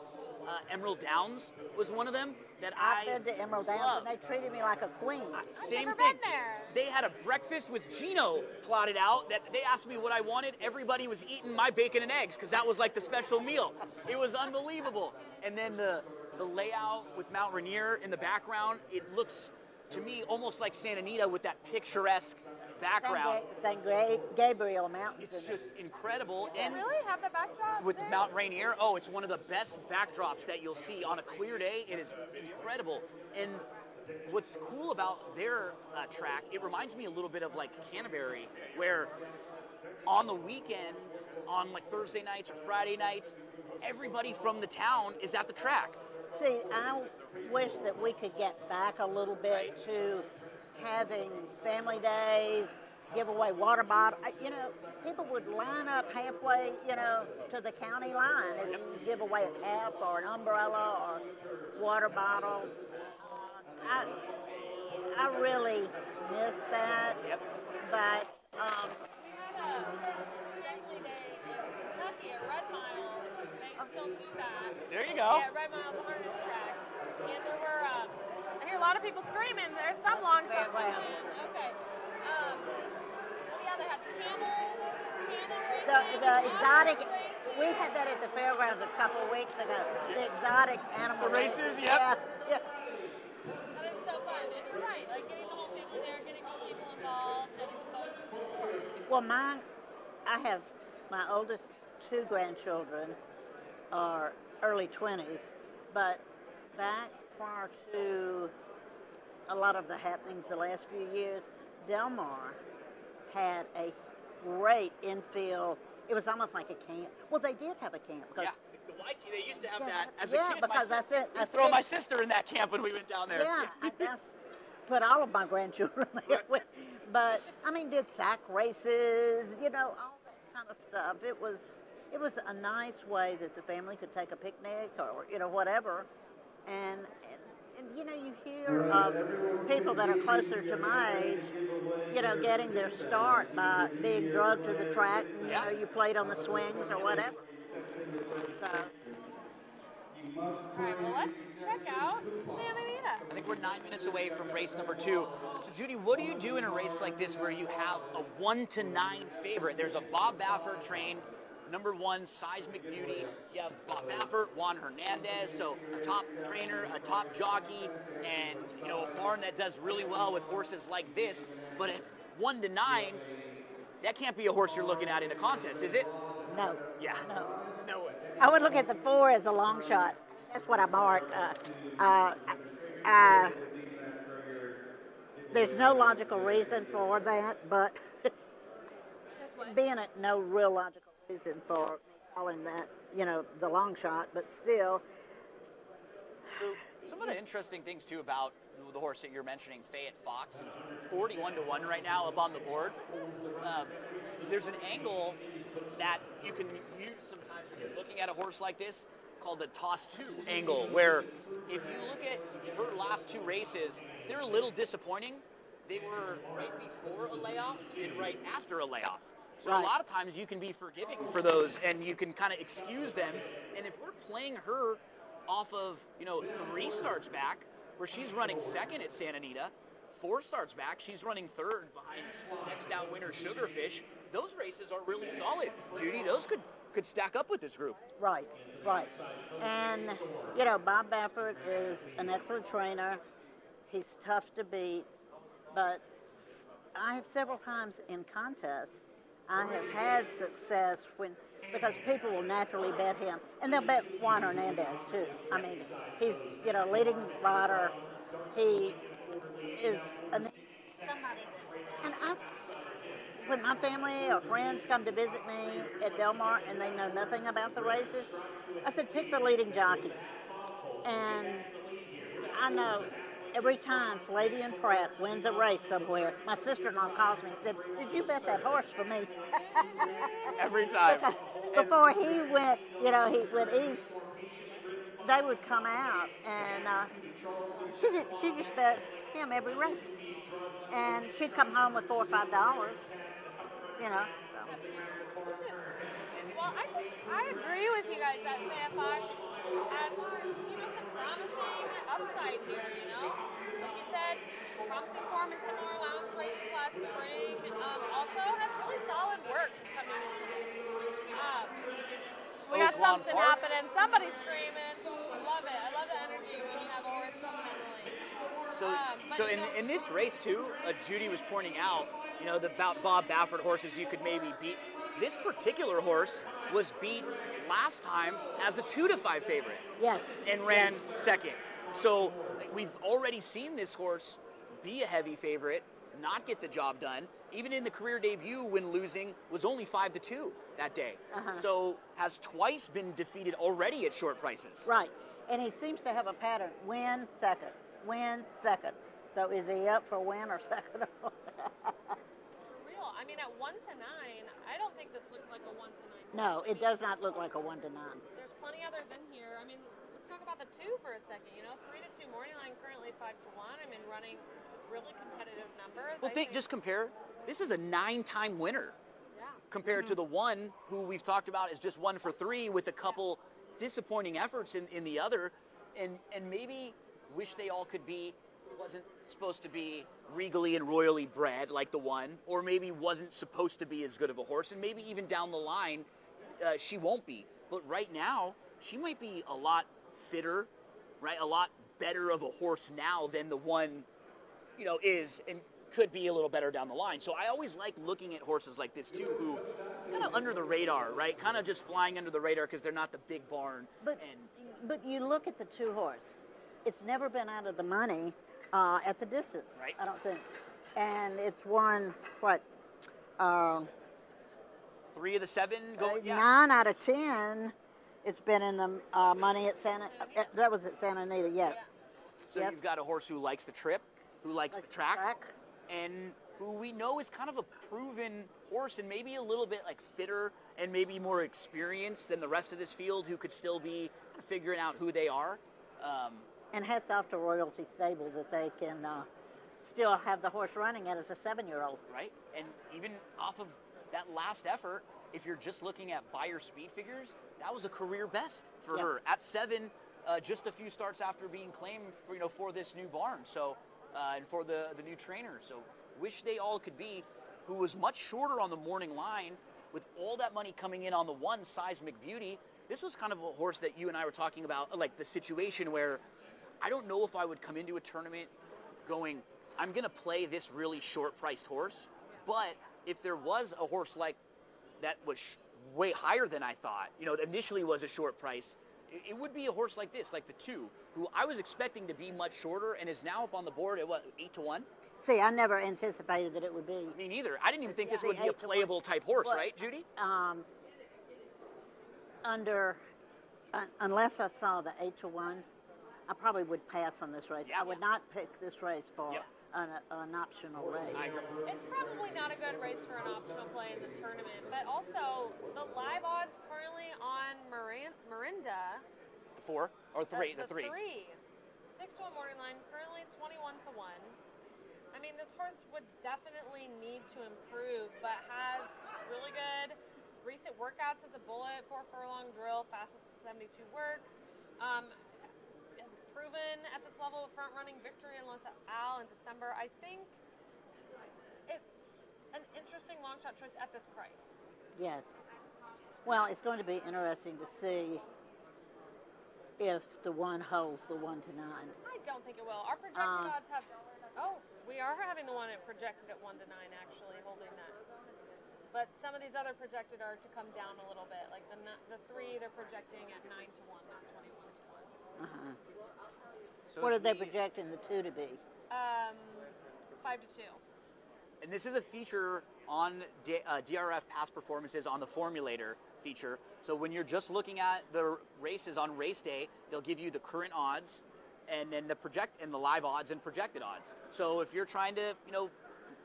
Emerald Downs was one of them that I've been to Emerald Downs, and they treated me like a queen. Same never thing. been there. They had a breakfast with Gino plotted out that they asked me what I wanted. Everybody was eating my bacon and eggs because that was like the special meal. It was unbelievable. And then the layout with Mount Rainier in the background, it looks to me almost like Santa Anita with that picturesque background. St. Gabriel Mountains. It's just incredible. And really have the backdrop with there? Mount Rainier, oh, it's one of the best backdrops that you'll see on a clear day. It is incredible. And what's cool about their track, it reminds me a little bit of like Canterbury, where on the weekends, on like Thursday nights or Friday nights, everybody from the town is at the track. See, I wish that we could get back a little bit to having family days, give away water bottles. You know, people would line up halfway, you know, to the county line and give away a cap or an umbrella or water bottle. I really miss that. Yep. But we had a family day in Kentucky at Red Mile. They still do that. There you go. Yeah, Red Mile's a harness track. And there were, I hear a lot of people screaming. There's some long shot coming in. Okay. Yeah, they had camels, cannon racing. The exotic, we had that at the fairgrounds a couple of weeks ago. The exotic animal The races, yep. Yeah. That is so fun. And you're right, like getting the whole family there, getting more people involved and exposed to the sport. Well, I have my oldest 2 grandchildren are early 20s, but back prior to a lot of the happenings the last few years, Del Mar had a great infield. It was almost like a camp. Well, they did have a camp. Yeah, the Waikiki, they used to have that as yeah, a kid. because I throw my sister in that camp when we went down there. Yeah, I put all of my grandchildren there. But, I mean, did sack races, you know, all that kind of stuff. It was a nice way that the family could take a picnic or, you know, whatever. And you know, you hear of people that are closer to my age, you know, getting their start by being drugged to the track and, you know, you played on the swings or whatever. So. All right, well, let's check out Santa Anita. I think we're 9 minutes away from race number 2. So, Judy, what do you do in a race like this where you have a 1-9 favorite? There's a Bob Baffert train, number 1, Seismic Beauty. You have Bob Baffert, Juan Hernandez, so a top trainer, a top jockey, and, you know, a barn that does really well with horses like this. But at 1-9, that can't be a horse you're looking at in a contest, is it? No. Yeah. No way. I would look at the 4 as a long shot. That's what I mark. There's no logical reason for that, but being no real logical reason for calling that, you know, the long shot, but still. So some of the interesting things too about the horse that you're mentioning, Fayette Fox, who's 41-1 right now up on the board. There's an angle that you can use sometimes when you're looking at a horse like this called the toss 2 angle, where if you look at her last 2 races, they're a little disappointing. They were right before a layoff and right after a layoff. So a lot of times you can be forgiving for those and you can kind of excuse them. And if we're playing her off of, you know, 3 starts back, where she's running second at Santa Anita, 4 starts back, she's running third behind next out winner Sugarfish. Those races are really solid. Judy, those could stack up with this group. Right. And, you know, Bob Baffert is an excellent trainer. He's tough to beat. But I have several times in contests, I have had success because people will naturally bet him. And they'll bet Juan Hernandez, too. I mean, he's, you know, leading rider. He is somebody. And when my family or friends come to visit me at Del Mar and they know nothing about the races, I said, pick the leading jockeys. And I know every time Flavian Pratt wins a race somewhere, my sister-in-law calls me and said, did you bet that horse for me? Every time. Before he went, you know, he went east, they would come out and she just bet him every race. And she'd come home with $4 or $5, you know. So. Well, I agree with you guys that Fayette Fox has, you know, some promising upside here, you know. Like you said, promising form in similar allowance races last spring. Also has really solid work coming into this. We got something happening. Somebody's screaming. I love it. I love the energy when you have a horse coming in the lane. So in this race too, Judy was pointing out, you know, the Bob Baffert horses you could maybe beat. This particular horse was beat last time as a 2-5 favorite. Yes. And ran second. So we've already seen this horse be a heavy favorite, not get the job done. Even in the career debut, when losing, was only 5-2 that day. So has twice been defeated already at short prices. Right. And he seems to have a pattern. Win second. Win second. So is he up for win or second? For real. I mean, at 1-9, I don't think this looks like a 1-9. No, it does not look like a 1-9. There's plenty others in here. I mean, let's talk about the 2 for a second. You know, 3-2 morning line, currently 5-1. I mean, running really competitive numbers. Well, just compare. This is a 9-time winner. Yeah. Compared to the 1 who we've talked about is just 1 for 3 with a couple disappointing efforts in the other, and maybe wish they all could be wasn't supposed to be regally and royally bred like the one, or maybe wasn't supposed to be as good of a horse, and maybe even down the line she won't be. But right now, she might be a lot fitter, right? A lot better of a horse now than the one, is and could be a little better down the line. So I always like looking at horses like this too, who kind of under the radar, right? Kind of just flying under the radar because they're not the big barn. But you look at the 2-horse. It's never been out of the money at the distance, right? I don't think. And it's won, what? 3 of the 7 going, 9 out of 10. It's been in the money at that was at Santa Anita, yes. So you've got a horse who likes the trip, who likes the track, and who we know is kind of a proven horse and maybe a little bit like fitter and maybe more experienced than the rest of this field, who could still be figuring out who they are. And hats off to Royalty Stable that they can still have the horse running it as a 7-year-old. Right, and even off of that last effort, if you're just looking at buyer speed figures, that was a career best for her at 7, just a few starts after being claimed for this new barn. So and for the new trainer. So wish they all could be, who was much shorter on the morning line with all that money coming in on the one, Seismic Beauty. This was kind of a horse that you and I were talking about, like the situation where I don't know if I would come into a tournament going, I'm going to play this really short-priced horse, but if there was a horse like that was way higher than I thought, initially was a short price, it would be a horse like this, like the 2, who I was expecting to be much shorter and is now up on the board at, 8-1? See, I never anticipated that it would be. Me neither. I didn't even think this would be a playable type horse, right, Judy? Unless I saw the 8-1, I probably would pass on this race. I would not pick this race for an optional race. It's probably not a good race for an optional play in the tournament, but also the live odds currently on Mirinda. The 4 or 3? The 3. 6-1 morning line, currently 21-1. I mean, this horse would definitely need to improve, but has really good recent workouts as a bullet, 4 furlong drill, fastest 72 works. Has proven at this level of front-running victory in Los Al in December. I think it's an interesting long shot choice at this price. Yes. Well, it's going to be interesting to see if the 1 holds the 1 to 9. I don't think it will. Our projected odds have. Oh, we are having the one projected at 1 to 9, actually, holding that. But some of these other projected are to come down a little bit. Like the 3, they're projecting at 9-1, not 21-1. So what are they projecting the 2 to be? 5-2. And this is a feature on DRF past performances on the formulator feature. So when you're just looking at the races on race day, they'll give you the current odds and then the live odds and projected odds. So if you're trying to,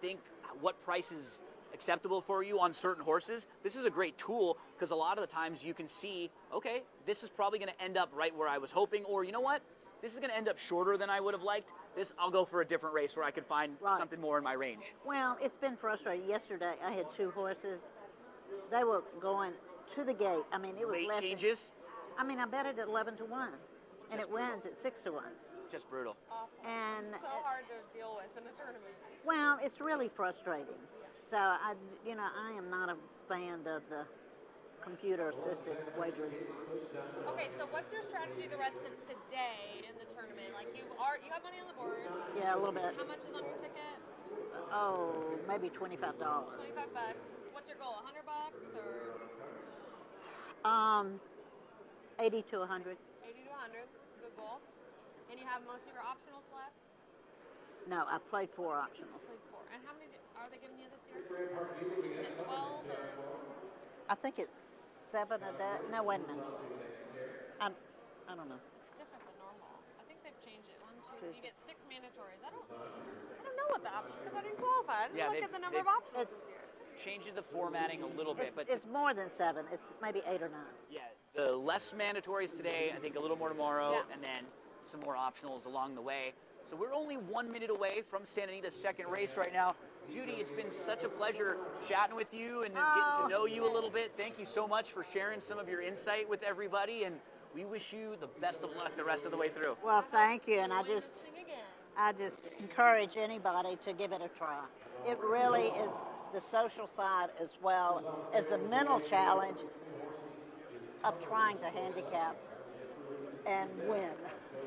think what price is acceptable for you on certain horses, this is a great tool, because a lot of the times you can see, okay, this is probably going to end up right where I was hoping, or you know what, this is going to end up shorter than I would have liked. I'll go for a different race where I could find something more in my range. Well, it's been frustrating. Yesterday I had 2 horses. They were going to the gate. I mean, it was late changes. I bet it at 11-1, and it wins at 6-1. Just brutal. Awful. And so hard to deal with in a tournament. Well, it's really frustrating. So I am not a fan of the computer-assisted wagering. Okay, so what's your strategy the rest of today in the tournament? Like you have money on the board. Yeah, a little bit. How much is on your ticket? Oh, maybe $25. $25. What's your goal? $100 or? 80 to 100. 80 to 100. That's a good goal. And you have most of your optionals left? No, I played 4 optionals. Played 4. And how many are they giving you this year? Is it 12 or? I think it's 7 of that. No, wait a minute. I don't know. It's different than normal. I think they've changed it. 1, 2. You get 6 mandatories. I don't know what the option, because I didn't qualify. I didn't look at the number of options this year. Changes the formatting a little bit, but it's more than 7. It's maybe 8 or 9. Yeah, the less mandatories today. I think a little more tomorrow, and then some more optionals along the way. So we're only 1 minute away from Santa Anita's second race right now. Judy, it's been such a pleasure chatting with you and getting to know you a little bit. Thank you so much for sharing some of your insight with everybody, and we wish you the best of luck the rest of the way through. Well, thank you, and I just I just encourage anybody to give it a try. It really is the social side as well as the mental challenge of trying to handicap and win.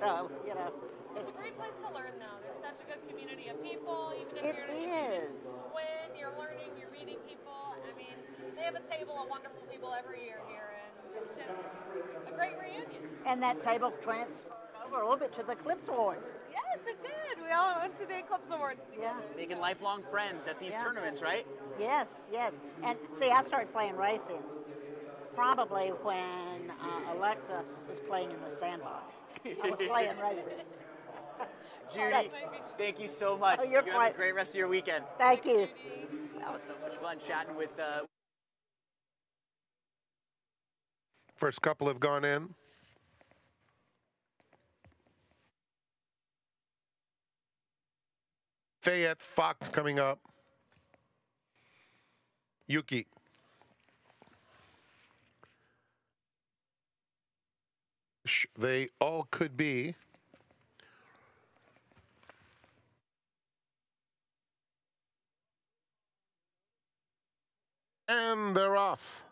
So, you know. It's a great place to learn, though. There's such a good community of people. Even if It you're is. win, you're learning, you're meeting people. I mean, they have a table of wonderful people every year here, and it's just a great reunion. And that table transferred over a little bit to the Clips Awards. Yes, it did. We all went to the Eclipse Awards together. Yeah. Making lifelong friends at these tournaments, right? Yes, yes. And see, I started playing racing probably when Alexa was playing in the sandbox. I was playing racing. Judy, thank you so much. Oh, you're you fine. have a great rest of your weekend. Thank you. That was so much fun chatting with. First couple have gone in. Fayette Fox coming up. Yuki. They all could be. And they're off.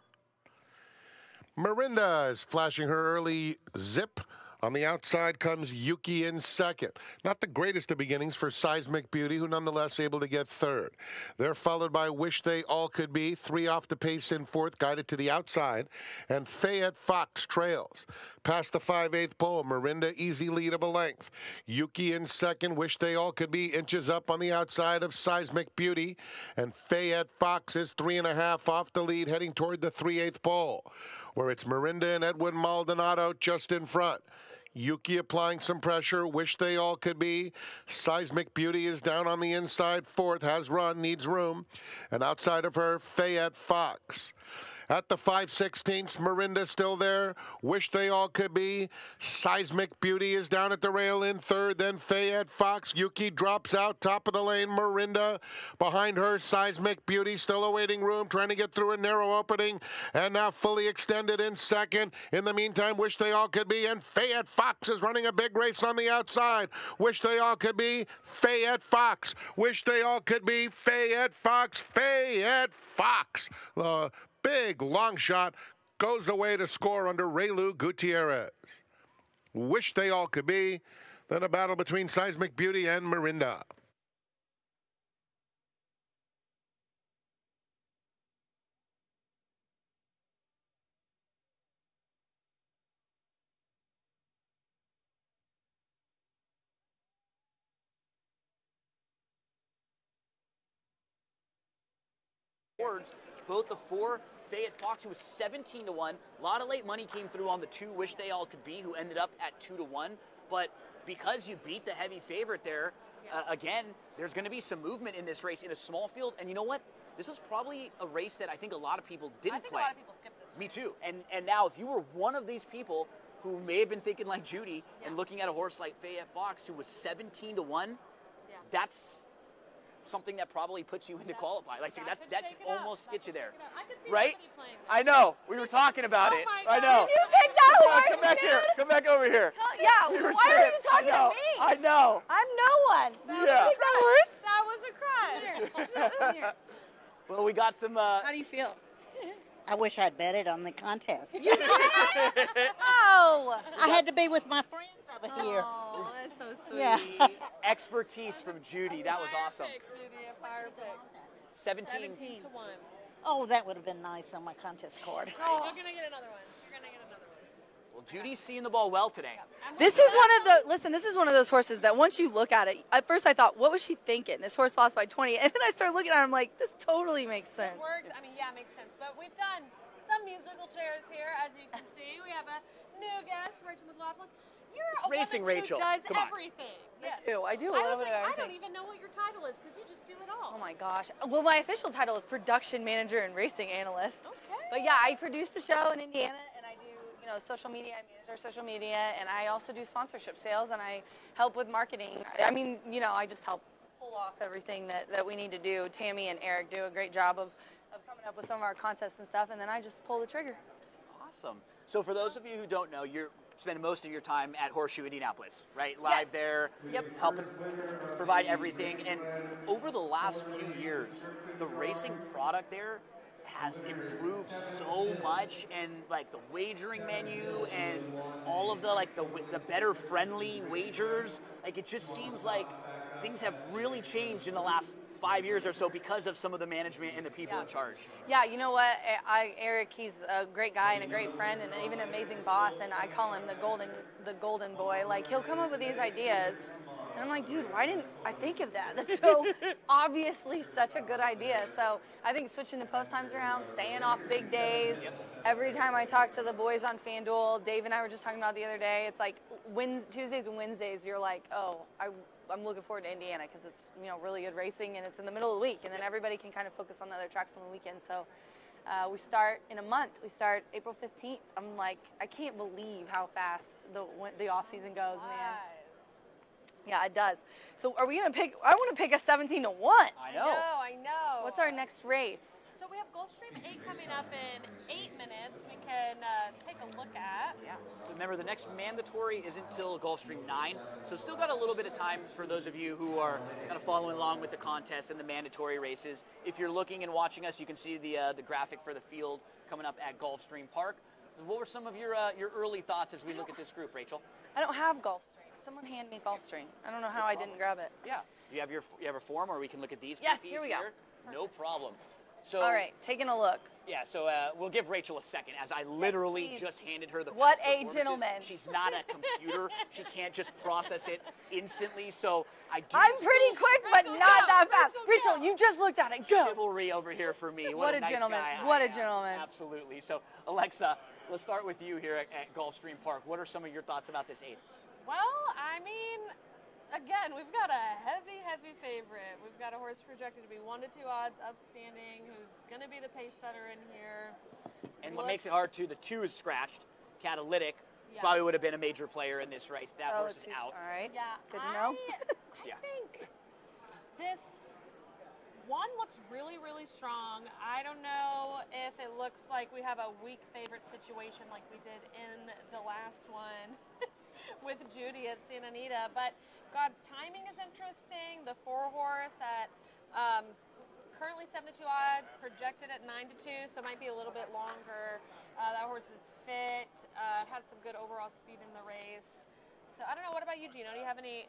Mirinda is flashing her early zip. On the outside comes Yuki in second. Not the greatest of beginnings for Seismic Beauty, who nonetheless able to get third. They're followed by Wish They All Could Be, 3 off the pace in fourth, guided to the outside. And Fayette Fox trails. Past the 5/8 pole, Mirinda easy lead of a length. Yuki in second, Wish They All Could Be inches up on the outside of Seismic Beauty. And Fayette Fox is 3.5 off the lead, heading toward the 3/8 pole, where it's Mirinda and Edwin Maldonado just in front. Yuki applying some pressure. Wish They All Could Be. Seismic Beauty is down on the inside. Fourth, has run, needs room. And outside of her, Fayette Fox. At the 5/16, Mirinda still there. Wish They All Could Be. Seismic Beauty is down at the rail in third. Then Fayette Fox. Yuki drops out, top of the lane. Mirinda behind her. Seismic Beauty still awaiting room, trying to get through a narrow opening. And now fully extended in second. In the meantime, Wish They All Could Be. And Fayette Fox is running a big race on the outside. Wish They All Could Be. Fayette Fox. Wish They All Could Be. Fayette Fox. Fayette Fox. Big long shot goes away to score under Raylu Gutierrez. Wish They All Could Be. Then a battle between Seismic Beauty and Mirinda. Both the 4, Fayette Fox, who was 17-1. A lot of late money came through on the 2, Wish They All Could Be, who ended up at 2-1. But because you beat the heavy favorite there, again, there's going to be some movement in this race in a small field. And you know what? This was probably a race that I think a lot of people didn't play. I think a lot of people skipped this race. Me too. And now, if you were one of these people who may have been thinking like Judy and looking at a horse like Fayette Fox, who was 17-1, that's something that probably puts you into qualify. Like that almost gets you there, I could see right? playing I know. We were talking about it. my I God. know. Did you pick that Come on, horse, come back dude? here. Come back over here. Yeah, We were why are saying- you talking I know, to me? I know. I'm no one. Yeah. Pick that horse? That was a crush. Here. Well, we got some. How do you feel? I wish I'd betted on the contest. Oh. I had to be with my friends over here. Oh, that's so sweet. Yeah. Expertise from Judy. That was awesome. Pick, Judy, a fire pick. 17. 17-1. Oh, that would have been nice on my contest card. Oh, you're gonna get another one. You're gonna get another one. Well, Judy's seeing the ball well today. This is one of the this is one of those horses that once you look at it, at first I thought, what was she thinking? This horse lost by 20, and then I started looking at it, I'm like, this totally makes sense. It works. I mean, yeah, it makes sense. But we've done some musical chairs here, as you can see. We have a new guest, Rachel McLaughlin. You're a Racing woman Rachel. who does Come on. everything. I do. I I was like, love I everything. don't even know what your title is because you just do it all. Oh my gosh. Well, my official title is production manager and racing analyst. Okay. But yeah, I produce the show in Indiana, and I do, social media. I manage our social media, and I also do sponsorship sales, and I help with marketing. I mean, I just help pull off everything that we need to do. Tammy and Eric do a great job of coming up with some of our contests and stuff, and then I just pull the trigger. Awesome. So for those of you who don't know, you're spend most of your time at Horseshoe Indianapolis, right? Live there, Yep. helping provide everything. And over the last few years, the racing product there has improved so much, and like the wagering menu and all of the better friendly wagers, like it just seems like things have really changed in the last 5 years or so because of some of the management and the people in charge. Yeah, you know what? Eric, he's a great guy and a great friend and even an amazing boss, and I call him the golden boy. Like, he'll come up with these ideas, and I'm like, dude, why didn't I think of that? That's so obviously such a good idea. So I think switching the post times around, staying off big days. Every time I talk to the boys on FanDuel, Dave and I were just talking about the other day, it's like Tuesdays and Wednesdays, you're like, oh, I'm looking forward to Indiana because it's, you know, really good racing and it's in the middle of the week, and then everybody can kind of focus on the other tracks on the weekend. So we start in a month. We start April 15th. I'm like, I can't believe how fast the off season goes, man. Yeah, it does. So are we gonna pick? I want to pick a 17-1. I know. I know. What's our next race? So we have Gulfstream 8 coming up in 8 minutes. We can take a look at. Yeah. So remember, the next mandatory isn't until Gulfstream 9, so still got a little bit of time for those of you who are kind of following along with the contest and the mandatory races. If you're looking and watching us, you can see the graphic for the field coming up at Gulfstream Park. What were some of your early thoughts as we look at this group, Rachel? I don't have Gulfstream. Someone hand me Gulfstream. I don't know how I didn't grab it. Yeah. You have a form, or we can look at these. Yes, PPs here we go. No problem. So, all right, taking a look. Yeah, so we'll give Rachel a second, as I literally just handed her the What past a performances. gentleman. She's not a computer. She can't just process it instantly, so I'm pretty quick, but not that fast. Rachel, you just looked at it. Go. Chivalry over here for me. What a nice gentleman. guy What I a am. gentleman. Absolutely. So, Alexa, let's start with you here at Gulfstream Park. What are some of your thoughts about this 8th? Well, I mean, again, we've got a heavy, heavy favorite. We've got a horse projected to be 1-2 odds, upstanding, who's going to be the pace setter in here. And what makes it hard, too, the 2 is scratched. Catalytic probably would have been a major player in this race. That horse is out. All right. Yeah. Good to know. I think this one looks really, really strong. I don't know if it looks like we have a weak favorite situation like we did in the last one with Judy at Santa Anita, but God's Timing is interesting. The 4 horse at currently 7-2 odds, projected at 9-2, so it might be a little bit longer. That horse is fit, has some good overall speed in the race. So I don't know. What about you, Gino? Do you have any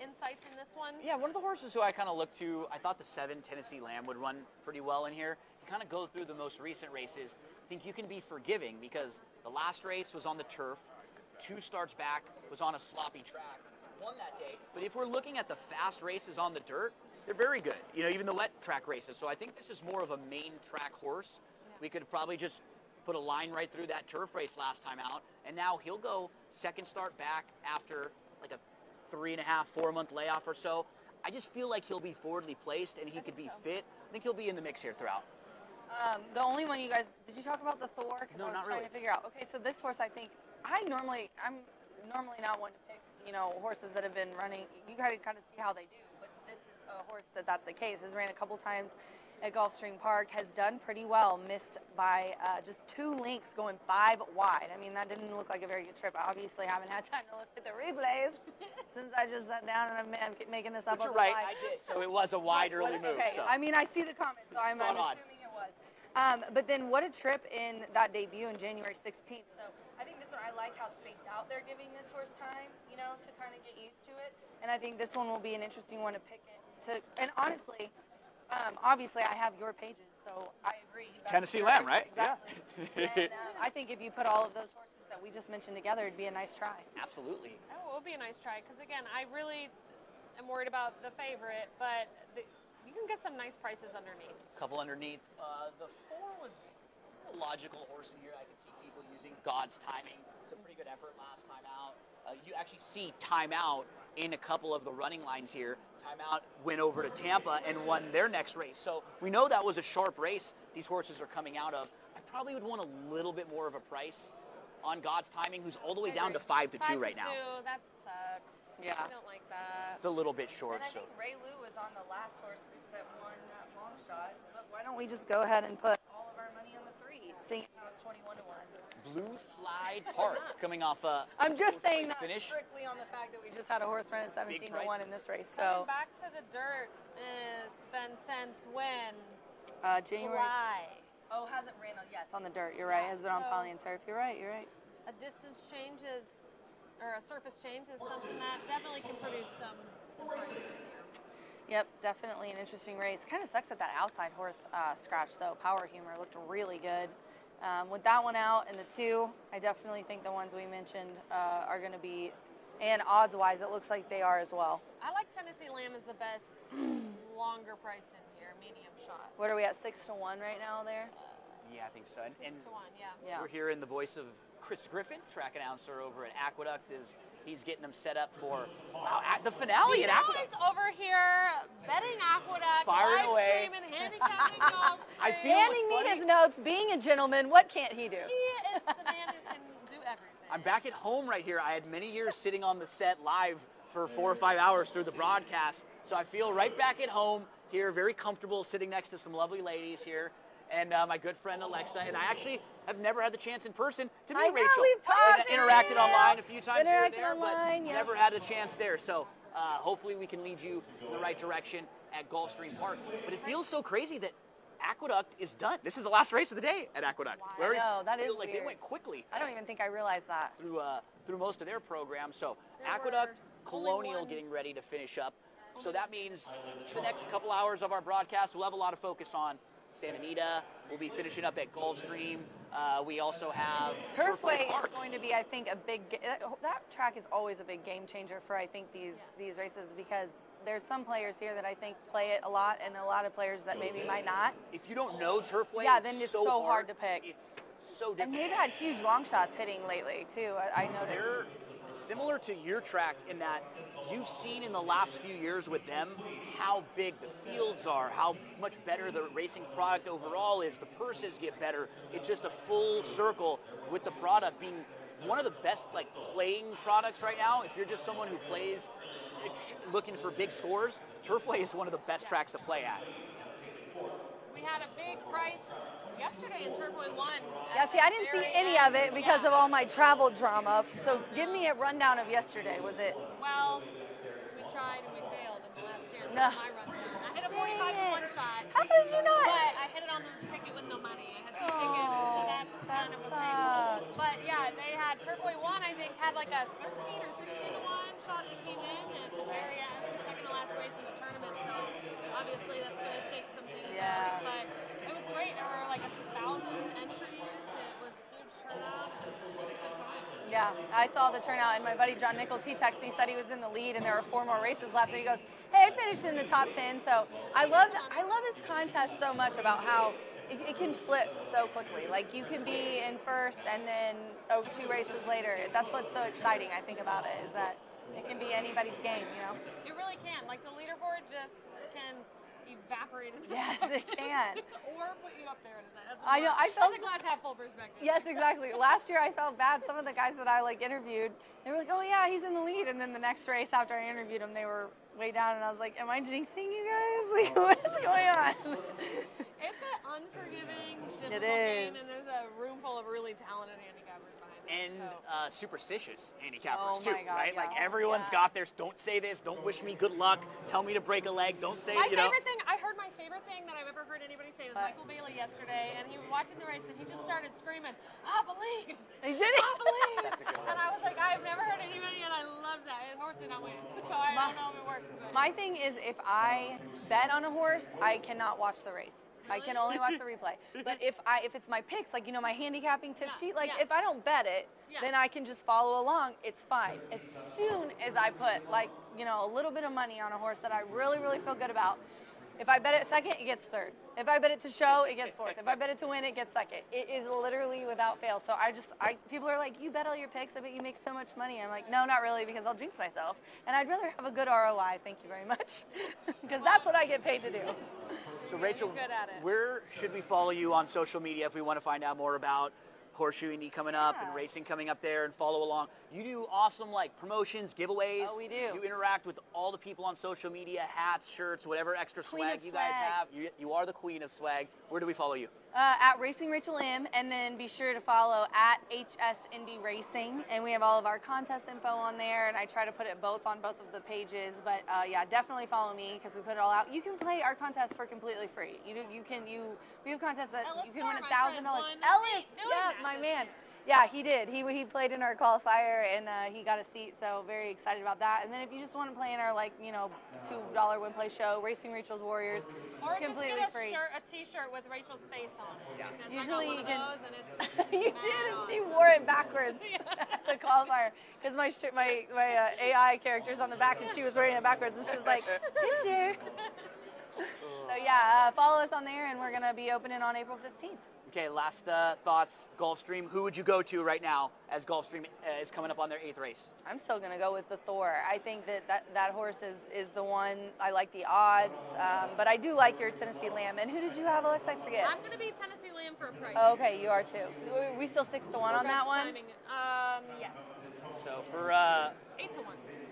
insights in this one? Yeah, one of the horses who I kind of looked to, I thought the 7 Tennessee Lamb would run pretty well in here. You kind of go through the most recent races. I think you can be forgiving because the last race was on the turf. 2 starts back was on a sloppy track. Won that day. But if we're looking at the fast races on the dirt, they're very good. You know, even the wet track races. So I think this is more of a main track horse. Yeah. We could probably just put a line right through that turf race last time out. And now he'll go second start back after like a 3.5, 4 month layoff or so. I just feel like he'll be forwardly placed and he could be fit. I think he'll be in the mix here throughout. The only one you guys, did you talk about the Thor? Because no, I was not trying really. to figure out. Okay, so this horse, I think, I'm normally not one to pick, you know, horses that have been running. You gotta kind of see how they do, but this is a horse that's the case. Has ran a couple times at Gulfstream Park, has done pretty well, missed by just 2 lengths going 5 wide. I mean, that didn't look like a very good trip. I obviously haven't had time to look at the replays since I just sat down and I'm making this up. But you're right, I did. So it was a wide early move. Okay, so. I mean, I see the comments, so I'm assuming it was. But then what a trip in that debut in January 16th. So I think this one, I like how spaced out they're giving this horse time, you know, to kind of get used to it. And I think this one will be an interesting one to pick it. And honestly, obviously I have your pages, so I agree. Tennessee Lamb, right? Exactly. And I think if you put all of those horses that we just mentioned together, it'd be a nice try. Absolutely. Oh, it will be a nice try because, again, I really am worried about the favorite, but you can get some nice prices underneath. A couple underneath. The 4 was a logical horse in here. I can see people using God's Timing. It's a pretty good effort last time out. You actually see Timeout in a couple of the running lines here. Timeout went over to Tampa and won their next race. So we know that was a sharp race these horses are coming out of. I probably would want a little bit more of a price on God's Timing, who's all the way down to 5-2 right now. 5-2, that sucks. Yeah. I don't like that. It's a little bit short. And I think Ray Lou was on the last horse that won that long shot. But why don't we just go ahead and put all of our money on the 3, seeing how it's 21-1? Blue Slide Park coming off a I'm just saying that finish. strictly on the fact that we just had a horse run at 17-1 in this race. Coming So back to the dirt has been since when? January. July. Oh, hasn't ran on, yes, on the dirt. You're right. Has been on So- poly and turf. You're right. You're right. A distance change is, or a surface change is something that definitely can produce some prices here. Yep, definitely an interesting race. Kind of sucks that outside horse scratch though. Power Humor looked really good. With that one out and the two, I definitely think the ones we mentioned are going to be, and odds-wise, it looks like they are as well. I like Tennessee Lamb as the best longer price in here, medium shot. What are we at, 6-1 right now there? Yeah, I think so. And 6-1, yeah. Yeah. we're hearing the voice of Chris Griffin, track announcer over at Aqueduct, as he's getting them set up for at the finale at Aqueduct. Gino's over here betting Aqueduct, Firing live away. streaming, handicapping golf. I feel Handing what's me funny. his notes, being a gentleman, what can't he do? He is the man who can do everything. I'm back at home right here. I had many years sitting on the set live for 4 or 5 hours through the broadcast, so I feel right back at home here, very comfortable sitting next to some lovely ladies here. And my good friend Alexa, and I actually have never had the chance in person to meet I know, Rachel. we've talked, And interacted online a few times here and Interacted there, online, but yeah. never had a chance there. So hopefully we can lead you in the right direction at Gulfstream Park. But it feels so crazy that Aqueduct is done. This is the last race of the day at Aqueduct. I know, that is feels like they weird. went quickly I don't even think I realized that. through most of their program. So There Aqueduct, were only Colonial one- getting ready to finish up. So that means the next couple hours of our broadcast, we'll have a lot of focus on Santa Anita. We'll be finishing up at Gulfstream. We also have Turfway Park. is going to be, I think, a big. That track is always a big game changer for I think these races because there's some players here that I think play it a lot, and a lot of players that maybe might not. If you don't know Turfway, Yeah, then it's so hard to pick. It's so And different. they've had huge long shots hitting lately too. I noticed. They're similar to your track in that you've seen in the last few years with them how big the fields are, how much better the racing product overall is. The purses get better. It's just a full circle with the product being one of the best playing products right now. If you're just someone who plays looking for big scores, Turfway is one of the best tracks to play at. We had a big price yesterday in Turfway 1. Yeah, see, I didn't see any of it because of all my travel drama. So give me a rundown of yesterday. Was it? Well, we tried and we failed in the last year. No. My rundown. I hit a 45 in one shot. How did you not? But I hit it on the ticket with no money. I had 2 tickets, so that kind of was painful. sucks. But yeah, they had Turfway 1, I think, had like a 13 or 16 to 1 shot that came in, and Bavaria is the second to last race in the tournament. So obviously that's going to shake some things Yeah. up. But it was great. There were like 1,000 entries. It was a huge turnout. It was a good time. Yeah, I saw the turnout, and my buddy John Nichols, he texted me, said he was in the lead, and there were 4 more races left, and he goes, "Hey, I finished in the top 10." So I love this contest so much about how it can flip so quickly. Like you can be in first, and then 2 races later. That's what's so exciting, I think, about it is that it can be anybody's game, you know. It really can. Like the leaderboard just can evaporate. In Yes, it can. Or put you up there in a second. I know, I felt- That's a glass half full perspective. Yes, exactly. Last year I felt bad. Some of the guys that I interviewed, they were like, "Oh yeah, he's in the lead," and then the next race after I interviewed him, they were way down, and I was like, "Am I jinxing you guys? Like, what is going on?" It's an unforgiving, difficult It is. game, and there's a room full of really talented handicappers behind And them. So. superstitious handicappers Oh too, my God, right? yeah. Like everyone's Yeah. got theirs. Don't say this. Don't wish me good luck. Tell me to break a leg. Don't say My you know. favorite thing, I heard my favorite thing that I've ever heard anybody say was Michael Bailey yesterday, and he was watching the race, and he just started screaming, "I believe! He did it. I believe!" That's a good one. And I was like, I've never heard anybody, and I loved that. And horse did not win, so I don't know if it worked. But My thing is, if I bet on a horse, I cannot watch the race. I can only watch the replay. But if it's my picks, like my handicapping tip Yeah, sheet, like yeah. if I don't bet it, Yeah. then I can just follow along. It's fine. As soon as I put a little bit of money on a horse that I really, really feel good about, if I bet it second, it gets third. If I bet it to show, it gets fourth. If I bet it to win, it gets second. It is literally without fail. So people are like, "You bet all your picks. I bet you make so much money." I'm like, "No, not really, because I'll jinx myself. And I'd rather have a good ROI. Thank you very much, because that's what I get paid to do." So Rachel, good at it. where should we follow you on social media if we want to find out more about Horseshoe Indy coming up and Yeah. racing coming up there and follow along? You do awesome promotions, giveaways. Oh, we do. You interact with all the people on social media, hats, shirts, whatever extra Queen swag of you guys swag. have. You are the queen of swag. Where do we follow you? At Racing Rachel M, and then be sure to follow at HS Indy Racing, and we have all of our contest info on there, and I try to put it both on both of the pages. But yeah, definitely follow me because we put it all out. You can play our contest for completely free. We have contests that you can win $1,000. Ellis, yeah, my man. Yeah, he did. He played in our qualifier and he got a seat, so very excited about that. And then if you just want to play in our $2 win play show, Racing Rachel's Warriors, or it's completely just free. Or a T-shirt with Rachel's face on it. Yeah. Because Usually I got one you of can. those and it's You did, and she wore it backwards at the qualifier because my AI character's on the back and she was wearing it backwards and she was like, picture. So yeah, follow us on there and we're gonna be opening on April 15th. Okay, last thoughts, Gulfstream. Who would you go to right now as Gulfstream is coming up on their 8th race? I'm still going to go with the Thor. I think that horse is the one. I like the odds, but I do like your Tennessee Lamb. And who did you have, Alex? I forget. I'm going to be Tennessee Lamb for a price. Oh, okay, you are too. We still 6-1 on that one? Timing. Yes. So for 8-1.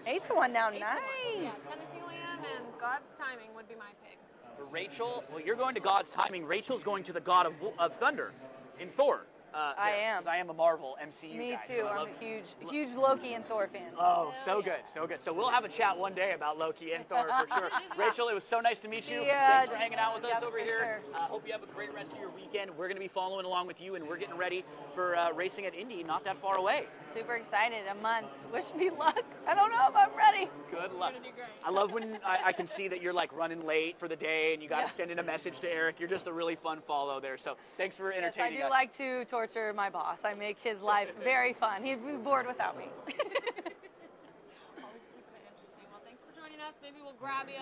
8-1 now, nice. Yeah, Tennessee Lamb and God's Timing would be my picks. For Rachel, well, you're going to God's Timing. Rachel's going to the God of Thunder in Thor. I am. I am a Marvel MCU Me guy. too. So I'm a huge Loki and Thor fan. Oh, so good, so good. So we'll have a chat one day about Loki and Thor for sure. Rachel, it was so nice to meet you. Yeah, Thanks for hanging out with us over here. Sure. Hope you have a great rest of your weekend. We're going to be following along with you, and we're getting ready for racing at Indy, not that far away. Super excited. A month. Wish me luck. I don't know if I'm ready. Good luck. You're gonna do great. I love when I can see that you're like running late for the day, and you got to send in a message to Eric. You're just a really fun follow there. So thanks for entertaining us. Yes, I do like to torture my boss. I make his life very fun. He'd be bored without me. Always keeping it interesting. Well, thanks for joining us. Maybe we'll grab you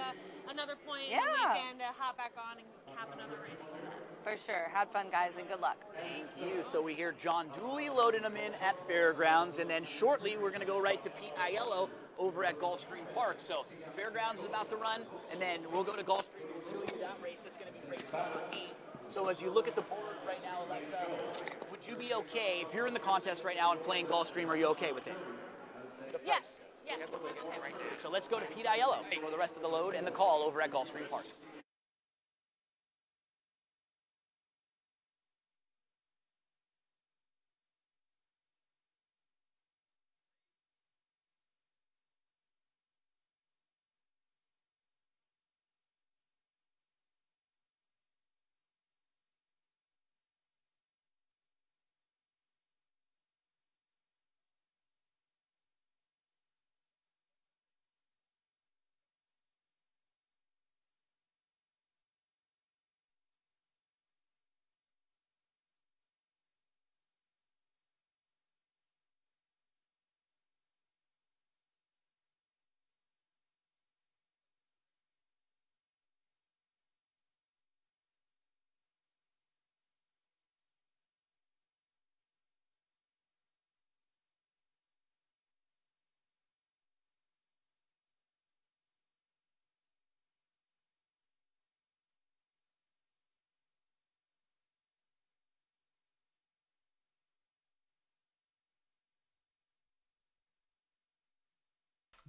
another point in the weekend to hop back on and have another race with us. For sure. Had fun, guys, and good luck. Thank you. So we hear John Dooley loading them in at Fairgrounds, and then shortly we're going to go right to Pete Aiello over at Gulfstream Park. So Fairgrounds is about to run, and then we'll go to Gulfstream and show you that race. That's going to be race number 8. So as you look at the board right now, Alexa, would you be okay if you're in the contest right now and playing Gulfstream? Are you okay with it? Yes. Yes. So let's go to Pete Aiello for the rest of the load and the call over at Gulfstream Park.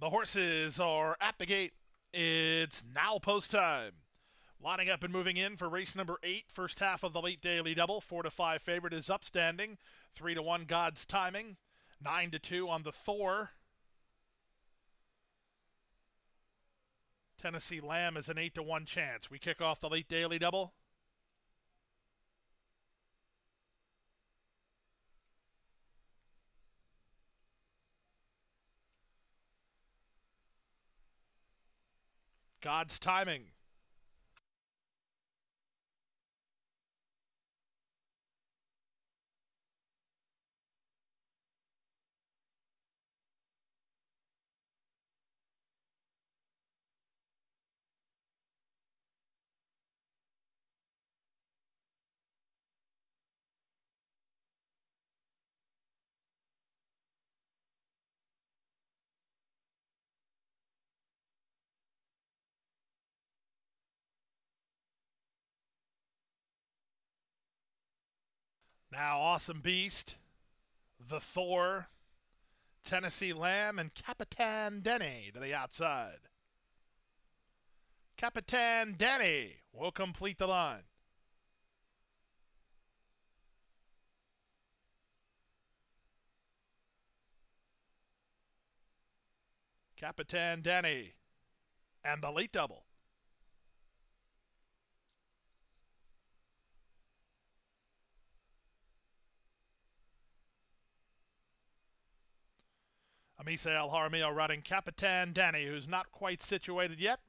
The horses are at the gate. It's now post time. Lining up and moving in for race number 8, first half of the late daily double. 4-5 favorite is Upstanding. 3-1 God's Timing. 9-2 on the Thor. Tennessee Lamb is an 8-1 chance. We kick off the late daily double. God's Timing. Now Awesome Beast, the Thor, Tennessee Lamb, and Capitan Denny to the outside. Capitan Denny will complete the line. Capitan Danny and the late double. Amise El Jaramillo riding Capitan Danny, who's not quite situated yet.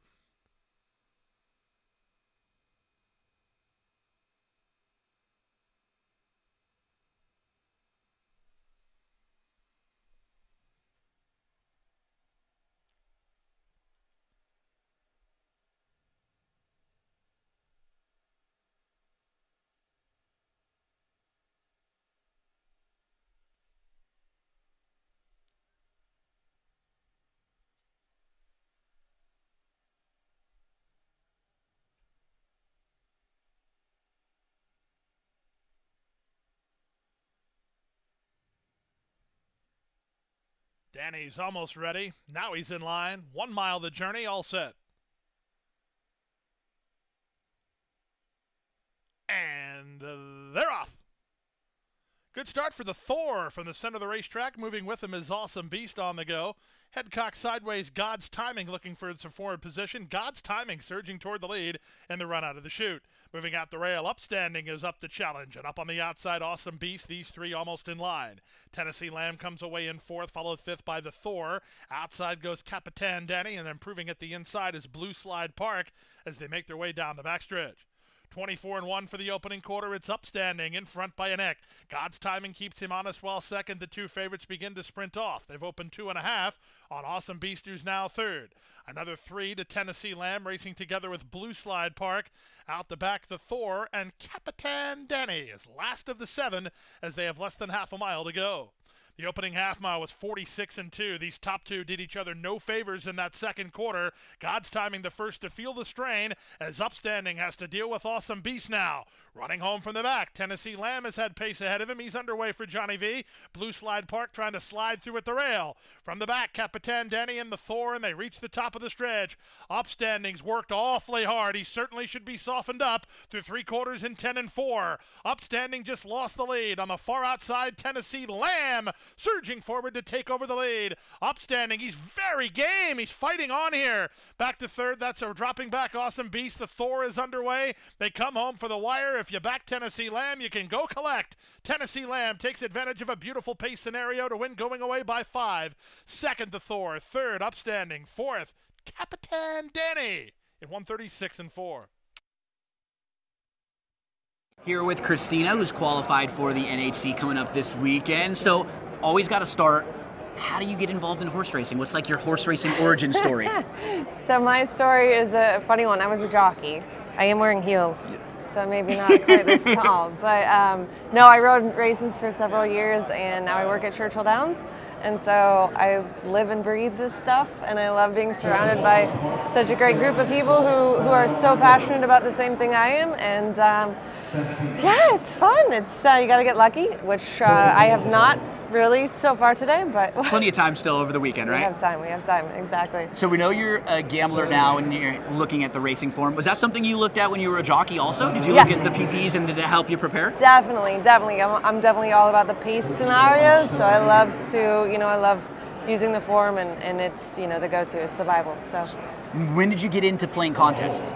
Danny's almost ready. Now he's in line. 1 mile the journey, all set. And they're off. Good start for the Thor from the center of the racetrack. Moving with him is Awesome Beast on the go. Head cocked sideways, God's Timing looking for its forward position. God's Timing surging toward the lead in the run out of the chute. Moving out the rail, Upstanding is up to challenge. And up on the outside, Awesome Beast, these three almost in line. Tennessee Lamb comes away in fourth, followed fifth by the Thor. Outside goes Capitan Danny, and improving at the inside is Blue Slide Park as they make their way down the backstretch. 24-1 for the opening quarter. It's Upstanding in front by a neck. God's Timing keeps him honest while second. The two favorites begin to sprint off. They've opened 2.5 on Awesome Beast, who's now third. Another 3 to Tennessee Lamb, racing together with Blue Slide Park. Out the back, the Thor, and Capitan Danny is last of the 7 as they have less than half a mile to go. The opening half mile was 46-2. These top two did each other no favors in that second quarter. God's Timing the first to feel the strain as Upstanding has to deal with Awesome Beast now. Running home from the back, Tennessee Lamb has had pace ahead of him. He's underway for Johnny V. Blue Slide Park trying to slide through at the rail. From the back, Capitan Danny and the Thor, and they reach the top of the stretch. Upstanding's worked awfully hard. He certainly should be softened up through 3 quarters in 10-4. Upstanding just lost the lead. On the far outside, Tennessee Lamb surging forward to take over the lead. Upstanding, he's very game. He's fighting on here. Back to third, that's a dropping back Awesome Beast. The Thor is underway. They come home for the wire. If you back Tennessee Lamb, you can go collect. Tennessee Lamb takes advantage of a beautiful pace scenario to win, going away by 5. Second, the Thor. Third, Upstanding. Fourth, Capitan Danny in 136-4. Here with Christina, who's qualified for the NHC coming up this weekend. So always got to start. How do you get involved in horse racing? What's like your horse racing origin story? So my story is a funny one. I was a jockey. I am wearing heels, so maybe not quite this tall. But no, I rode races for several years, and now I work at Churchill Downs. And so I live and breathe this stuff, and I love being surrounded by such a great group of people who are so passionate about the same thing I am. And yeah, it's fun. It's you got to get lucky, which I have not really so far today, but plenty of time still over the weekend, right? We have time, exactly. So we know you're a gambler now and you're looking at the racing form. Was that something you looked at when you were a jockey also? Did you look at the PPs and did it help you prepare? Definitely. I'm definitely all about the pace scenarios, so I love to, I love using the form, and it's, the go-to, it's the Bible, so. When did you get into playing contests?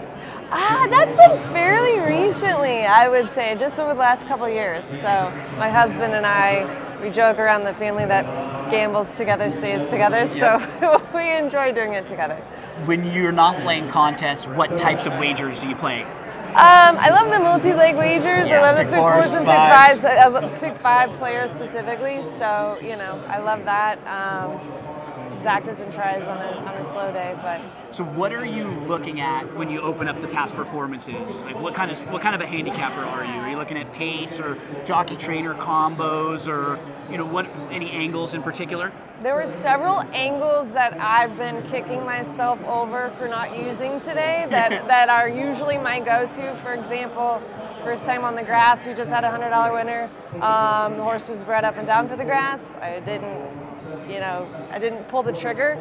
That's been fairly recently, I would say, just over the last couple of years. So my husband and I, we joke around the family that gambles together stays together, so we enjoy doing it together. When you're not playing contests, what types of wagers do you play? I love the multi-leg wagers. I love the pick 4s and pick 5s. I love pick 5 players specifically, so I love that. Exactas and tries on a slow day, but. So what are you looking at when you open up the past performances? Like what kind of a handicapper are you? Are you looking at pace or jockey trainer combos, or any angles in particular? There were several angles that I've been kicking myself over for not using today that are usually my go-to. For example, first time on the grass, we just had a $100 winner. The horse was bred up and down for the grass. I didn't pull the trigger.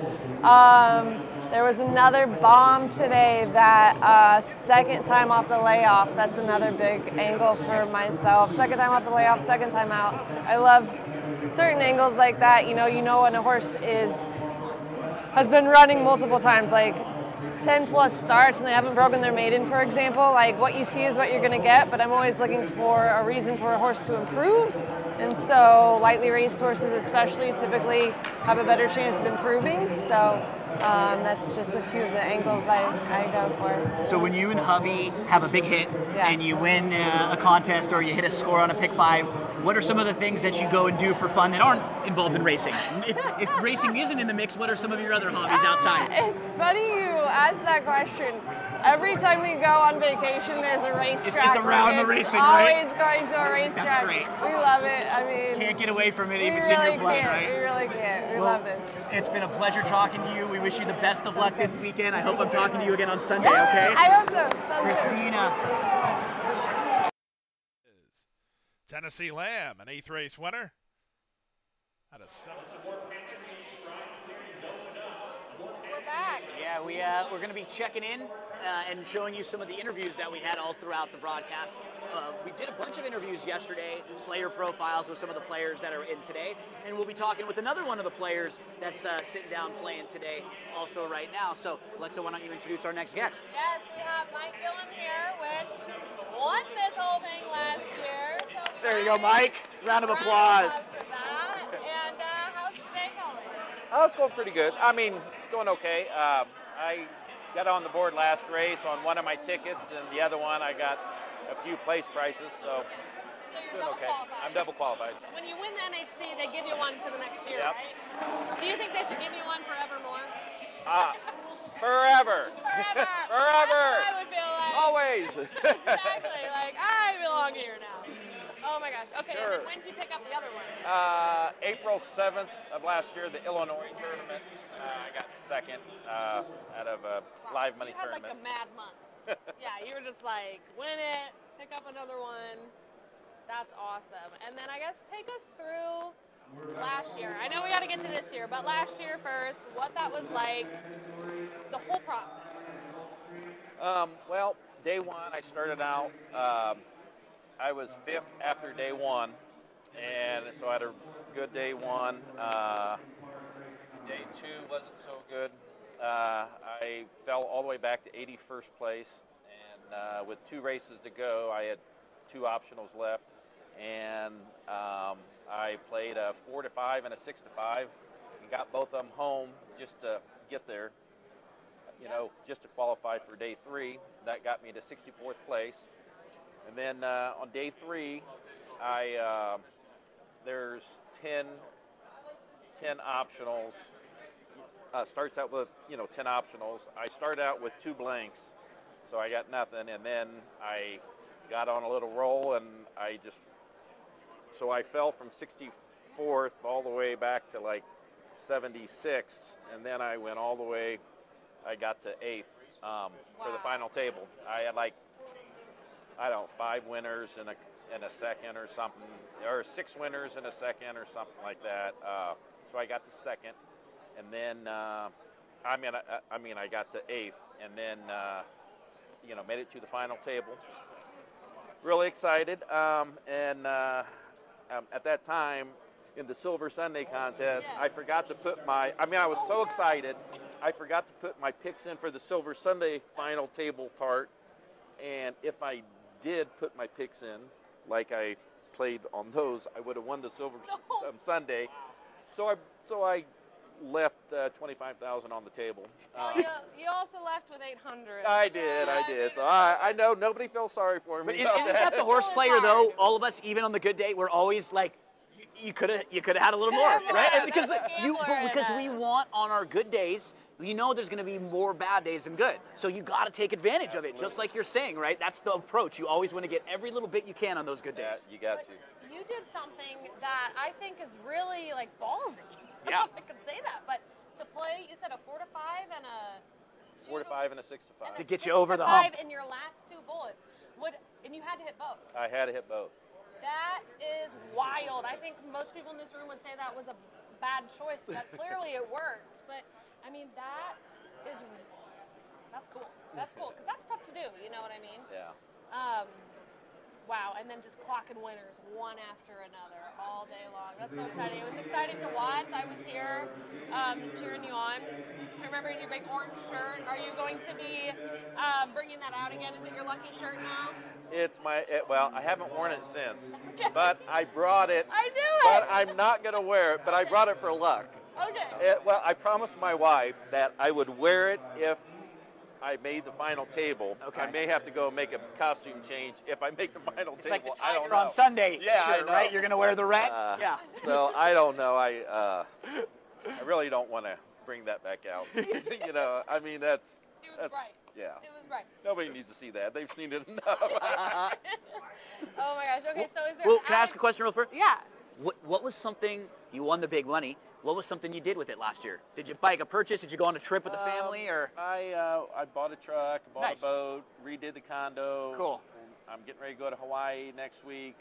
There was another bomb today that second time off the layoff. That's another big angle for myself. Second time off the layoff, second time out. I love certain angles like that. You know when a horse is has been running multiple times, like 10 plus starts, and they haven't broken their maiden, for example. Like, what you see is what you're going to get, but I'm always looking for a reason for a horse to improve. And so lightly raced horses especially typically have a better chance of improving. So that's just a few of the angles I go for. So when you and hubby have a big hit and you win a contest or you hit a score on a pick 5, what are some of the things that you go and do for fun that aren't involved in racing? If racing isn't in the mix, what are some of your other hobbies outside? It's funny you ask that question. Every time we go on vacation, there's a racetrack. It's around the racing, right? Always going to a racetrack. That's great. We love it. I mean, Can't get away from it if it's really in your blood, can't. right? We really can't. We Well, love this. It's been a pleasure talking to you. We wish you the best of luck this weekend. I hope I'm talking to you again on Sunday, Yeah, okay? I hope so. Sounds good. Christina. Tennessee Lamb, an 8th race winner. Out of 7. We're back. Yeah, we're going to be checking in and showing you some of the interviews that we had all throughout the broadcast. We did a bunch of interviews yesterday, player profiles with some of the players that are in today, and we'll be talking with another one of the players that's sitting down playing today also right now. So, Alexa, why don't you introduce our next guest? Yes, we have Mike Gillen here, which won this whole thing last year. So There you go, Mike. Round of applause. For that. And how's today going? Oh, it's going pretty good. I mean, it's going okay. I got on the board last race on one of my tickets, and the other one I got a few place prices, so you're doing double okay. qualified. I'm double qualified. When you win the NHC, they give you one for the next year, Yep. right? Do you think they should give you one forevermore? Forever. Forever. Forever. That's what I would feel like. Always. Exactly. Like, I belong here now. Oh my gosh. Okay, Sure. and then when did you pick up the other one? April 7th of last year, the Illinois tournament. I got second out of a live money You had tournament. like a mad month. Yeah, you were just like, win it, pick up another one. That's awesome. And then I guess take us through last year. I know we got to get to this year, but last year first, what that was like, the whole process. Well, day one, I started out, I was 5th after day one, and so I had a good day one. Day two wasn't so good. I fell all the way back to 81st place, and with 2 races to go, I had 2 optionals left, and I played a 4-5 and a 6-5, and got both of them home just to get there, you know, just to qualify for day 3. That got me to 64th place, and then on day 3, there's 10 optionals. Starts out with, 10 optionals. I started out with 2 blanks, so I got nothing, and then I got on a little roll, and so I fell from 64th all the way back to like 76th, and then I went all the way, I got to 8th for the final table. I had 5 winners and a second or something, or 6 winners and a second or something like that. So I got to 2nd. And then, I got to 8th, and then, made it to the final table. Really excited, and at that time, in the Silver Sunday contest, I forgot to put I was so excited, I forgot to put my picks in for the Silver Sunday final table part, and if I did put my picks in, like I played on those, I would have won the Silver Sunday. So I left 25,000 on the table. You also left with 800. I did. So I know nobody feels sorry for me. But isn't that the horse player though? All of us, even on the good day, we're always like, you could have had a little more, right? And because we want on our good days, there's going to be more bad days than good. So you got to take advantage of it, just like you're saying, right? That's the approach. You always want to get every little bit you can on those good days. Yeah, you got to. You did something that I think is really ballsy. I Yeah. don't know if I can say that, but to play, you said a 4-5 and a 4-5 and a 6-5. To get you over the hump. in your last 2 bullets. And you had to hit both. I had to hit both. That is wild. I think most people in this room would say that was a bad choice, but clearly it worked. But I mean, that's cool. That's cool because that's tough to do. You know what I mean? Yeah. Wow. And then just clocking winners one after another all day long. That's so exciting. It was exciting to watch. I was here cheering you on. I remember in your big orange shirt. Are you going to be bringing that out again? Is it your lucky shirt now? It's well, I haven't worn it since, but I brought it. I knew it! But I'm not going to wear it, but I brought it for luck. Okay. Well, I promised my wife that I would wear it if I made the final table. Okay. I may have to go make a costume change if I make the final It's table. like the I don't Tiger know. on Sunday. Yeah, shirt, I know. right? You're going to wear the red? Yeah. So I don't know. I really don't want to bring that back out. You know, I mean, that's bright. Yeah. It was bright. Nobody needs to see that. They've seen it enough. Oh my gosh. Okay, so is there? Well, can I ask a question real quick? Yeah. What was something, you won the big money, what was something you did with it last year? Did you bike a purchase? Did you go on a trip with the family? Or I bought a truck, bought Nice. a boat, redid the condo. Cool. I'm getting ready to go to Hawaii next week.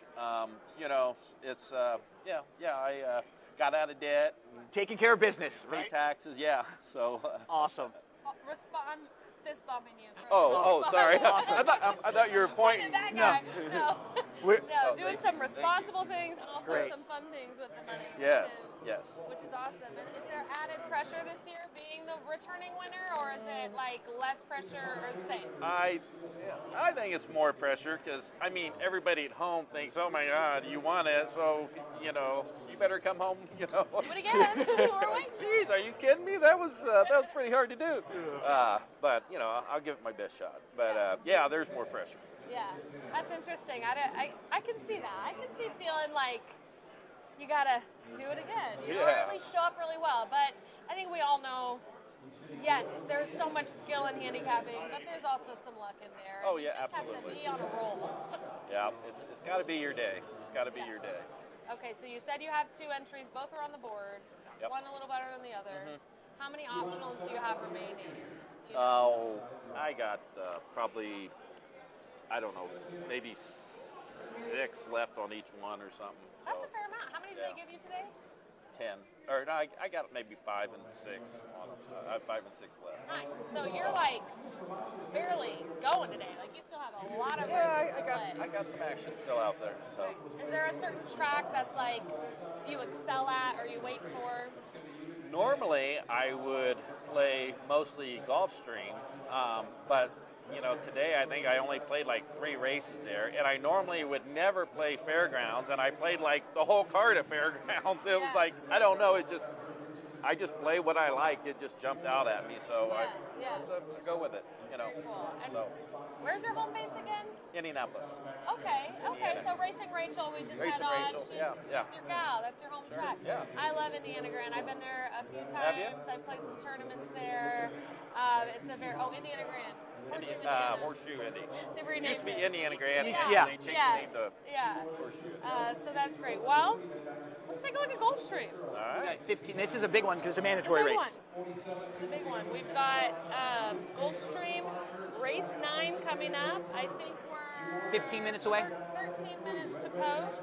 You know, it's I got out of debt. Taking care of business, Pay right? taxes, yeah. So. Awesome. I'm fist bumping you. Sorry. Awesome. I thought you were pointing. That guy. No. We're- No, doing some responsible things and also Great. some fun things with the money. Yes. Yes. Which is awesome. And is there added pressure this year being the returning winner, or is it like less pressure or the same? I think it's more pressure because I mean everybody at home thinks, oh my God, you won it, so you know you better come home. You know. Do it again. We're waiting. Jeez, are you kidding me? That was pretty hard to do. But you know, I'll give it my best shot. But yeah, there's more pressure. Yeah, that's interesting. I can see that. I can see feeling like you gotta do it again, you know, or at least show up really well. But I think we all know, yes, there's so much skill in handicapping, but there's also some luck in there. Oh, You yeah, just absolutely. have to be on a roll. Yeah, it's got to be your day. It's got to be your day. Okay, so you said you have 2 entries, both are on the board. Yep. One a little better than the other. How many optionals do you have remaining? Do you know? I got probably, I don't know, maybe 6 left on each one or something. That's a fair amount. How many did they give you today? 10. Or no, I got maybe 5 and 6. I have 5 and 6 left. Nice. So you're like barely going today. Like you still have a lot of Yeah, races to play. I got some action still out there. So. Is there a certain track that's like you excel at or you wait for? Normally, I would play mostly Gulfstream, but you know, today I think I only played like 3 races there, and I normally would never play Fairgrounds, and I played like the whole card at Fairgrounds. It was like, I don't know, I just play what I like. It just jumped out at me, so I go with it, you know. Cool. And So, where's your home base again? Indianapolis. Okay. Indiana. So Racing Rachel, we just Racing had on. Rachel, She's, yeah. she's your gal. That's your home track. yeah. I love Indiana Grand. I've been there a few times. Have you? I've played some tournaments there. It's a very Indiana Grand. Horseshoe Horseshoe Indy. They've It renamed used to be it. Indiana Grand, Yeah. and they changed the name to Yeah. Horseshoe. So that's great. Well, let's take a look at Gulfstream. All right. 15. This is a big one because it's a mandatory It's a big race. It's a big one. We've got Gulfstream Race 9 coming up. I think we're 15 minutes away. 13 minutes to post.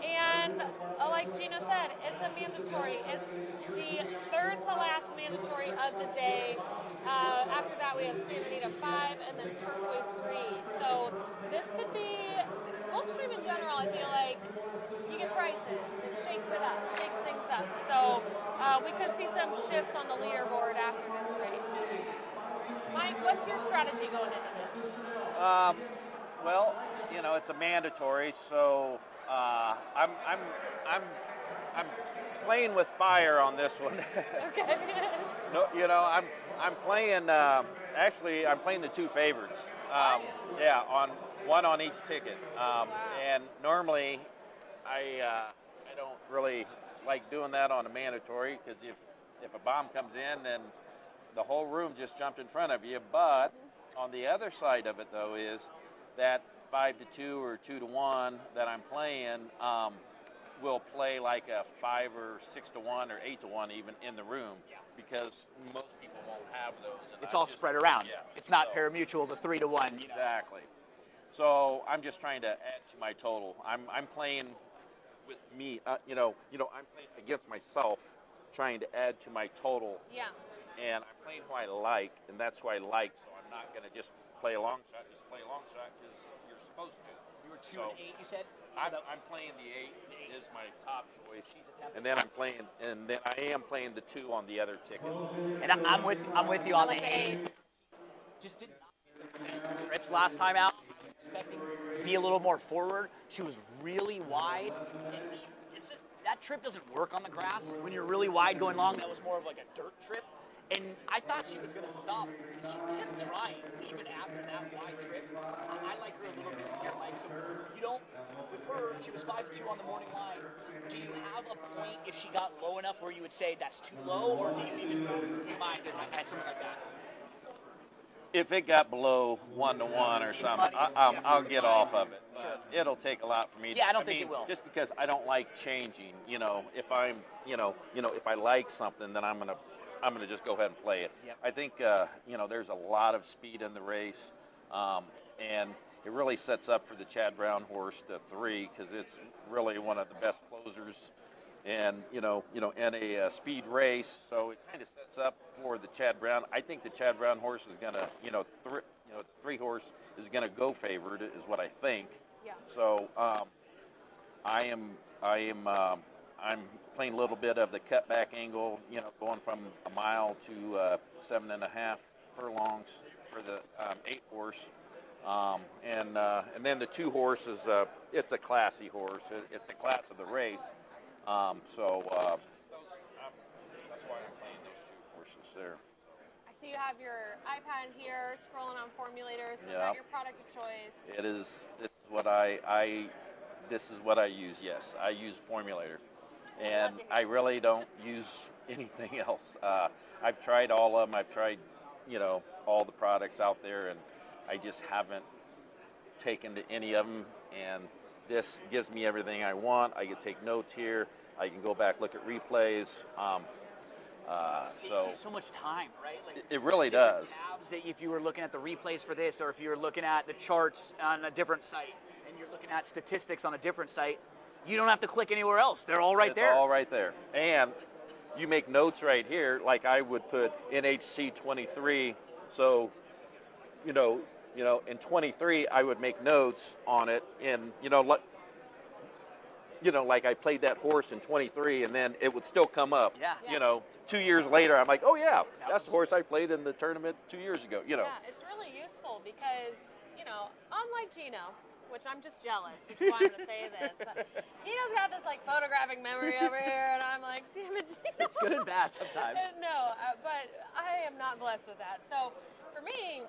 And like Gino said, it's a mandatory. It's the third to last mandatory of the day. After that, we have Santa Anita 5 and then Turfway 3. So this could be Gulfstream in general. I feel like you get prices. It shakes it up, shakes things up. So we could see some shifts on the leaderboard after this race. Mike, what's your strategy going into this? Well, you know, it's a mandatory, so I'm playing with fire on this one. Okay. No, you know, I'm playing. Actually, I'm playing the 2 favorites. Yeah, on one on each ticket. And normally, I don't really like doing that on a mandatory because if a bomb comes in, then the whole room just jumped in front of you. But on the other side of it, though, is that 5-2 or 2-1 that I'm playing will play like a 5 or 6-1 or 8-1 even in the room because most people won't have those. And It's all spread around. Yeah. It's not pari-mutuel, the 3-1. You know. Exactly. So I'm just trying to add to my total. I'm playing with me. You know, I'm playing against myself, trying to add to my total. Yeah. And I'm playing who I like, and that's who I like. So I'm not going to just play a long shot. Just play a long shot because you're supposed to. You were 2 and 8, you said? I'm playing the 8 is my my top choice, and then I am playing the 2 on the other ticket. And I'm with you on the 8. Just did not make the best trips last time out. I was expecting her to be a little more forward. She was really wide. And it's just, that trip doesn't work on the grass. When you're really wide going long, that was more of like a dirt trip. And I thought she was going to stop. And she kept trying, even after that wide trip. I like her a little bit here, Mike. So you don't, with her, she was 5-2 on the morning line. Do you have a point if she got low enough where you would say that's too low, or do you even mind at something like that? If it got below 1-to-1 or something, I'll get off of it. It'll take a lot for me. Yeah, I don't think it will. Just because I don't like changing. You know, if I'm, if I like something, then I'm gonna just go ahead and play it. Yep. I think, there's a lot of speed in the race, and it really sets up for the Chad Brown horse, the 3, because it's really one of the best closers, and in a speed race. So it kind of sets up for the Chad Brown. I think the Chad Brown horse is gonna, 3 horse is gonna go favored, is what I think. Yeah. So I'm playing a little bit of the cutback angle, going from a mile to 7.5 furlongs for the 8 horse. And then the 2 horse is it's a classy horse. It's the class of the race. That's why I'm playing those 2 horses there. I see you have your iPad here, scrolling on formulators. Is Yeah. that your product of choice? It is. This is what I use. Yes, I use formulator, and I really don't use anything else. I've tried all of them. I've tried, all the products out there, and I just haven't taken to any of them. And this gives me everything I want. I can take notes here. I can go back, look at replays. Saves you so much time, right? Like, it really does. Tabs that if you were looking at the replays for this, or if you were looking at the charts on a different site, and you're looking at statistics on a different site, you don't have to click anywhere else. They're all right there. It's all right there. And you make notes right here, like I would put NHC 23. So, in 23, I would make notes on it, and like I played that horse in 23, and then it would still come up. Yeah. 2 years later, I'm like, oh yeah, that's the horse I played in the tournament 2 years ago. Yeah, it's really useful because, unlike Gino, which I'm just jealous, which is why I'm going to say this. But Gino's got this photographic memory over here, and I'm like, damn it, Gino. It's good and bad sometimes. No, but I am not blessed with that. So for me,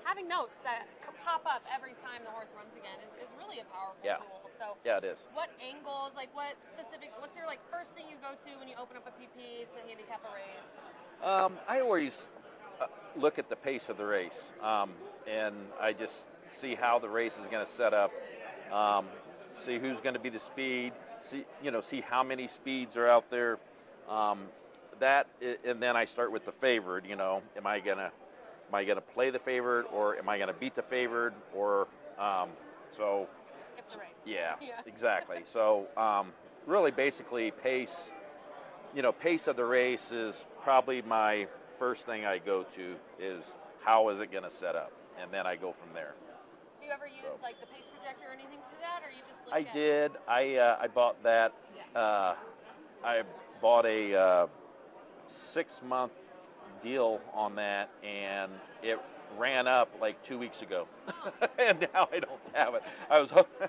having notes that pop up every time the horse runs again is really a powerful tool. So yeah, it is. What angles, what's your first thing you go to when you open up a PP to handicap a race? I always look at the pace of the race, and I just see how the race is going to set up, see who's going to be the speed, see how many speeds are out there. And then I start with the favorite. Am I gonna play the favorite, or am I gonna beat the favorite, or so? Skip the race. Yeah, exactly. So really, basically, pace. Pace of the race is probably my first thing I go to. Is how is it gonna set up, and then I go from there. Do you ever use the pace projector or anything to do that, or you just look I at did. I bought that. Yeah. I bought a 6-month deal on that, and it ran up 2 weeks ago, and now I don't have it. I was hoping.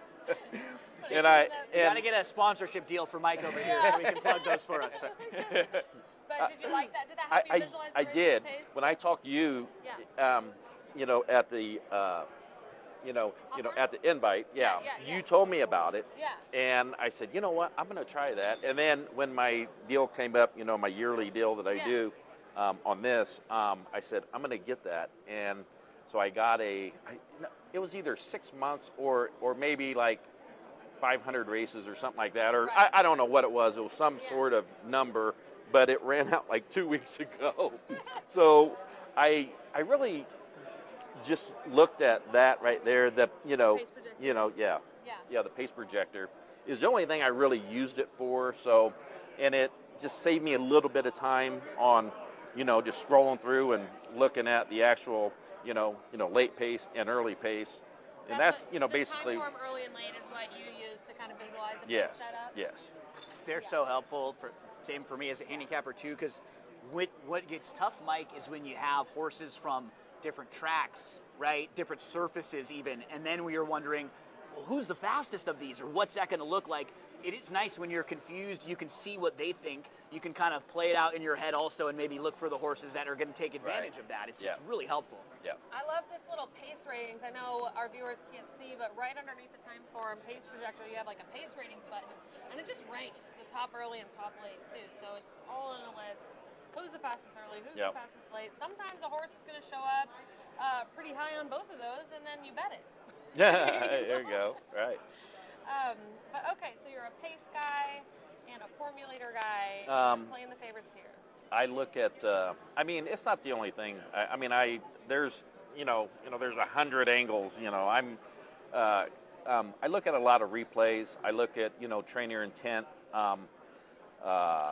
You gotta get a sponsorship deal for Mike over here so we can plug those for us. But did you like that? Did that help you visualize the I race did. pace? When I talked to you, at the at the invite, you told me about it, and I said, you know what, I'm going to try that. And then when my deal came up, my yearly deal that I do on this, I said, I'm going to get that. And so I got it was either 6 months or maybe 500 races or something like that, or I don't know what it was. It was some sort of number, but it ran out 2 weeks ago. So I really just looked at that right there. The the pace projector is the only thing I really used it for. So, and it just saved me a little bit of time on just scrolling through and looking at the actual late pace and early pace. And that's the basically time form early and late is what you use to kind of visualize a Yes. setup. Yes. They're so helpful. Same for me as a handicapper too, because what gets tough, Mike, is when you have horses from different tracks, right? Different surfaces even, and then we are wondering, well, who's the fastest of these, or what's that going to look like? It is nice when you're confused. You can see what they think. You can kind of play it out in your head also, and maybe look for the horses that are going to take advantage of that. It's really helpful. Yeah. I love this little pace ratings. I know our viewers can't see, but right underneath the time form pace projector, you have like a pace ratings button, and it just ranks the top early and top late too. So it's just all in a list. Who's the fastest early? Who's the fastest late? Sometimes a horse is going to show up pretty high on both of those, and then you bet it. Yeah, there you go. Right. But okay, so you're a pace guy and a formulator guy, playing the favorites here. I look at. I mean, it's not the only thing. There's 100 angles. I look at a lot of replays. I look at trainer intent. I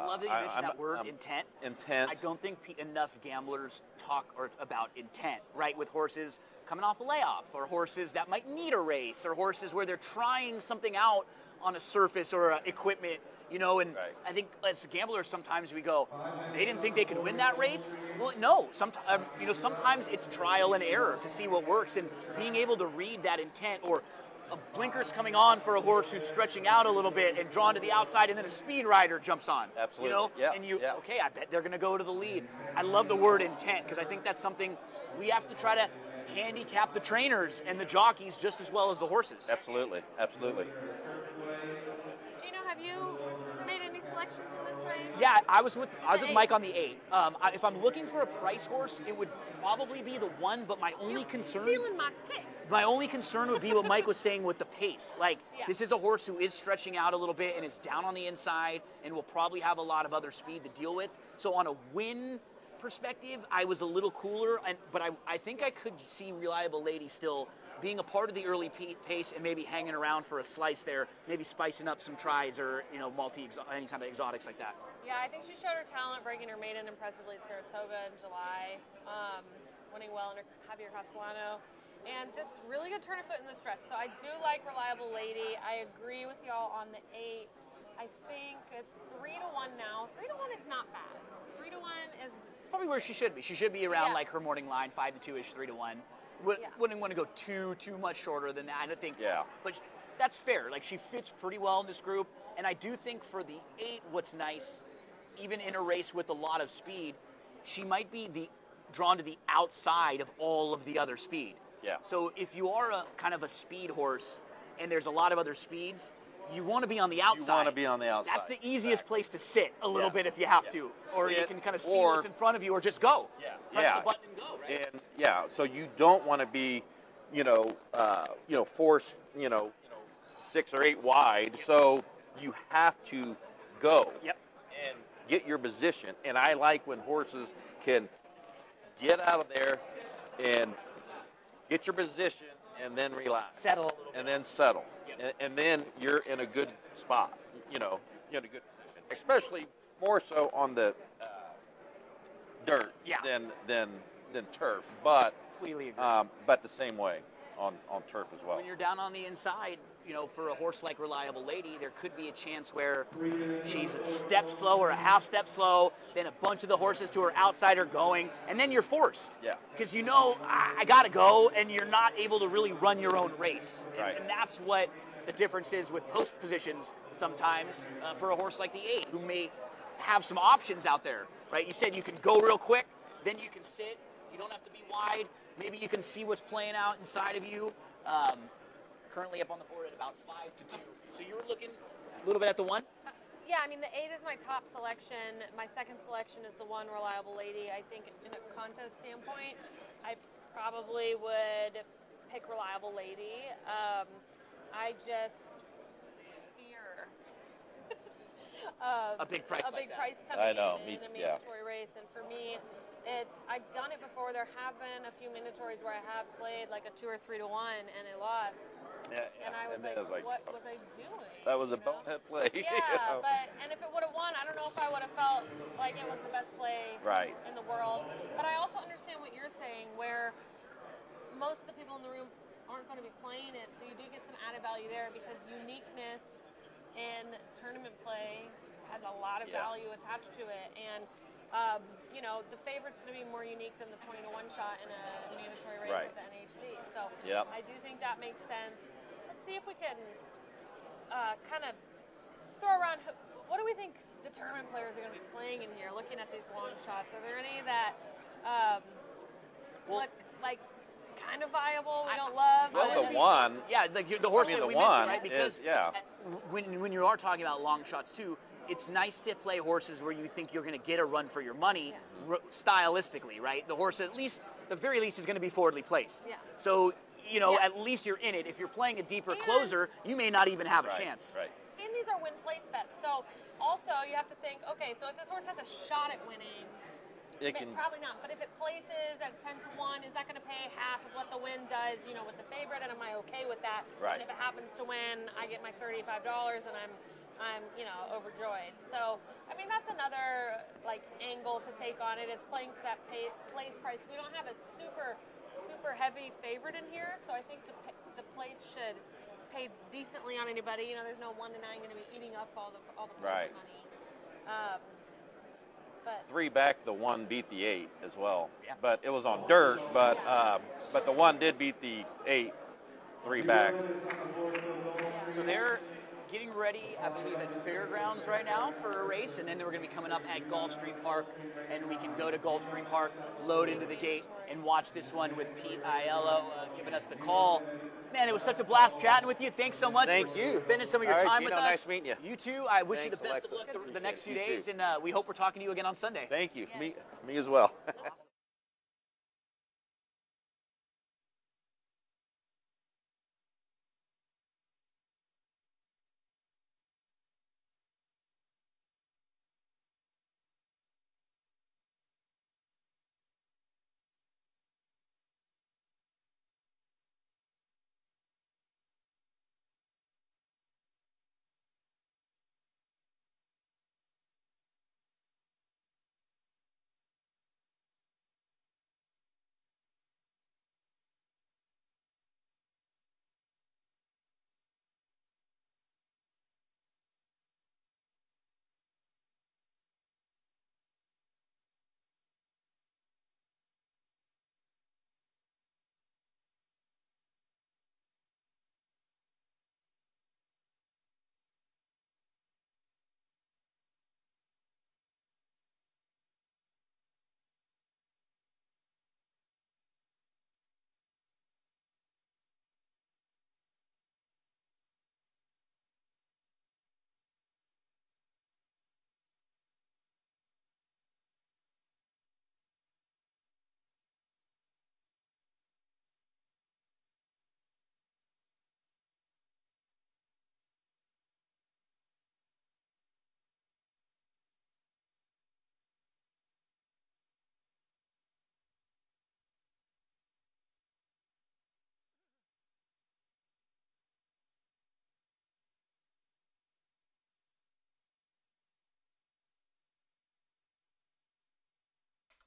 love that you mentioned that word, intent. Intent. I don't think enough gamblers talk about intent, right? With horses coming off a layoff, or horses that might need a race, or horses where they're trying something out on a surface or equipment, and I think as gamblers sometimes we go, they didn't think they could win that race. Well, no, sometimes it's trial and error to see what works, and being able to read that intent, or a blinker's coming on for a horse who's stretching out a little bit and drawn to the outside, and then a speed rider jumps on. Absolutely. Okay, I bet they're going to go to the lead. I love the word intent, because I think that's something we have to try to handicap the trainers and the jockeys just as well as the horses. Absolutely. Gino, have you made any selections in this race? Yeah, I was with Mike on the 8. If I'm looking for a price horse, it would probably be the 1, but my only concern... Stealing my pick. My only concern would be what Mike was saying with the pace. This is a horse who is stretching out a little bit and is down on the inside and will probably have a lot of other speed to deal with. So on a win perspective, I was a little cooler, but I think I could see Reliable Lady still being a part of the early pace and maybe hanging around for a slice there, maybe spicing up some tries or any kind of exotics like that. Yeah, I think she showed her talent breaking her maiden impressively at Saratoga in July, winning well under Javier Castellano. And just really good turn of foot in the stretch. So I do like Reliable Lady. I agree with y'all on the 8. I think it's 3-1 now. 3-1 is not bad. 3-1 is probably where she should be. She should be around like her morning line, 5-2-ish, 3-1. Wouldn't want to go too much shorter than that. I think. Yeah. But that's fair. She fits pretty well in this group. And I do think for the 8, what's nice, even in a race with a lot of speed, she might be drawn to the outside of all of the other speed. Yeah. So if you are a kind of a speed horse and there's a lot of other speeds, you want to be on the outside. You want to be on the outside. That's the easiest place to sit a little bit if you have to. Or you can kind of see what's in front of you, or just go. Yeah. Press the button and go, right? And so you don't want to be, forced, 6 or 8 wide. So you have to go. Yep. And get your position. And I like when horses can get out of there and get your position and then relax. Settle a little bit. And then settle. Yep. And then you're in a good spot. You're in a good position. Especially more so on the dirt than turf. But completely agree. But the same way on turf as well. When you're down on the inside, for a horse like Reliable Lady, there could be a chance where she's a step slow or a half step slow, then a bunch of the horses to her outside are going, and then you're forced. Yeah. Because I got to go, and you're not able to really run your own race. Right. And that's what the difference is with post positions sometimes for a horse like the 8, who may have some options out there, right? You said you can go real quick, then you can sit, you don't have to be wide, maybe you can see what's playing out inside of you. Currently up on the board at about 5-2. So you were looking a little bit at the 1? Yeah, I mean, the 8 is my top selection. My second selection is the 1, Reliable Lady. I think in a contest standpoint, I probably would pick Reliable Lady. I just fear a big price price coming I know, in a mandatory race. And for me, I've done it before. There have been a few mandatories where I have played like a 2 or 3-1 and I lost. Yeah. And I was like, what was I doing? That was a bonehead play. Yeah, and if it would have won, I don't know if I would have felt like it was the best play in the world. But I also understand what you're saying, where most of the people in the room aren't going to be playing it, so you do get some added value there because uniqueness in tournament play has a lot of value attached to it. And, you know, the favorite's going to be more unique than the 20-to-1 shot in a mandatory race at the NHC. So I do think that makes sense. Let's see if we can kind of throw around, what do we think the tournament players are going to be playing in here, looking at these long shots? Are there any that look like kind of viable, we don't love? Well, the one. Yeah, the horse that we mentioned, right? Because is, when you are talking about long shots too, it's nice to play horses where you think you're going to get a run for your money, stylistically, right? The horse, at least, the very least, is going to be forwardly placed. Yeah. So, you know, at least you're in it. If you're playing a deeper closer, you may not even have a chance. Right. And these are win-place bets. So also you have to think, okay, so if this horse has a shot at winning, probably not. But if it places at 10-to-1, is that going to pay half of what the win does, you know, with the favorite? And am I okay with that? Right. And if it happens to win, I get my $35 and I'm you know, overjoyed. So, I mean, that's another, like, angle to take on it, is playing for that place price. We don't have a super heavy favorite in here, so I think the place should pay decently on anybody. You know, there's no 1-to-9 going to be eating up all the prize money. But 3 back, the 1 beat the 8 as well. Yeah. But it was on dirt, but the 1 did beat the 8, 3 back. So they're getting ready, I believe, at Fairgrounds right now for a race, and then we're going to be coming up at Gulfstream Park, and we can go to Gulfstream Park, load into the gate, and watch this one with Pete Aiello giving us the call. Man, it was such a blast chatting with you. Thanks so much for spending some of your time with us. Nice meeting you. You too. I wish you the best of luck the next few days, and we hope we're talking to you again on Sunday. Thank you. Yes. Me as well.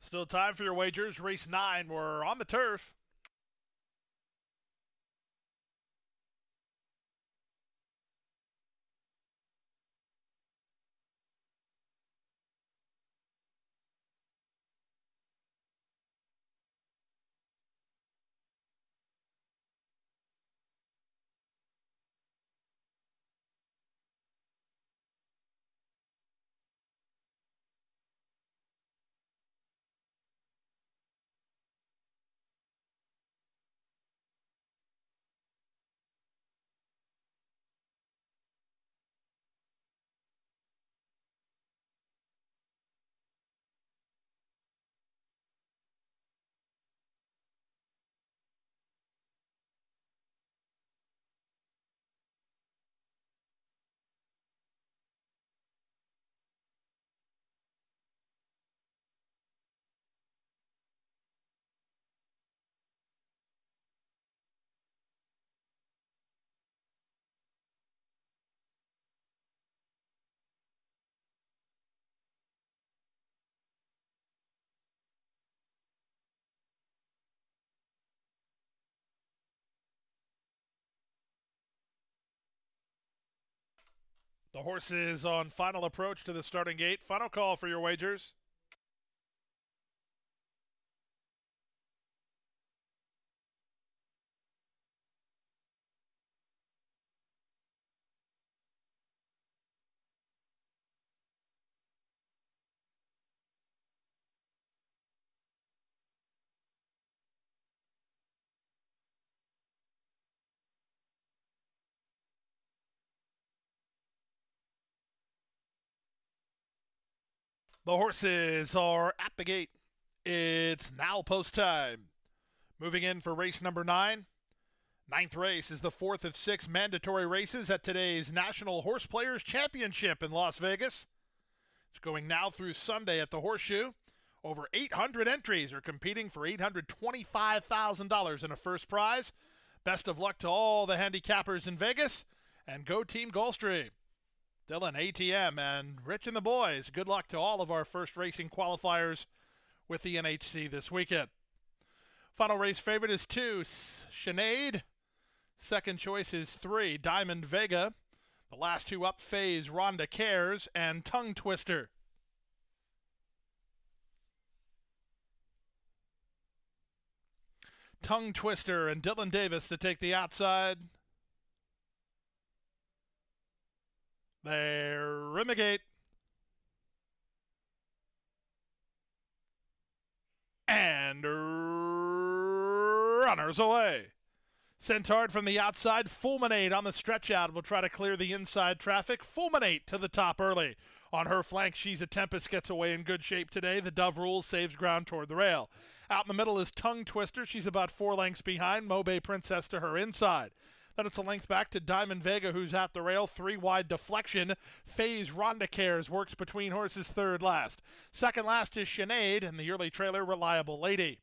Still time for your wagers. Race 9. We're on the turf. The horses on final approach to the starting gate. Final call for your wagers. The horses are at the gate. It's now post time. Moving in for race number 9. Ninth race is the fourth of 6 mandatory races at today's National Horse Players Championship in Las Vegas. It's going now through Sunday at the Horseshoe. Over 800 entries are competing for $825,000 in a first prize. Best of luck to all the handicappers in Vegas, and go Team Gulfstream. Dylan, ATM, and Rich and the boys, good luck to all of our first racing qualifiers with the NHC this weekend. Final race favorite is 2, Sinead. Second choice is 3, Diamond Vega. The last 2 up, Phase, Rhonda Cares, and Tongue Twister. Tongue Twister and Dylan Davis to take the outside. They're in the gate. And runners away. Centaured from the outside. Fulminate on the stretch out will try to clear the inside traffic. Fulminate to the top early. On her flank, She's a Tempest gets away in good shape today. The Dove Rules saves ground toward the rail. Out in the middle is Tongue Twister. She's about 4 lengths behind. Mobe Princess to her inside. Then it's a length back to Diamond Vega, who's at the rail. 3 wide deflection. Phase Rhonda Cares works between horses third last. Second last is Sinead, and the early trailer Reliable Lady.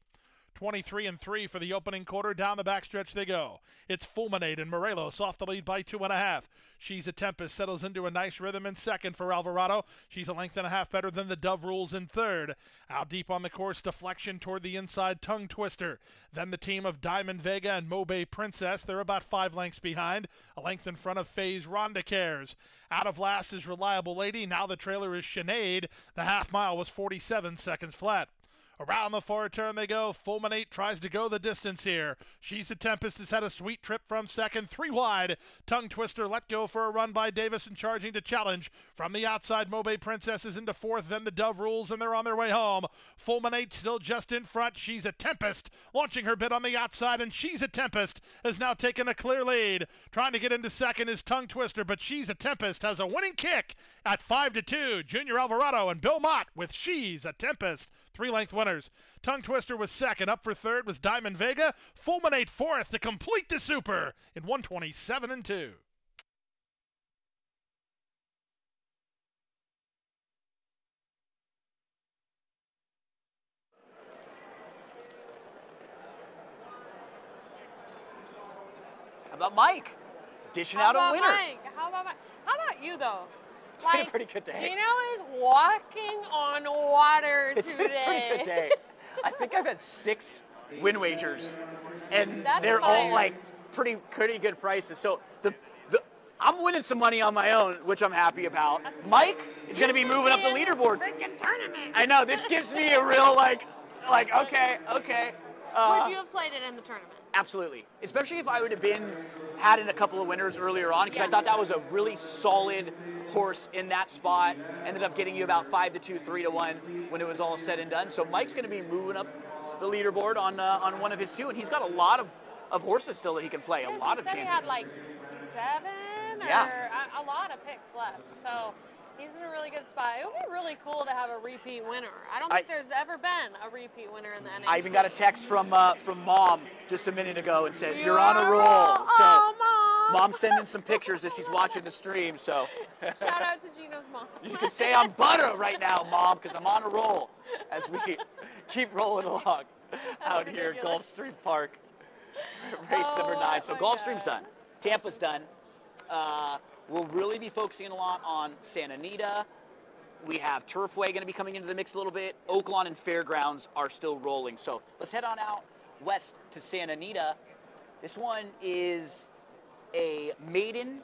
23 and 3 for the opening quarter. Down the backstretch they go. It's Fulminate and Morelos off the lead by 2.5. She's a Tempest settles into a nice rhythm in second for Alvarado. She's a length and a half better than the Dove Rules in third. Out deep on the course, deflection toward the inside, Tongue Twister. Then the team of Diamond Vega and Mobe Princess. They're about 5 lengths behind. A length in front of Phase Rhonda Cares. Out of last is Reliable Lady. Now the trailer is Sinead. The half mile was 47 seconds flat. Around the far turn they go. Fulminate tries to go the distance here. She's a Tempest has had a sweet trip from second. 3 wide. Tongue Twister let go for a run by Davis and charging to challenge. From the outside, Mobe Princess is into fourth. Then the Dove Rules, and they're on their way home. Fulminate still just in front. She's a Tempest launching her bid on the outside, and She's a Tempest has now taken a clear lead. Trying to get into second is Tongue Twister, but She's a Tempest has a winning kick at 5-2. Junior Alvarado and Bill Mott with She's a Tempest. 3-length winners. Tongue Twister was second. Up for third was Diamond Vega. Fulminate fourth to complete the super in 127 and 2. How about Mike? Dishing out a winner. How about you, though? It's been a pretty good day. Gino is walking on water It's today. been a pretty good day. I think I've had 6 win wagers, and That's they're fire. all like pretty good prices. So I'm winning some money on my own, which I'm happy about. Mike is going to be moving up the leaderboard. I know, this gives me a real like okay. Would you have played it in the tournament? Absolutely, especially if I would have had in a couple of winners earlier on, because I thought that was a really solid horse in that spot. Ended up getting you about 5-2, 3-1 when it was all said and done. So Mike's going to be moving up the leaderboard on one of his 2, and he's got a lot of horses still that he can play. Yes, a lot of he said chances. He had like 7 or a lot of picks left. So he's in a really good spot. It would be really cool to have a repeat winner. I don't think there's ever been a repeat winner in the NHC. I even got a text from Mom just a minute ago and says, "You're on a roll." So Mom's sending some pictures as she's watching the stream. So shout out to Gino's mom. You can say I'm butter right now, Mom, because I'm on a roll as we keep rolling along out here at Gulfstream Park. Race number 9. So Gulfstream's done. Tampa's done. We'll really be focusing a lot on Santa Anita. We have Turfway going to be coming into the mix a little bit. Oaklawn and Fairgrounds are still rolling. So let's head on out west to Santa Anita. This one is a maiden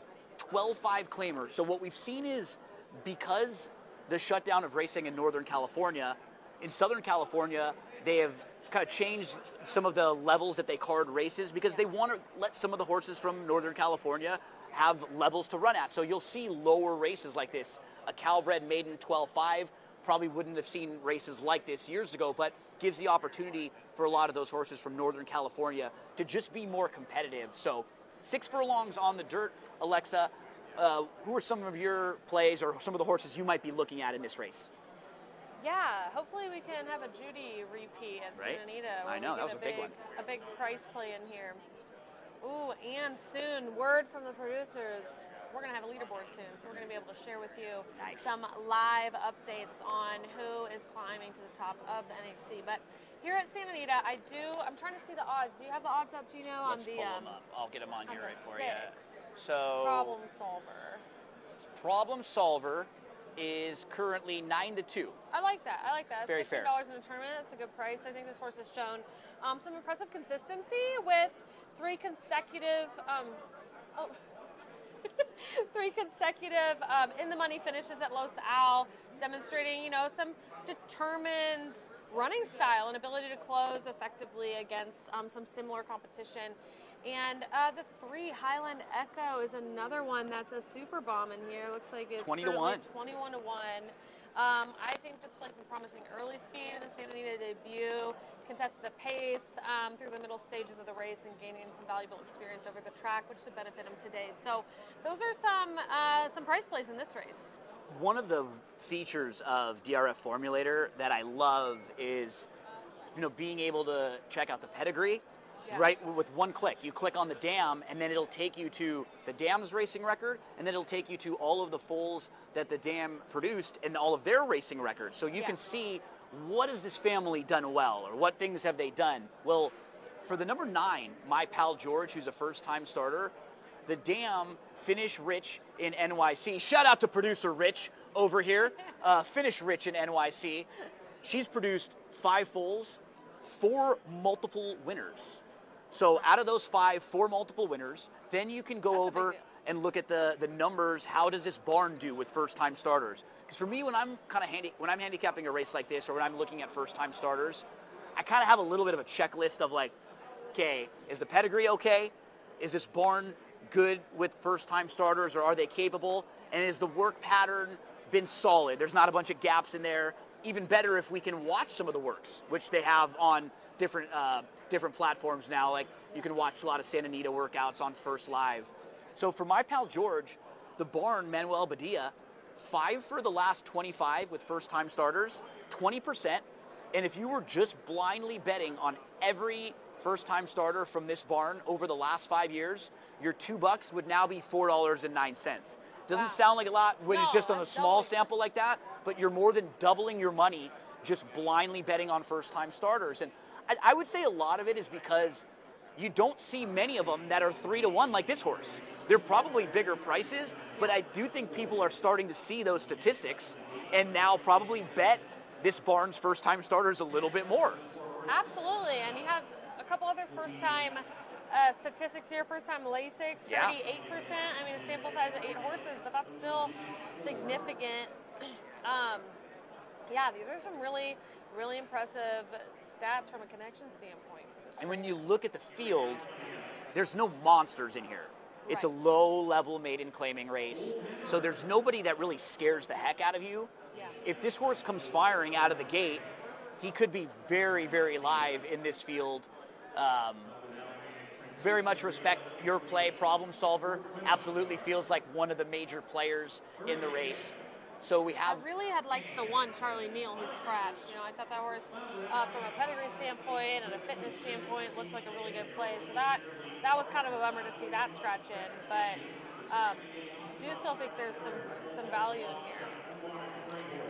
12-5 claimer. So what we've seen is, because the shutdown of racing in Northern California, in Southern California, they have kind of changed some of the levels that they card races because they want to let some of the horses from Northern California have levels to run at. So you'll see lower races like this. A Calbred maiden 12-5 probably wouldn't have seen races like this years ago, but gives the opportunity for a lot of those horses from Northern California to just be more competitive. So 6 furlongs on the dirt. Alexa, who are some of your plays or some of the horses you might be looking at in this race? Yeah, hopefully we can have a Judy repeat at Santa Anita. I know, that was a big one. A big price play in here. Ooh, and soon, word from the producers, we're going to have a leaderboard soon, so we're going to be able to share with you some live updates on who is climbing to the top of the NHC. But here at Santa Anita, I'm trying to see the odds. Do you have the odds up, Gino? Let's pull them up. I'll get them on here right for you. So, Problem Solver. Problem Solver is currently 9-2. I like that. It's very $15 fair. in a tournament. It's a good price. I think this horse has shown some impressive consistency with 3 consecutive in the money finishes at Los Al, demonstrating, some determined running style and ability to close effectively against some similar competition. And the 3 Highland Echo is another one that's a super bomb in here. Looks like it's 20-1. 21-1. I think displayed some promising early speed in the Santa Anita debut, contested the pace through the middle stages of the race and gaining some valuable experience over the track, which should benefit him today. So those are some price plays in this race. One of the features of DRF Formulator that I love is, being able to check out the pedigree. Yeah. Right, with one click. You click on the dam, and then it'll take you to the dam's racing record, and then it'll take you to all of the foals that the dam produced and all of their racing records. So you can see, what has this family done well, or what things have they done? Well, for the number 9, My Pal George, who's a first-time starter, the dam Finish Rich in NYC. Shout out to producer Rich over here. Finish Rich in NYC. She's produced 5 foals, 4 multiple winners. So out of those 5, 4 multiple winners. Then you can go over and look at the numbers. How does this barn do with first-time starters? Because for me, when I'm handicapping a race like this, or when I'm looking at first-time starters, I kind of have a little bit of a checklist of like, okay, is the pedigree okay? Is this barn good with first-time starters, or are they capable? And is the work pattern been solid? There's not a bunch of gaps in there. Even better if we can watch some of the works, which they have on different platforms now. Like, you can watch a lot of Santa Anita workouts on First Live. So for My Pal George, the barn, Manuel Badia, 5 for the last 25 with first-time starters, 20%. And if you were just blindly betting on every first-time starter from this barn over the last 5 years, your $2 would now be $4.09. Doesn't sound like a lot when it's just on a small sample like that, but you're more than doubling your money just blindly betting on first-time starters. And I would say a lot of it is because you don't see many of them that are 3-1 like this horse. They're probably bigger prices, but I do think people are starting to see those statistics and now probably bet this barn's first-time starters a little bit more. Absolutely, and you have a couple other first-time statistics here. First-time Lasix, 38%. I mean, a sample size of 8 horses, but that's still significant. These are some really, really impressive stats from a connection standpoint. And when you look at the field, there's no monsters in here. It's a low-level maiden claiming race, so there's nobody that really scares the heck out of you. Yeah. If this horse comes firing out of the gate, he could be very, very live in this field. Very much respect your play, Problem Solver. Absolutely feels like one of the major players in the race. So we have. I really had liked the one, Charlie Neal, who scratched. I thought that horse, from a pedigree standpoint and a fitness standpoint, looked like a really good play. So that was kind of a bummer to see that scratch in. But do still think there's some value in here.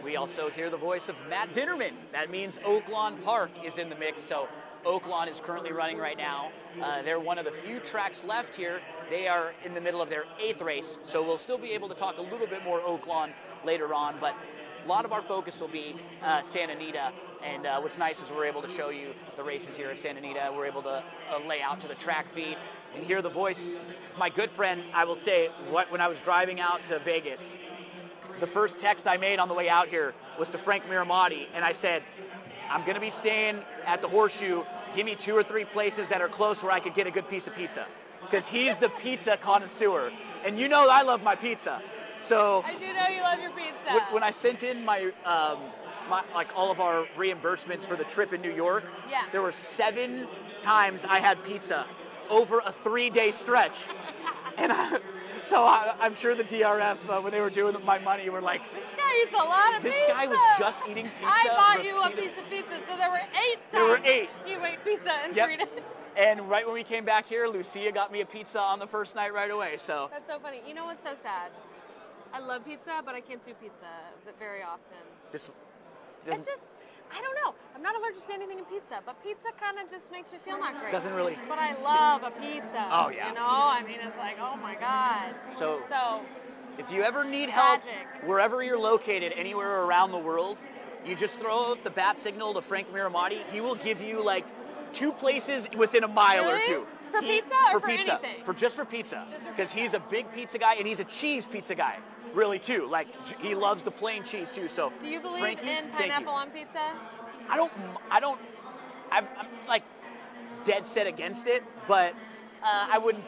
We also hear the voice of Matt Dinnerman. That means Oaklawn Park is in the mix. So Oaklawn is currently running right now. They're one of the few tracks left here. They are in the middle of their 8th race, so we'll still be able to talk a little bit more Oaklawn later on, but a lot of our focus will be Santa Anita, and what's nice is we're able to show you the races here at Santa Anita. We're able to lay out to the track feed. and hear the voice of my good friend, I will say, when I was driving out to Vegas, the first text I made on the way out here was to Frank Miramati, and I said, I'm going to be staying at the Horseshoe. Give me 2 or 3 places that are close where I could get a good piece of pizza. Because he's the pizza connoisseur. And you know I love my pizza. So I do know you love your pizza. When I sent in my, like all of our reimbursements for the trip in New York, yeah. There were 7 times I had pizza over a 3-day stretch. And so I'm sure the DRF, when they were doing my money, were like, this guy eats a lot of pizza. This guy was just eating pizza. I bought you a piece of pizza, so there were 8 times. There were 8. You ate pizza in yep. 3 days. And right when we came back here, Lucia got me a pizza on the first night right away. So that's so funny. You know what's so sad? I love pizza, but I can't do pizza very often. I don't know. I'm not allergic to anything in pizza, but pizza kind of just makes me feel not great. Doesn't really. But I love a pizza. Oh, yeah. You know, I mean, it's like, oh my God. So if you ever need tragic. help, wherever you're located, anywhere around the world, you just throw up the bat signal to Frank Miramati. He will give you like 2 places within a mile really? or 2. For pizza or for pizza. anything? Just for pizza. Because he's a big pizza guy and he's a cheese pizza guy, really too. Like he loves the plain cheese too. So do you believe Frankie, in pineapple on pizza? I'm like dead set against it, but I wouldn't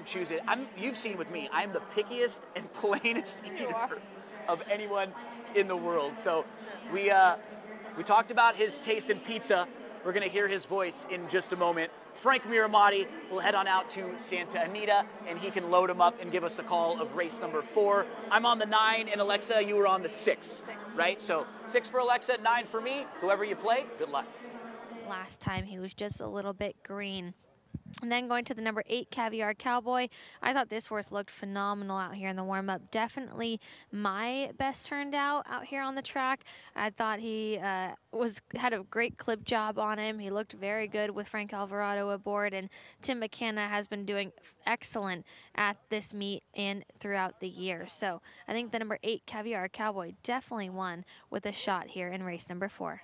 choose it. You've seen with me, I'm the pickiest and plainest eater of anyone in the world. So we talked about his taste in pizza. We're going to hear his voice in just a moment. Frank Miramati will head on out to Santa Anita, and he can load him up and give us the call of race number 4. I'm on the 9, and Alexa, you were on the 6, right? So 6 for Alexa, 9 for me. Whoever you play, good luck. Last time he was just a little bit green. And then going to the number 8, Caviar Cowboy. I thought this horse looked phenomenal out here in the warm-up. Definitely my best turned out here on the track. I thought he had a great clip job on him. He looked very good with Frank Alvarado aboard, and Tim McKenna has been doing excellent at this meet and throughout the year. So I think the number 8, Caviar Cowboy, definitely won with a shot here in race number 4.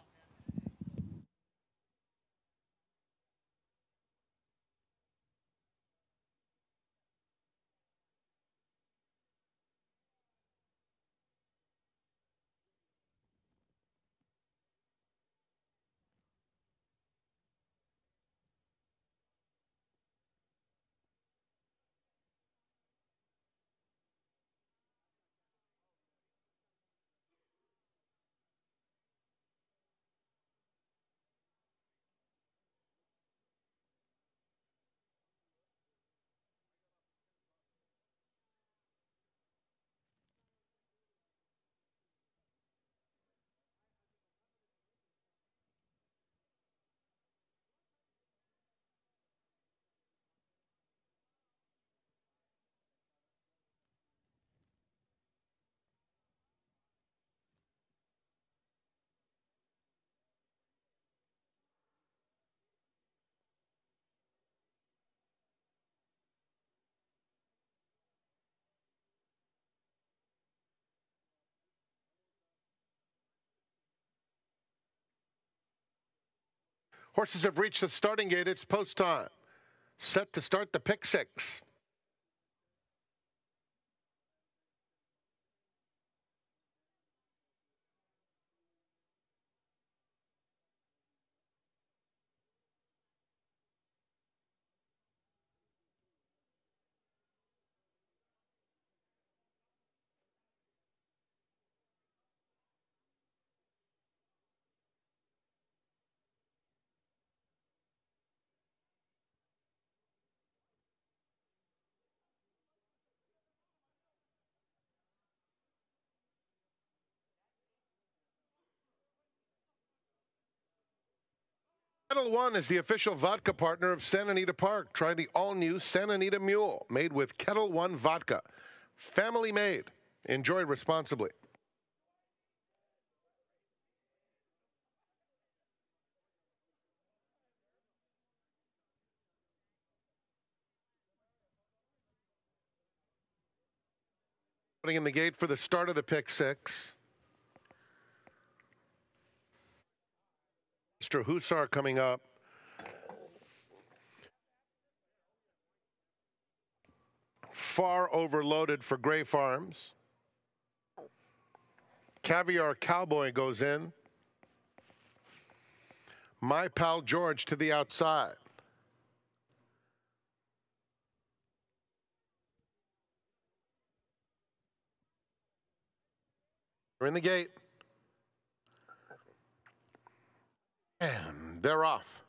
Horses have reached the starting gate. It's post time. Set to start the pick 6. Kettle One is the official vodka partner of Santa Anita Park. Try the all-new Santa Anita Mule, made with Kettle One vodka. Family made. Enjoy responsibly. Putting in the gate for the start of the pick 6. Mr. Hussar coming up. Far Overloaded for Gray Farms. Caviar Cowboy goes in. My Pal George to the outside. They're in the gate. And they're off.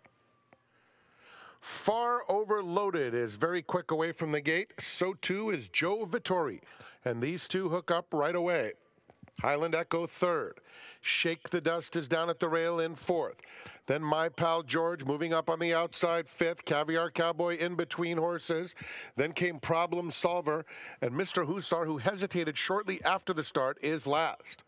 Far Overloaded is very quick away from the gate. So too is Joe Vittori. And these two hook up right away. Highland Echo third. Shake the Dust is down at the rail in fourth. Then My Pal George moving up on the outside fifth. Caviar Cowboy in between horses. Then came Problem Solver. And Mr. Hussar, who hesitated shortly after the start, is last.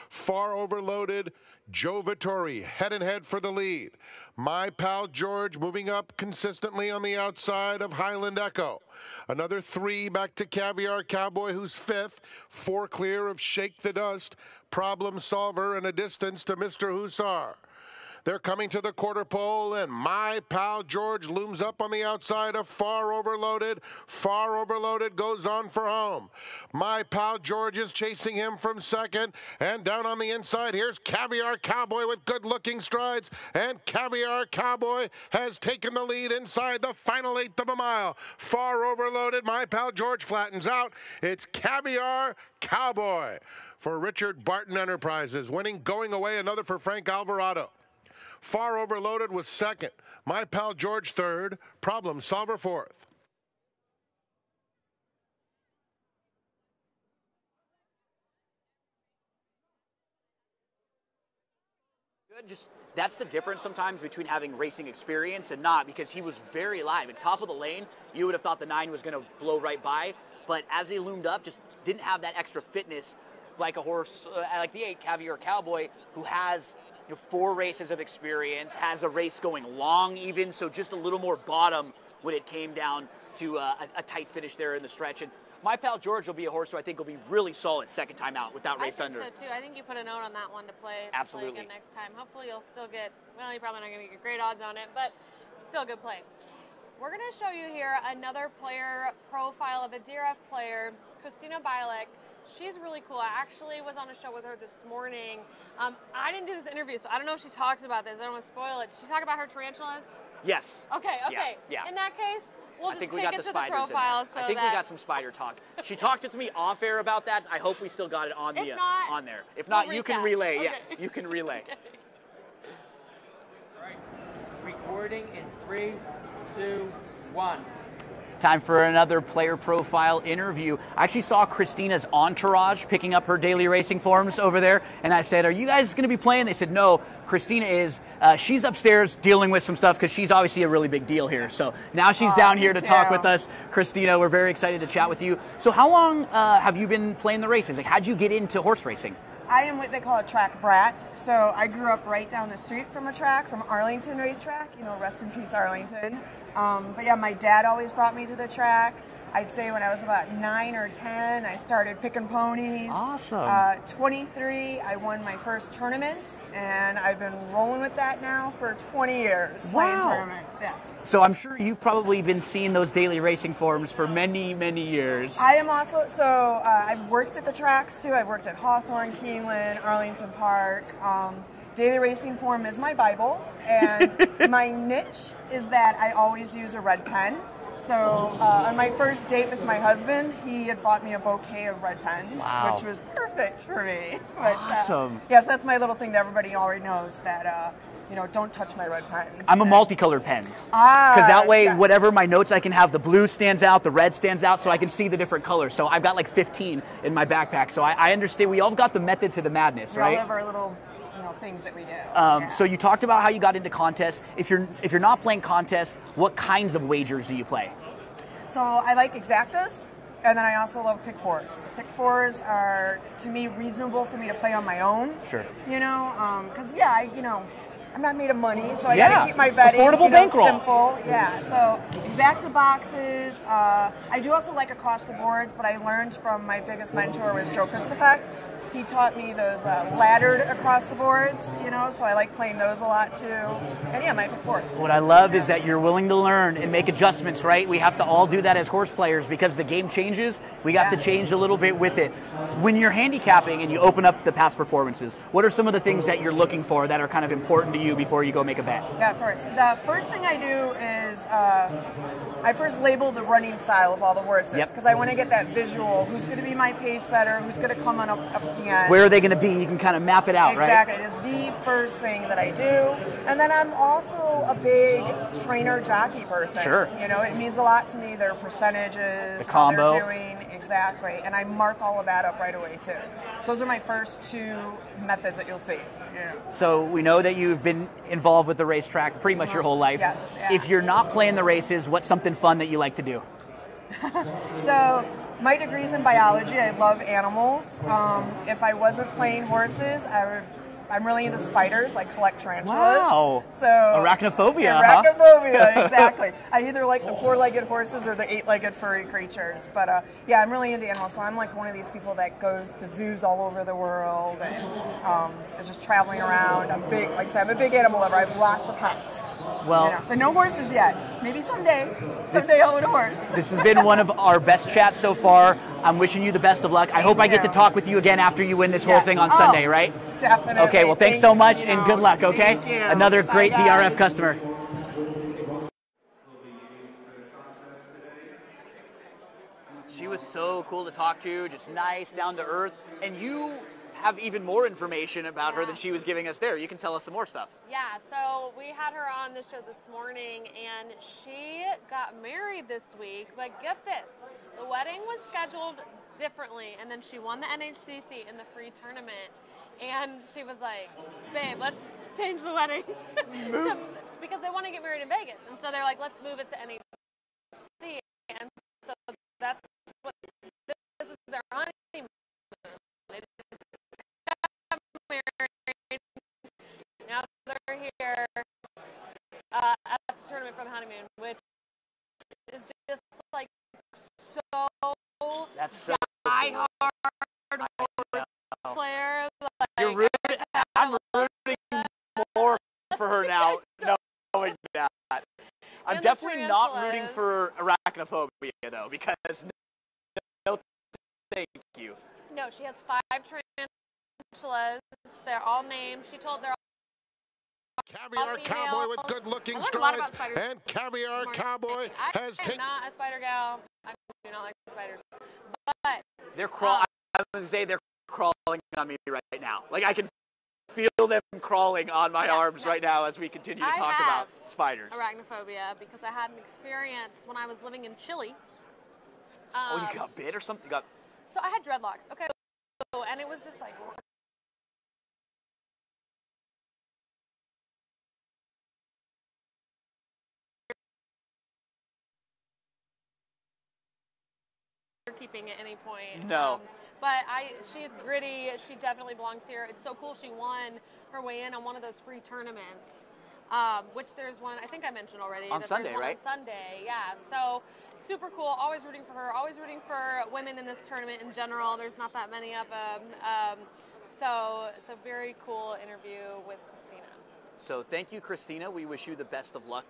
Far Overloaded, Joe Vittori head and head for the lead. My Pal George moving up consistently on the outside of Highland Echo. Another three back to Caviar Cowboy, who's fifth. Four clear of Shake the Dust, Problem Solver, and a distance to Mr. Hussar. They're coming to the quarter pole, and My Pal George looms up on the outside of Far Overloaded. Far Overloaded goes on for home. My Pal George is chasing him from second, and down on the inside, here's Caviar Cowboy with good-looking strides, and Caviar Cowboy has taken the lead inside the final eighth of a mile. Far Overloaded, My Pal George flattens out. It's Caviar Cowboy for Richard Barton Enterprises, winning going away, another for Frank Alvarado. Far Overloaded was second. My Pal George third. Problem Solver fourth. Just that's the difference sometimes between having racing experience and not, because he was very live. At top of the lane, you would have thought the 9 was going to blow right by, but as he loomed up, just didn't have that extra fitness like a horse, like the 8 Caviar Cowboy, who has 4 races of experience, has a race going long even, so just a little more bottom when it came down to a tight finish there in the stretch. And My Pal George will be a horse who I think will be really solid second time out without race under. I think so too. I think you put a note on that one to play. Absolutely. Play again next time. Hopefully you'll still get, well, you're probably not going to get great odds on it, but still good play. We're going to show you here another player profile of a DRF player, Christina Bialek. She's really cool. I actually was on a show with her this morning. I didn't do this interview, so I don't know if she talks about this. I don't want to spoil it. Did she talk about her tarantulas? Yes. Okay. Yeah. In that case, we'll just I think we got the spiders profile. in there. I think we got some spider talk. She talked to me off air about that. I hope we still got it on on there. If not, you can relay. Okay. Yeah, you can relay. Okay. All right. Recording in 3, 2, 1. Time for another player profile interview. I actually saw Christina's entourage picking up her daily racing forms over there, and I said, "Are you guys going to be playing?" They said, "No, Christina is. She's upstairs dealing with some stuff because she's obviously a really big deal here. So now she's down here to talk with us." Christina, we're very excited to chat with you. So how long have you been playing the races? Like, how'd you get into horse racing? I am what they call a track brat. So I grew up right down the street from a track, from Arlington Racetrack. You know, rest in peace, Arlington. But yeah, my dad always brought me to the track. I'd say when I was about 9 or 10, I started picking ponies. Awesome. 23, I won my first tournament, and I've been rolling with that now for 20 years, playing tournaments. Yeah. So I'm sure you've probably been seeing those daily racing forms for many, many years. I am also, so I've worked at the tracks too. I've worked at Hawthorne, Keeneland, Arlington Park. Daily racing form is my Bible, and my niche is that I always use a red pen. So on my first date with my husband, he had bought me a bouquet of red pens, which was perfect for me. But, awesome. Yes, that's my little thing that everybody already knows, that you know, don't touch my red pens. I'm a multicolored pens. Because that way, whatever my notes I can have, the blue stands out, the red stands out, so I can see the different colors. So I've got like 15 in my backpack. So I understand. We all got the method to the madness, right? We all have our little things that we do. So you talked about how you got into contests. If you're not playing contests, what kinds of wagers do you play? So I like exactas, and then I also love pick fours. Pick fours are, to me, reasonable for me to play on my own. Sure. You know, because I'm not made of money, so I got to keep my betting affordable bankroll. Simple. Yeah. So exacta boxes. I do also like across the boards, but I learned from my biggest mentor was Joe Christopher. he taught me those laddered across the boards, you know, so I like playing those a lot too. And yeah, my pick horse. What I love is that you're willing to learn and make adjustments, right? We have to all do that as horse players because the game changes. We have to change a little bit with it. When you're handicapping and you open up the past performances, what are some of the things that you're looking for that are kind of important to you before you go make a bet? Yeah, of course. The first thing I do is I first label the running style of all the horses because I want to get that visual. Who's going to be my pace setter? Who's going to come on up the end? Where are they going to be? You can kind of map it out, exactly. right? Exactly. It is the first thing that I do. And then I'm also a big trainer jockey person. Sure. You know, it means a lot to me, their percentages, the how combo. they're doing. Exactly. And I mark all of that up right away, too. So those are my first two methods that you'll see. Yeah. So we know that you've been involved with the racetrack pretty much your whole life. Yes. Yeah. If you're not playing the races, what's something fun that you like to do? So my degree's in biology. I love animals. If I wasn't playing horses, I'm really into spiders. I collect tarantulas. Wow. So arachnophobia, arachnophobia, exactly. I either like the four-legged horses or the eight-legged furry creatures. But yeah, I'm really into animals. So I'm like one of these people that goes to zoos all over the world and is just traveling around. I'm big, like I said, I'm a big animal lover. I have lots of pets. Well, you know, but no horses yet. Maybe someday. Someday I'll own a horse. This has been one of our best chats so far. I'm wishing you the best of luck. I hope I get to talk with you again after you win this whole thing on Sunday, right? Definitely. Okay, well, thanks so much and good luck, okay? Thank you. Another great Bye, DRF guys. customer. She was so cool to talk to, just nice, down to earth. And you have even more information about her than she was giving us there. You can tell us some more stuff. Yeah, so we had her on the show this morning, and she got married this week. But get this, the wedding was scheduled differently, and then she won the NHC seat in the free tournament. And she was like, babe, let's change the wedding. Because they want to get married in Vegas. And so they're like, let's move it to NHC. And so that's what this is their honeymoon. They just got married. Now they're here at the tournament for the honeymoon, which is just like so die-hard horse player. Like, You're rooting, I'm rooting more for her now, knowing that. I'm definitely not rooting for arachnophobia, though, because no, thank you. No, she has 5 tarantulas. They're all named. She told they're all Caviar Cowboy with good-looking strides, and Caviar Cowboy has taken. I'm not a spider gal. I do not like spiders. But they're crawling. I was gonna say they're crawling on me right now. Like I can feel them crawling on my arms right now as we continue to talk about spiders. Arachnophobia because I had an experience when I was living in Chile. Oh, you got bit or something? So I had dreadlocks. Okay, and it was just like. Keeping at any point. No. But she's gritty. She definitely belongs here. It's so cool. She won her way in on one of those free tournaments, which there's one, I think I mentioned already. On Sunday, right? On Sunday, yeah. So super cool. Always rooting for her. Always rooting for women in this tournament in general. There's not that many of them. So very cool interview with Christina. So thank you, Christina. We wish you the best of luck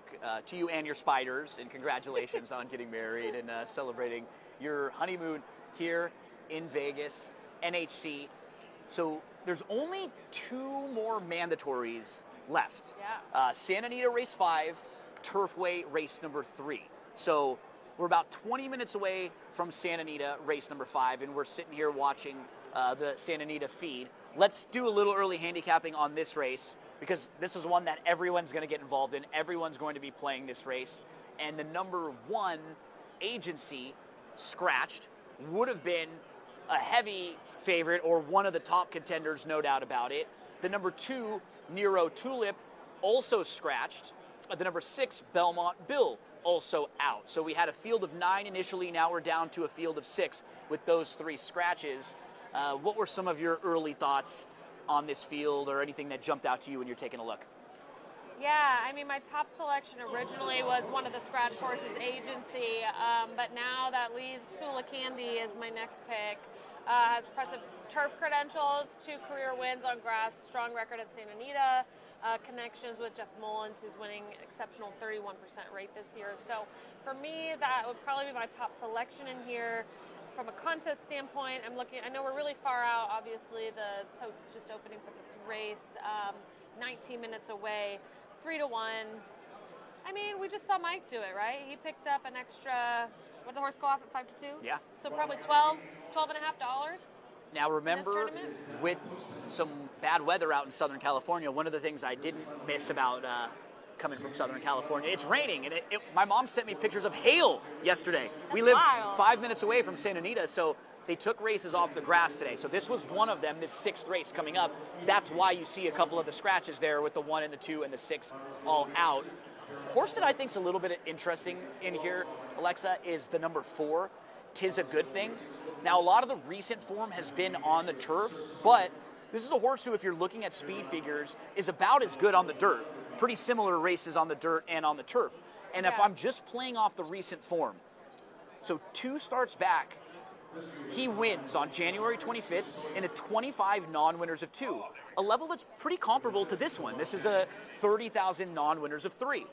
to you and your spiders, and congratulations on getting married and celebrating your honeymoon here in Vegas, NHC. So there's only 2 more mandatories left. Yeah. Santa Anita race 5, Turfway race number 3. So we're about 20 minutes away from Santa Anita race number 5, and we're sitting here watching the Santa Anita feed. Let's do a little early handicapping on this race, because this is one that everyone's going to get involved in. Everyone's going to be playing this race. And the number 1 agency, Scratched, would have been a heavy favorite or one of the top contenders, no doubt about it. The number 2, Nero Tulip, also scratched. The number 6, Belmont Bill, also out. So we had a field of 9 initially. Now we're down to a field of 6 with those 3 scratches. What were some of your early thoughts on this field or anything that jumped out to you when you're taking a look? Yeah, I mean, my top selection originally was one of the scratch horses, Agency, but now that leaves Hula Candy as my next pick. has impressive turf credentials, 2 career wins on grass, strong record at Santa Anita, connections with Jeff Mullins, who's winning exceptional 31% rate this year. So for me, that would probably be my top selection in here. From a contest standpoint, I'm looking, I know we're really far out, obviously the tote's just opening for this race, 19 minutes away, 3 to 1. I mean, we just saw Mike do it, right? He picked up an extra, what did the horse go off at 5 to 2? Yeah. So probably $12 and a half dollars. Now remember, with some bad weather out in Southern California, one of the things I didn't miss about coming from Southern California, it's raining, and my mom sent me pictures of hail yesterday. We live 5 minutes away from Santa Anita, so they took races off the grass today. So this was one of them, this 6th race coming up. That's why you see a couple of the scratches there with the 1 and the 2 and the 6 all out. Horse that I think is a little bit interesting in here, Alexa, is the number 4, Tis a Good Thing. Now, a lot of the recent form has been on the turf, but this is a horse who, if you're looking at speed figures, is about as good on the dirt. Pretty similar races on the dirt and on the turf. And if I'm just playing off the recent form, so 2 starts back, he wins on January 25th in a 25 non-winners of 2, a level that's pretty comparable to this one. This is a 30,000 non-winners of 3.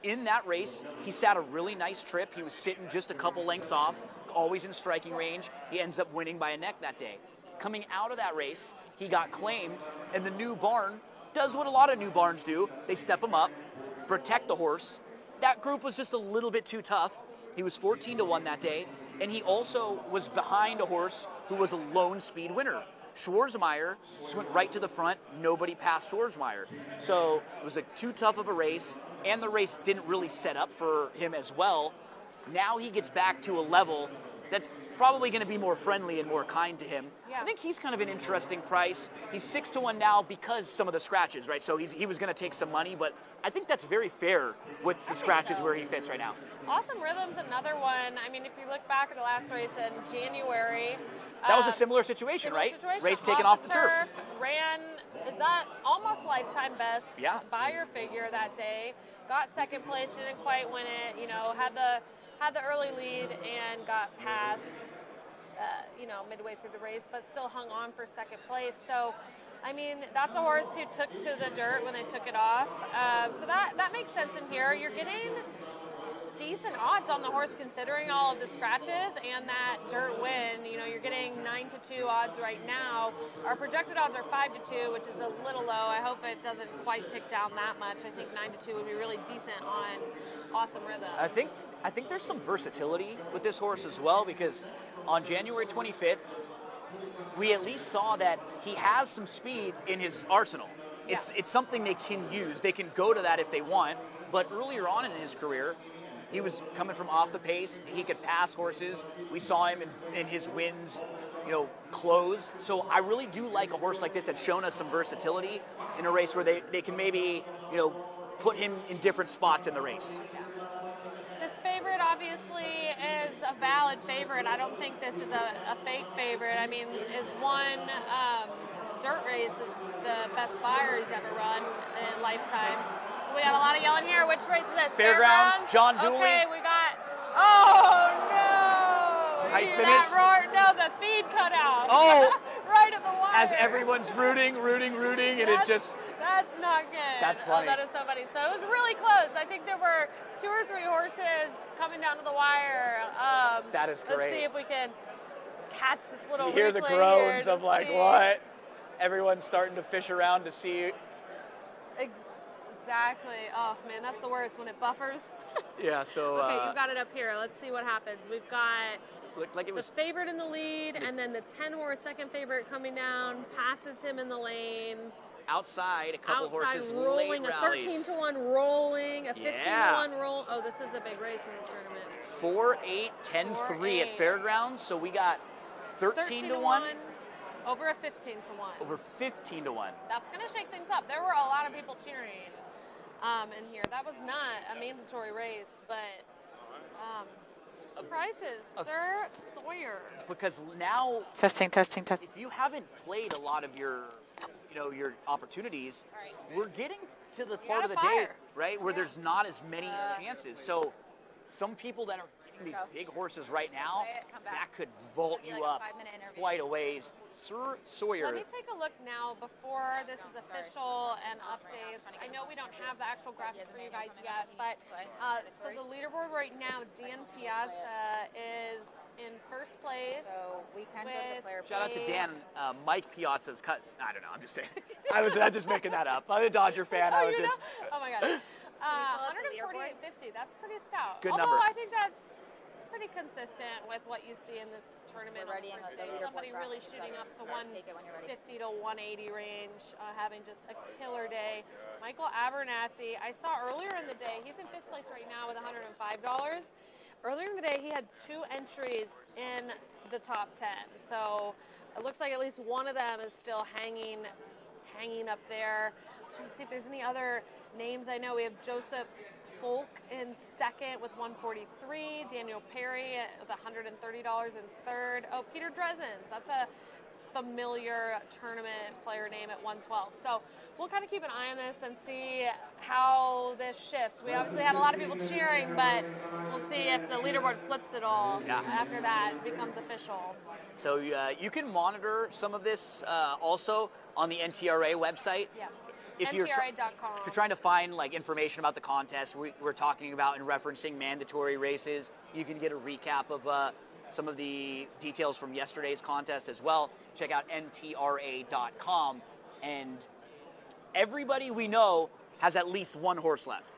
In that race, he sat a really nice trip. He was sitting just a couple lengths off, always in striking range. He ends up winning by a neck that day. Coming out of that race, he got claimed, and the new barn does what a lot of new barns do. They step him up, protect the horse. That group was just a little bit too tough. He was 14 to 1 that day, and he also was behind a horse who was a lone speed winner. Schwarzmeier just went right to the front. Nobody passed Schwarzmeier. So it was too tough of a race, and the race didn't really set up for him as well. Now he gets back to a level that's probably going to be more friendly and more kind to him. I think he's kind of an interesting price. He's 6 to 1 now because some of the scratches, right? So he was going to take some money, but I think that's very fair with the scratches where he fits right now. Awesome Rhythm's another one. I mean, if you look back at the last race in January, that was a similar situation, right? Race taken off the turf. Ran, is that almost lifetime best by your figure that day. Got 2nd place, didn't quite win it. You know, had the early lead and got passed, you know, midway through the race, but still hung on for 2nd place. So, I mean, that's a horse who took to the dirt when they took it off. So that makes sense in here. You're getting decent odds on the horse considering all of the scratches and that dirt win. You know, you're getting 9 to 2 odds right now. Our projected odds are 5 to 2, which is a little low. I hope it doesn't quite tick down that much. I think 9 to 2 would be really decent on Awesome Rhythm. I think there's some versatility with this horse as well, because on January 25th, we at least saw that he has some speed in his arsenal. It's something they can use. They can go to that if they want. But earlier on in his career, he was coming from off the pace. He could pass horses. We saw him in his wins, you know, close. So I really do like a horse like this that's shown us some versatility in a race where they can maybe, you know, put him in different spots in the race. This favorite obviously is a valid favorite. I don't think this is a fake favorite. I mean, his one dirt race is the best buyer he's ever run in lifetime. We got a lot of yelling here. Which race is this? Fairgrounds, John Dooley. Okay, we got, oh no! Tight Hear finish. that roar? No, the feed cut out. Oh! Right at the wire. As everyone's rooting, and it just... That's not good. That's funny. Oh, that is so funny. So it was really close. I think there were 2 or 3 horses coming down to the wire. That is great. Let's see if we can catch this little You hear the groans of like, what? Everyone's starting to fish around to see. Exactly. Oh, man, that's the worst when it buffers. Yeah, so... Okay, you got it up here. Let's see what happens. We've got looked like it was the favorite in the lead, and then the 10-horse second favorite coming down, passes him in the lane. Outside, a couple horses rolling, late a rallies. 13 to 1 rolling, a 15 to 1 roll. Oh, this is a big race in this tournament. 4-8, 10-3 at Fairgrounds, so we got 13 to 1. Over a 15 to 1. Over 15 to 1. That's going to shake things up. There were a lot of people cheering in here. That was not a mandatory race, but surprises, Sir Sawyer. Because now... Testing. If you haven't played a lot of your, you know, your opportunities, we're getting to the part of the day, right, where there's not as many chances. So some people that are getting these big horses right now, that could vault you up quite a ways. Sir Sawyer. Let me take a look now before this is official and updates. I know we don't have the actual graphics for you guys yet, but so the leaderboard right now, Dan Piazza is in first place. So we can go to the player. Shout out to Dan, Mike Piazza's cousin. I don't know. I'm just saying. I'm just making that up. I'm a Dodger fan. I was just. Oh my God. 148.50. That's pretty stout. Good Although number. I think that's pretty consistent with what you see in this tournament. We're readying the leaderboard Somebody really shooting up to 150 to 180 range, having just a killer day. Michael Abernathy, I saw earlier in the day, he's in 5th place right now with $105. Earlier in the day, he had 2 entries in the top 10. So it looks like at least one of them is still hanging up there. Trying to see if there's any other names. I know we have Joseph Folk in 2nd with 143. Daniel Perry with $130 in 3rd. Oh, Peter Dresens. That's a familiar tournament player name at 112. So we'll kind of keep an eye on this and see how this shifts. We obviously had a lot of people cheering, but we'll see if the leaderboard flips it all after that becomes official. So you can monitor some of this also on the NTRA website. Yeah. If NTRA.com. If you're trying to find like information about the contest we're talking about and referencing mandatory races, you can get a recap of some of the details from yesterday's contest as well. Check out NTRA.com. And everybody we know has at least one horse left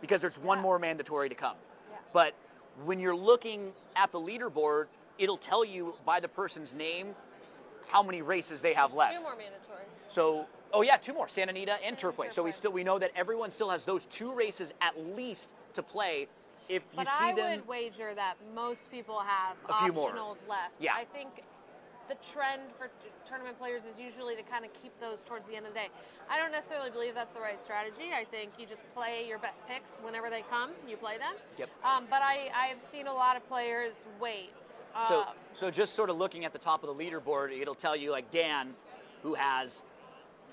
because there's one more mandatory to come. Yeah. But when you're looking at the leaderboard, it'll tell you by the person's name how many races they have left. 2 more mandatories. So, oh yeah, 2 more, Santa Anita and Turfway. So we know that everyone still has those 2 races at least to play. If you but see I them, would wager that most people have A few more. optionals left. Yeah. I think the trend for tournament players is usually to kind of keep those towards the end of the day. I don't necessarily believe that's the right strategy. I think you just play your best picks whenever they come, you play them. Yep. But I've seen a lot of players wait. So just sort of looking at the top of the leaderboard, it'll tell you like Dan, who has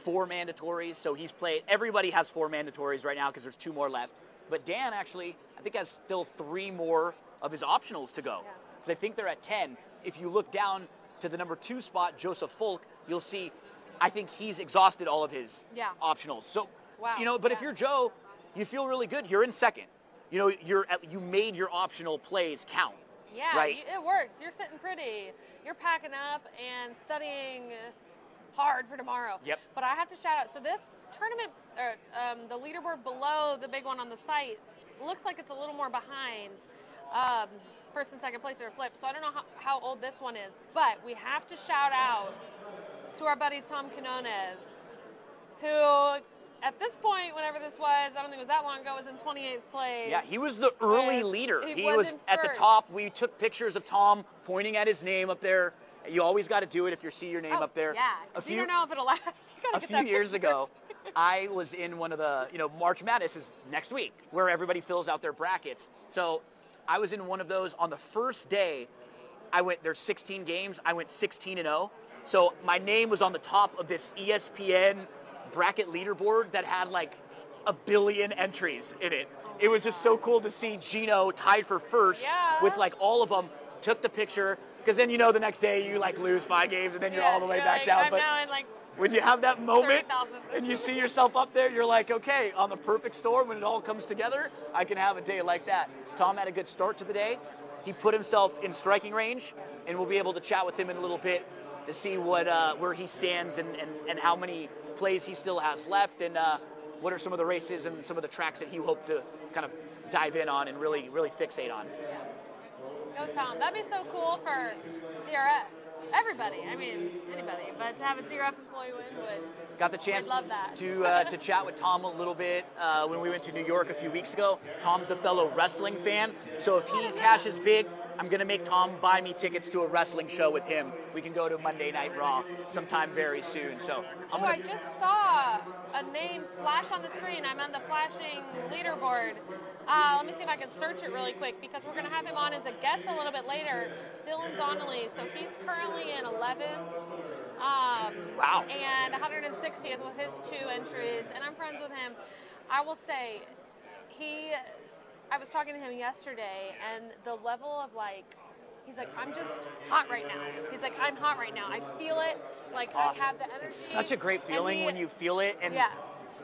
4 mandatories. So he's played. Everybody has 4 mandatories right now because there's 2 more left. But Dan actually, I think, has still 3 more of his optionals to go. Because I think they're at 10. If you look down to the number 2 spot, Joseph Folk, you'll see, I think he's exhausted all of his optionals. So, but if you're Joe, you feel really good. You're in 2nd. You know, you made your optional plays count. Yeah, right? It works. You're sitting pretty. You're packing up and studying hard for tomorrow. Yep. But I have to shout out. So this tournament, the leaderboard below the big one on the site, looks like it's a little more behind. First and second place are flipped. So I don't know how old this one is, but we have to shout out to our buddy Tom Quinones, who at this point, whenever this was, I don't think it was that long ago, was in 28th place. Yeah, he was the early leader. He was was at the top. We took pictures of Tom pointing at his name up there. You always got to do it if you see your name up there. Yeah, you don't know if it'll last. You gotta a get few that years picture. ago, I was in one of the, March Madness is next week, where everybody fills out their brackets. So I was in one of those on the first day. There's 16 games. I went 16-0. So my name was on the top of this ESPN bracket leaderboard that had like 1 billion entries in it. It was just so cool to see Gino tied for first with like all of them. Took the picture, because then the next day you like lose 5 games and then you're all the way back down. But when you have that moment and you see yourself up there, you're like, okay, on the perfect storm, when it all comes together, I can have a day like that. Tom had a good start to the day. He put himself in striking range, and we'll be able to chat with him in a little bit to see where he stands and how many plays he still has left, and what are some of the races and some of the tracks that he hoped to kind of dive in on and really fixate on. Go Tom. That'd be so cool for DRF. Everybody. I mean, anybody. But to have a DRF employee win would. Got the chance I'd love that. to chat with Tom a little bit when we went to New York a few weeks ago. Tom's a fellow wrestling fan, so if he cashes big, I'm going to make Tom buy me tickets to a wrestling show with him. We can go to Monday Night Raw sometime very soon. So I just saw a name flash on the screen. I'm on the flashing leaderboard. Let me see if I can search it really quick, because we're going to have him on as a guest a little bit later. Dylan Donnelly. So he's currently in 11th. Wow. And 160th with his 2 entries. And I'm friends with him. I will say, I was talking to him yesterday, and the level of like, he's like, I'm just hot right now. He's like, I'm hot right now. I feel it. Like, awesome. I have the energy. It's such a great feeling when you feel it. And yeah.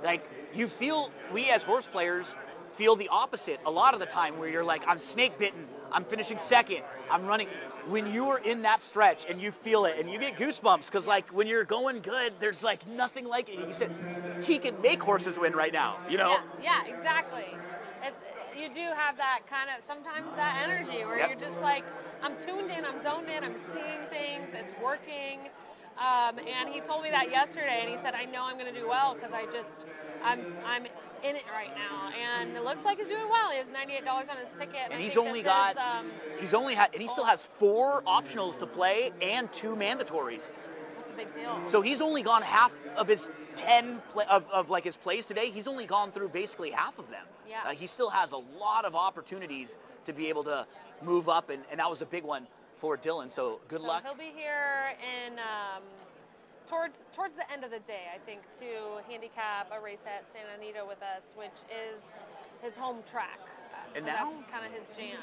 like, you feel, we as horse players feel the opposite a lot of the time, where you're like, I'm snake bitten, I'm finishing second, I'm running. When you are in that stretch and you feel it and you get goosebumps, because like when you're going good, there's like nothing like it. He said he can make horses win right now, you know? Yeah, exactly. You do have that kind of, sometimes that energy where you're just like, I'm tuned in, I'm zoned in, I'm seeing things, it's working. And he told me that yesterday, and he said, I know I'm going to do well because I'm in it right now, and it looks like he's doing well. He has $98 on his ticket, and he still has 4 optionals to play and 2 mandatories. That's a big deal. So he's only gone half of his 10 of like his plays today. He's only gone through basically half of them. Yeah. He still has a lot of opportunities to be able to move up, and that was a big one for Dylan. So good luck. He'll be here in towards the end of the day, I think, to handicap a race at Santa Anita with us, which is his home track. And so now, that's kind of his jam.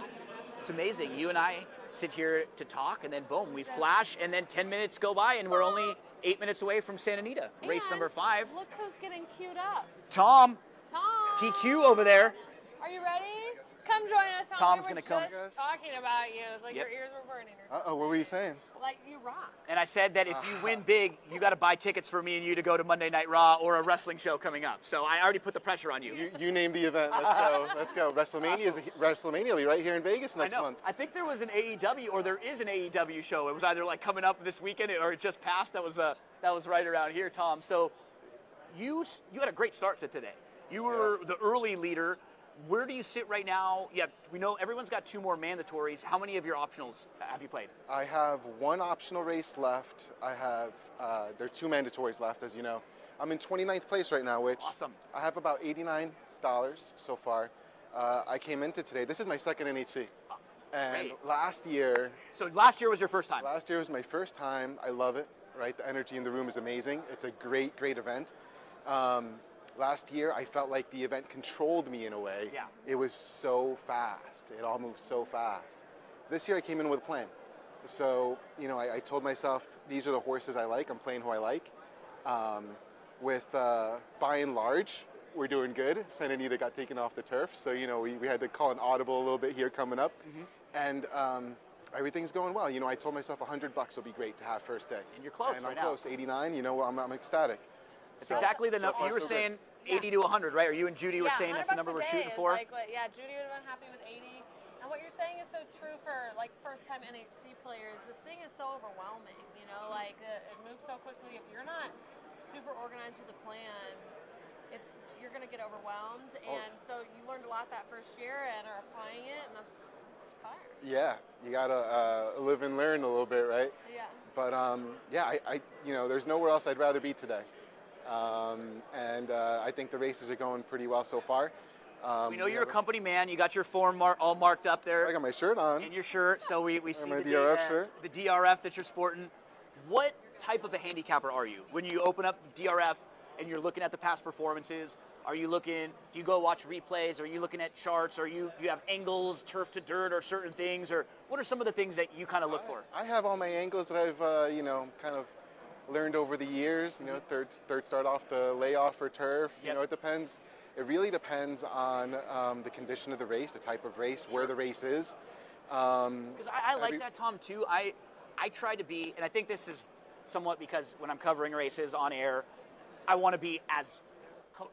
It's amazing. You and I sit here to talk, and then boom, we flash, and then 10 minutes go by, and we're only 8 minutes away from Santa Anita, race number 5. Look who's getting queued up. Tom. Tom. TQ over there. Are you ready? Come join us, Tom. Tom's going to come. Just talking about you. It's like your ears were burning or something. What were you saying? Like, you rock. And I said that if you win big, you got to buy tickets for me and you to go to Monday Night Raw or a wrestling show coming up. So I already put the pressure on you. You named the event. Let's go. Let's go. WrestleMania will be right here in Vegas next month. I think there was an AEW, or there is an AEW show. It was either like coming up this weekend or it just passed. That was right around here, Tom. So you had a great start to today. You were the early leader. Where do you sit right now? Yeah, we know everyone's got 2 more mandatories. How many of your optionals have you played? I have 1 optional race left. I have, there are 2 mandatories left, as you know. I'm in 29th place right now, which awesome. I have about $89 so far. I came into today. This is my second NHC. And last year. So last year was your first time? Last year was my first time. I love it, right? The energy in the room is amazing. It's a great, great event. Last year, I felt like the event controlled me in a way. Yeah. It was so fast. It all moved so fast. This year, I came in with a plan. So, you know, I told myself, these are the horses I like. I'm playing who I like. By and large, we're doing good. Santa Anita got taken off the turf. So, you know, we had to call an audible a little bit here coming up. And everything's going well. You know, I told myself $100 will be great to have first day. And you're close and right I'm close, 89. You know, I'm ecstatic. It's exactly the number. You were saying 80 to 100, right? Or you and Judy were saying that's the number we're shooting for? Judy would have been happy with 80. And what you're saying is so true for like first-time NHC players. This thing is so overwhelming, you know, like it moves so quickly. If you're not super organized with a plan, you're going to get overwhelmed. And so you learned a lot that first year and are applying it, and that's fire. Yeah, you got to live and learn a little bit, right? Yeah. But I you know, there's nowhere else I'd rather be today. I think the races are going pretty well so far. We know you're a company man. You got your form all marked up there. I got my shirt on. And your shirt. So we see my DRF shirt. The DRF that you're sporting. What type of a handicapper are you? When you open up DRF and you're looking at the past performances, are you looking, do you go watch replays? Are you looking at charts? Are you have angles, turf to dirt, or certain things? Or what are some of the things that you kind of look for? I have all my angles that I've, you know, kind of learned over the years. You know, third start off the layoff for turf. You know, it depends. It really depends on the condition of the race, the type of race, where the race is. Because I like that, Tom, too. I try to be, and I think this is somewhat because when I'm covering races on air, I want to be as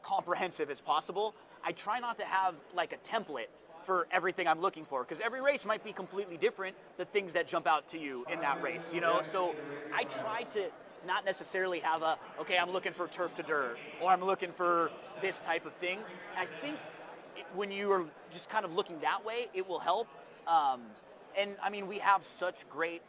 comprehensive as possible. I try not to have like a template for everything I'm looking for, because every race might be completely different, the things that jump out to you in that race, you know? So I try to not necessarily have okay, I'm looking for turf to dirt, or I'm looking for this type of thing. I think when you are just kind of looking that way, it will help. And I mean, we have such great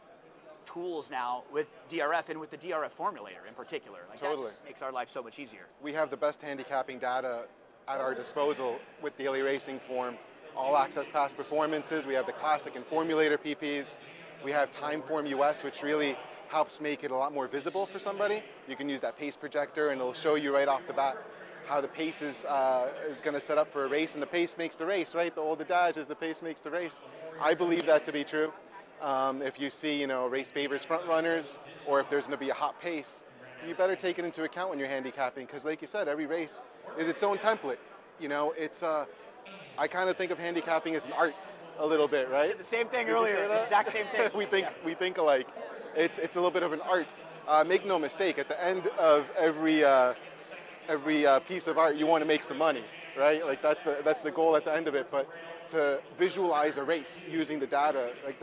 tools now with DRF and with the DRF formulator in particular. Like that just makes our life so much easier. We have the best handicapping data at our disposal with Daily Racing Form. All access past performances. We have the classic and formulator PPs. We have Timeform US, which really helps make it a lot more visible for somebody. You can use that pace projector and it'll show you right off the bat how the pace is going to set up for a race, and the pace makes the race, right? The old adage is the pace makes the race. I believe that to be true. If you see, you know, race favors front runners, or if there's going to be a hot pace, you better take it into account when you're handicapping, because like you said, every race is its own template. You know, it's I kind of think of handicapping as an art a little bit, right? I said the same thing Did you earlier. say that? Exact same thing. we think alike. It's a little bit of an art. Make no mistake. At the end of every piece of art, you want to make some money, right? Like that's the goal at the end of it. But to visualize a race using the data, like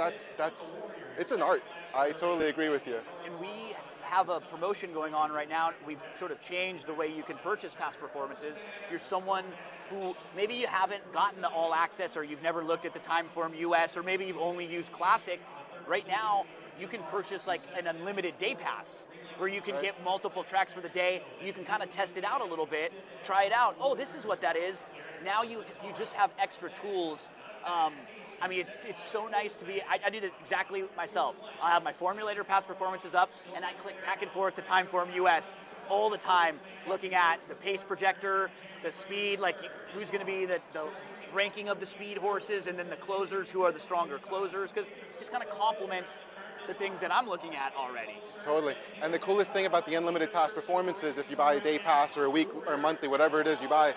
it's an art. I totally agree with you. And we have a promotion going on right now. We've sort of changed the way you can purchase past performances. If you're someone who maybe you haven't gotten the all access, or you've never looked at the Timeform US, or maybe you've only used Classic, right now you can purchase like an unlimited day pass where you can get multiple tracks for the day. You can kind of test it out a little bit, try it out. Oh, this is what that is. Now you just have extra tools. I mean, it's so nice to be, I did it exactly myself. I have my Formulator past performances up, and I click back and forth to Timeform US all the time, looking at the pace projector, the speed, like who's going to be the ranking of the speed horses, and then the closers, who are the stronger closers, because it just kind of complements the things that I'm looking at already. Totally. And the coolest thing about the unlimited pass performances, if you buy a day pass or a week or monthly, whatever it is you buy,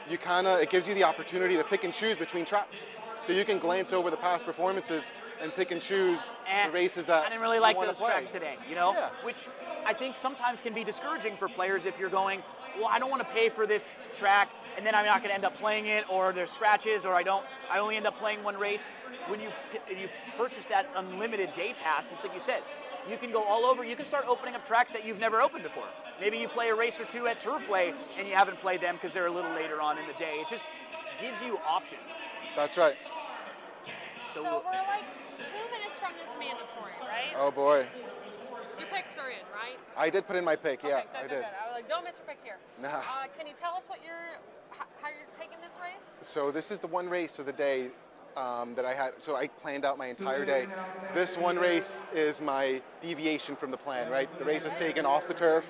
it gives you the opportunity to pick and choose between tracks. So you can glance over the past performances and pick and choose the races that I didn't really like you those play. tracks today, you know? Yeah. Which I think sometimes can be discouraging for players if you're going, well, I don't want to pay for this track, and then I'm not going to end up playing it, or there's scratches, or I only end up playing one race. When you purchase that unlimited day pass, just like you said, you can go all over. You can start opening up tracks that you've never opened before. Maybe you play a race or two at Turfway, and you haven't played them because they're a little later on in the day. It just gives you options. That's right. So we're like 2 minutes from this mandatory, right? Oh boy. Your picks are in, right? I did put in my pick, yeah, Okay, I good, did. good. I was like, don't miss your pick here. Nah. Can you tell us how you're taking this race? So this is the one race of the day that I had. So I planned out my entire day. This one race is my deviation from the plan, right? The race was taken off the turf.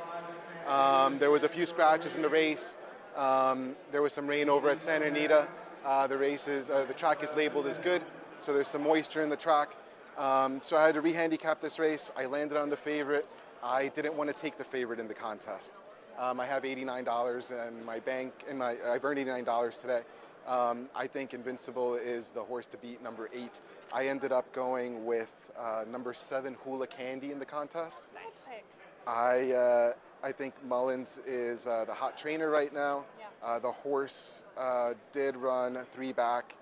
There was a few scratches in the race. There was some rain over at Santa Anita. The track is labeled as good, so there's some moisture in the track. So I had to re-handicap this race. I landed on the favorite. I didn't want to take the favorite in the contest. I have $89 in my bank, I've earned $89 today. I think Invincible is the horse to beat, number 8. I ended up going with number 7, Hula Candy, in the contest. Nice pick. I think Mullins is the hot trainer right now. Yeah. The horse did run 3 back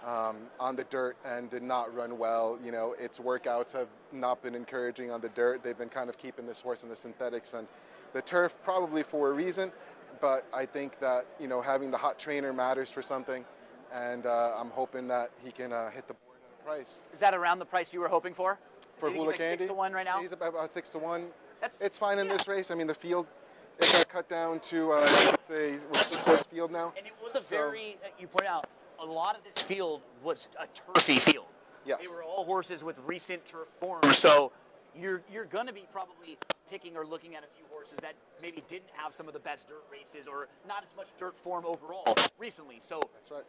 on the dirt and did not run well. You know, its workouts have not been encouraging on the dirt. They've been kind of keeping this horse in the synthetics and the turf, probably for a reason. But I think that, you know, having the hot trainer matters for something, and I'm hoping that he can hit the board at a price. Is that around the price you were hoping for? For Hula Candy? 6-1 right now? He's about 6-1. It's fine in this race. I mean, the field, it got cut down to, let's say, what's the horse field now? And it was a very, you pointed out, a lot of this field was a turfy field. Yes. They were all horses with recent turf forms, so you're going to be probably picking or looking at a few horses that maybe didn't have some of the best dirt races or not as much dirt form overall recently. So that's right.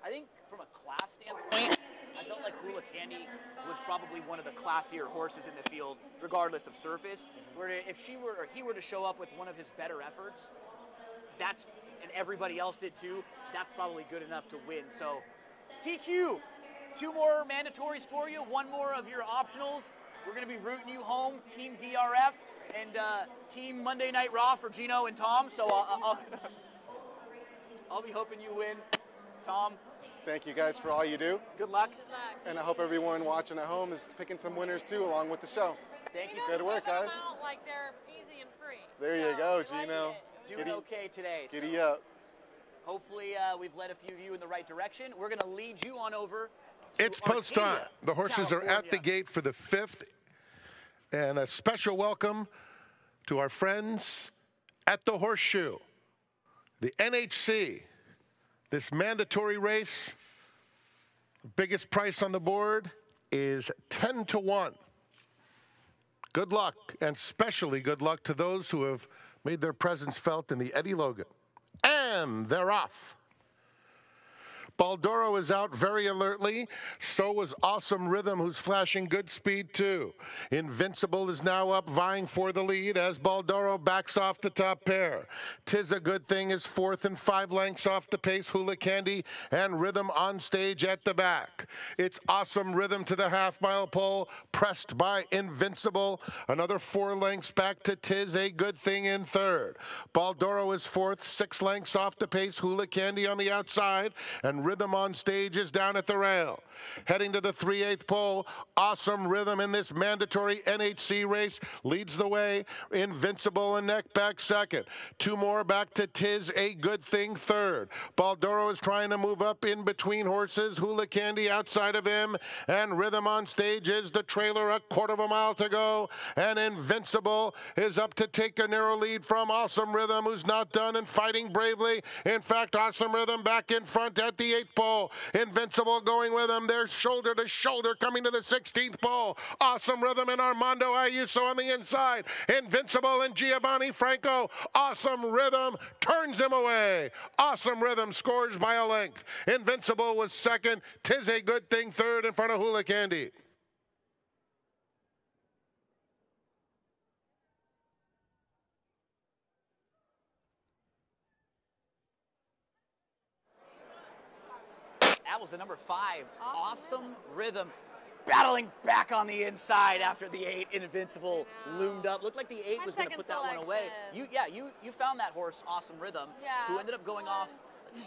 I think from a class standpoint, I felt like Hula Candy was probably one of the classier horses in the field, regardless of surface. Where if he were to show up with one of his better efforts, and everybody else did too, that's probably good enough to win. So TQ, 2 more mandatories for you, 1 more of your optionals. We're going to be rooting you home, Team DRF and Team Monday Night Raw for Gino and Tom. So I'll be hoping you win, Tom. Thank you guys for all you do. Good luck. And I hope everyone watching at home is picking some winners too, along with the show. Thank you. Good work, guys. Like they're easy and free. There you go, Gino. Doing okay today. Giddy up. Hopefully we've led a few of you in the right direction. We're going to lead you on over. It's post time. The horses are at the gate for the 5th. And a special welcome to our friends at the Horseshoe, the NHC. This mandatory race, the biggest price on the board is 10-1. Good luck, and especially good luck to those who have made their presence felt in the Eddie Logan and and they're off. Baldoro is out very alertly. So was Awesome Rhythm, who's flashing good speed too. Invincible is now up, vying for the lead as Baldoro backs off the top pair. Tis a Good Thing is fourth and 5 lengths off the pace. Hula Candy and Rhythm on stage at the back. It's Awesome Rhythm to the half-mile pole, pressed by Invincible. Another 4 lengths back to Tis a Good Thing in third. Baldoro is fourth, 6 lengths off the pace. Hula Candy on the outside, and Rhythm on stage is down at the rail. Heading to the 3/8 pole, Awesome Rhythm in this mandatory NHC race leads the way. Invincible and neck back second. 2 more back to Tis a Good Thing third. Baldoro is trying to move up in between horses. Hula Candy outside of him, and Rhythm on stage is the trailer. A quarter of a mile to go, and Invincible is up to take a narrow lead from Awesome Rhythm, who's not done and fighting bravely. In fact, Awesome Rhythm back in front at the 8th pole. Invincible going with him. They're shoulder to shoulder coming to the 16th pole. Awesome Rhythm and Armando Ayuso on the inside. Invincible and Giovanni Franco. Awesome Rhythm turns him away. Awesome Rhythm scores by a length. Invincible was second. Tis a Good Thing third in front of Hula Candy. That was the number 5, Awesome Rhythm, battling back on the inside after the 8. Invincible loomed up. Looked like the 8 was going to put that one away. You found that horse, Awesome Rhythm, who ended up going off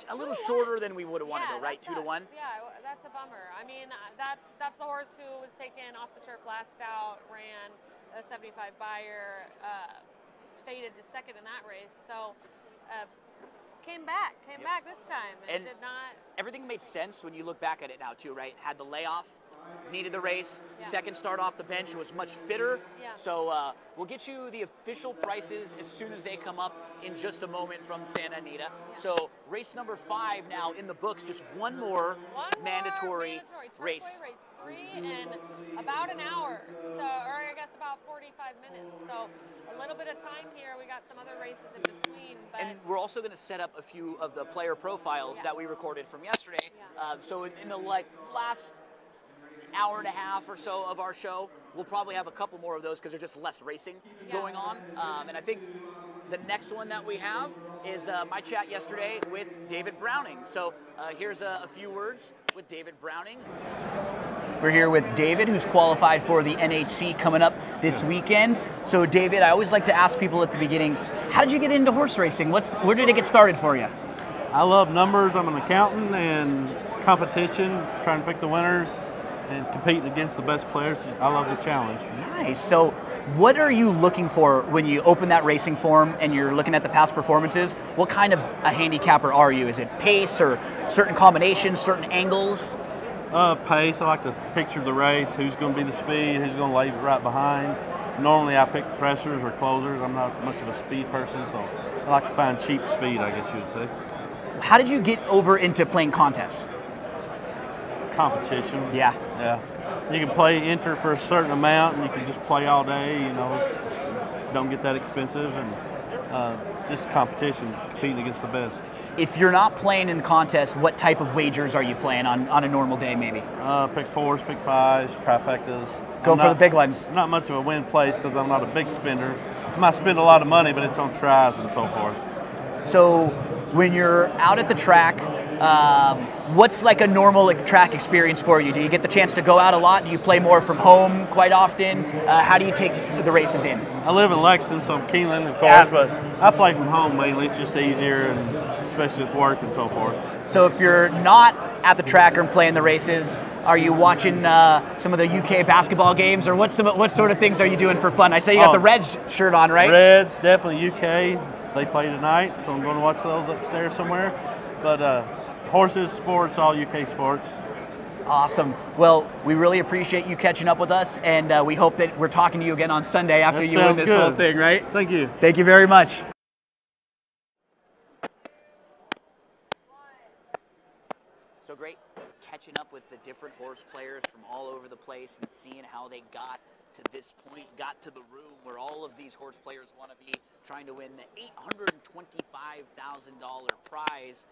a little shorter than we would have wanted to, right? 2 to 1. Yeah, that's a bummer. I mean, that's the horse who was taken off the turf last out, ran a 75 buyer, faded to second in that race. So. Came back this time, and did not. Everything made sense when you look back at it now too, right? Had the layoff, needed the race, second start off the bench, was much fitter. So we'll get you the official prices as soon as they come up in just a moment from Santa Anita. So race number 5 now in the books, just one more mandatory race. Race 3 in about an hour, so, or I guess about 45 minutes. So a little bit of time here. We got some other races in between. But and we're also going to set up a few of the player profiles that we recorded from yesterday. So in the last hour and a half or so of our show, we'll probably have a couple more of those because there's just less racing going on. And I think the next one that we have is my chat yesterday with David Browning. So here's a few words with David Browning. We're here with David, who's qualified for the NHC coming up this weekend. So David, I always like to ask people at the beginning, how did you get into horse racing? Where did it get started for you? I love numbers. I'm an accountant, and competition, trying to pick the winners and competing against the best players. I love the challenge. Nice. So what are you looking for when you open that racing form and you're looking at the past performances? What kind of a handicapper are you? Is it pace or certain combinations, certain angles? Pace. I like to picture the race, who's going to be the speed, who's going to lay right behind. Normally I pick pressers or closers. I'm not much of a speed person, so I like to find cheap speed, I guess you would say. How did you get over into playing contests? Competition. Yeah. You can enter for a certain amount, and you can just play all day. Don't get that expensive, and just competition, competing against the best. If you're not playing in the contest, what type of wagers are you playing on a normal day, maybe? Pick 4s, pick 5s, trifectas. Go for the big ones. Not much of a win place because I'm not a big spender. I might spend a lot of money, but it's on tries and so forth. So when you're out at the track, what's like a normal track experience for you? Do you get the chance to go out a lot? Do you play more from home quite often? How do you take the races in? I live in Lexington, so I'm Keeneland, of course, but I play from home mainly. It's just easier, and especially with work and so forth. So if you're not at the track or playing the races, are you watching some of the UK basketball games, or what sort of things are you doing for fun? I say you got the Reds shirt on, right? Reds, definitely UK. They play tonight, so I'm going to watch those upstairs somewhere. But horses, sports, all UK sports. Awesome. Well, we really appreciate you catching up with us, and we hope that we're talking to you again on Sunday after you win this whole thing, right? Thank you. Thank you very much. So great catching up with the different horse players from all over the place and seeing how they got to this point, got to the room where all of these horse players want to be, trying to win the $825,000 prize.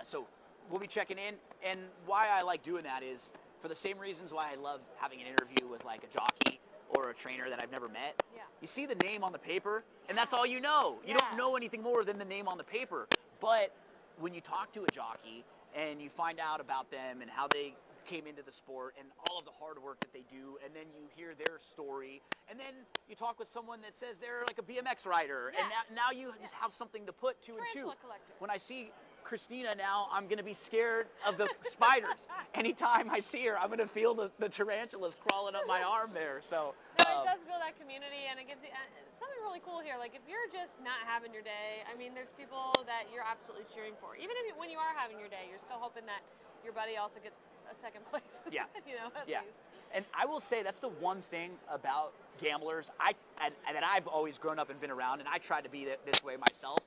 So we'll be checking in, and why I like doing that is for the same reasons why I love having an interview with like a jockey or a trainer that I've never met. Yeah. You see the name on the paper, and that's all you know. You don't know anything more than the name on the paper. But when you talk to a jockey and you find out about them and how they came into the sport and all of the hard work that they do, and then you hear their story, and then you talk with someone that says they're like a BMX rider, and now you just have something to put two and two. When I see Christina now, I'm going to be scared of the spiders. Anytime I see her, I'm going to feel the tarantulas crawling up my arm there. So no, it does build that community, and it gives you something really cool here. Like if you're just not having your day, I mean, there's people that you're absolutely cheering for. Even if when you are having your day, you're still hoping that your buddy also gets a second place. Yeah. You know, at least. And I will say that's the one thing about gamblers and that I've always grown up and been around, and I try to be this way myself.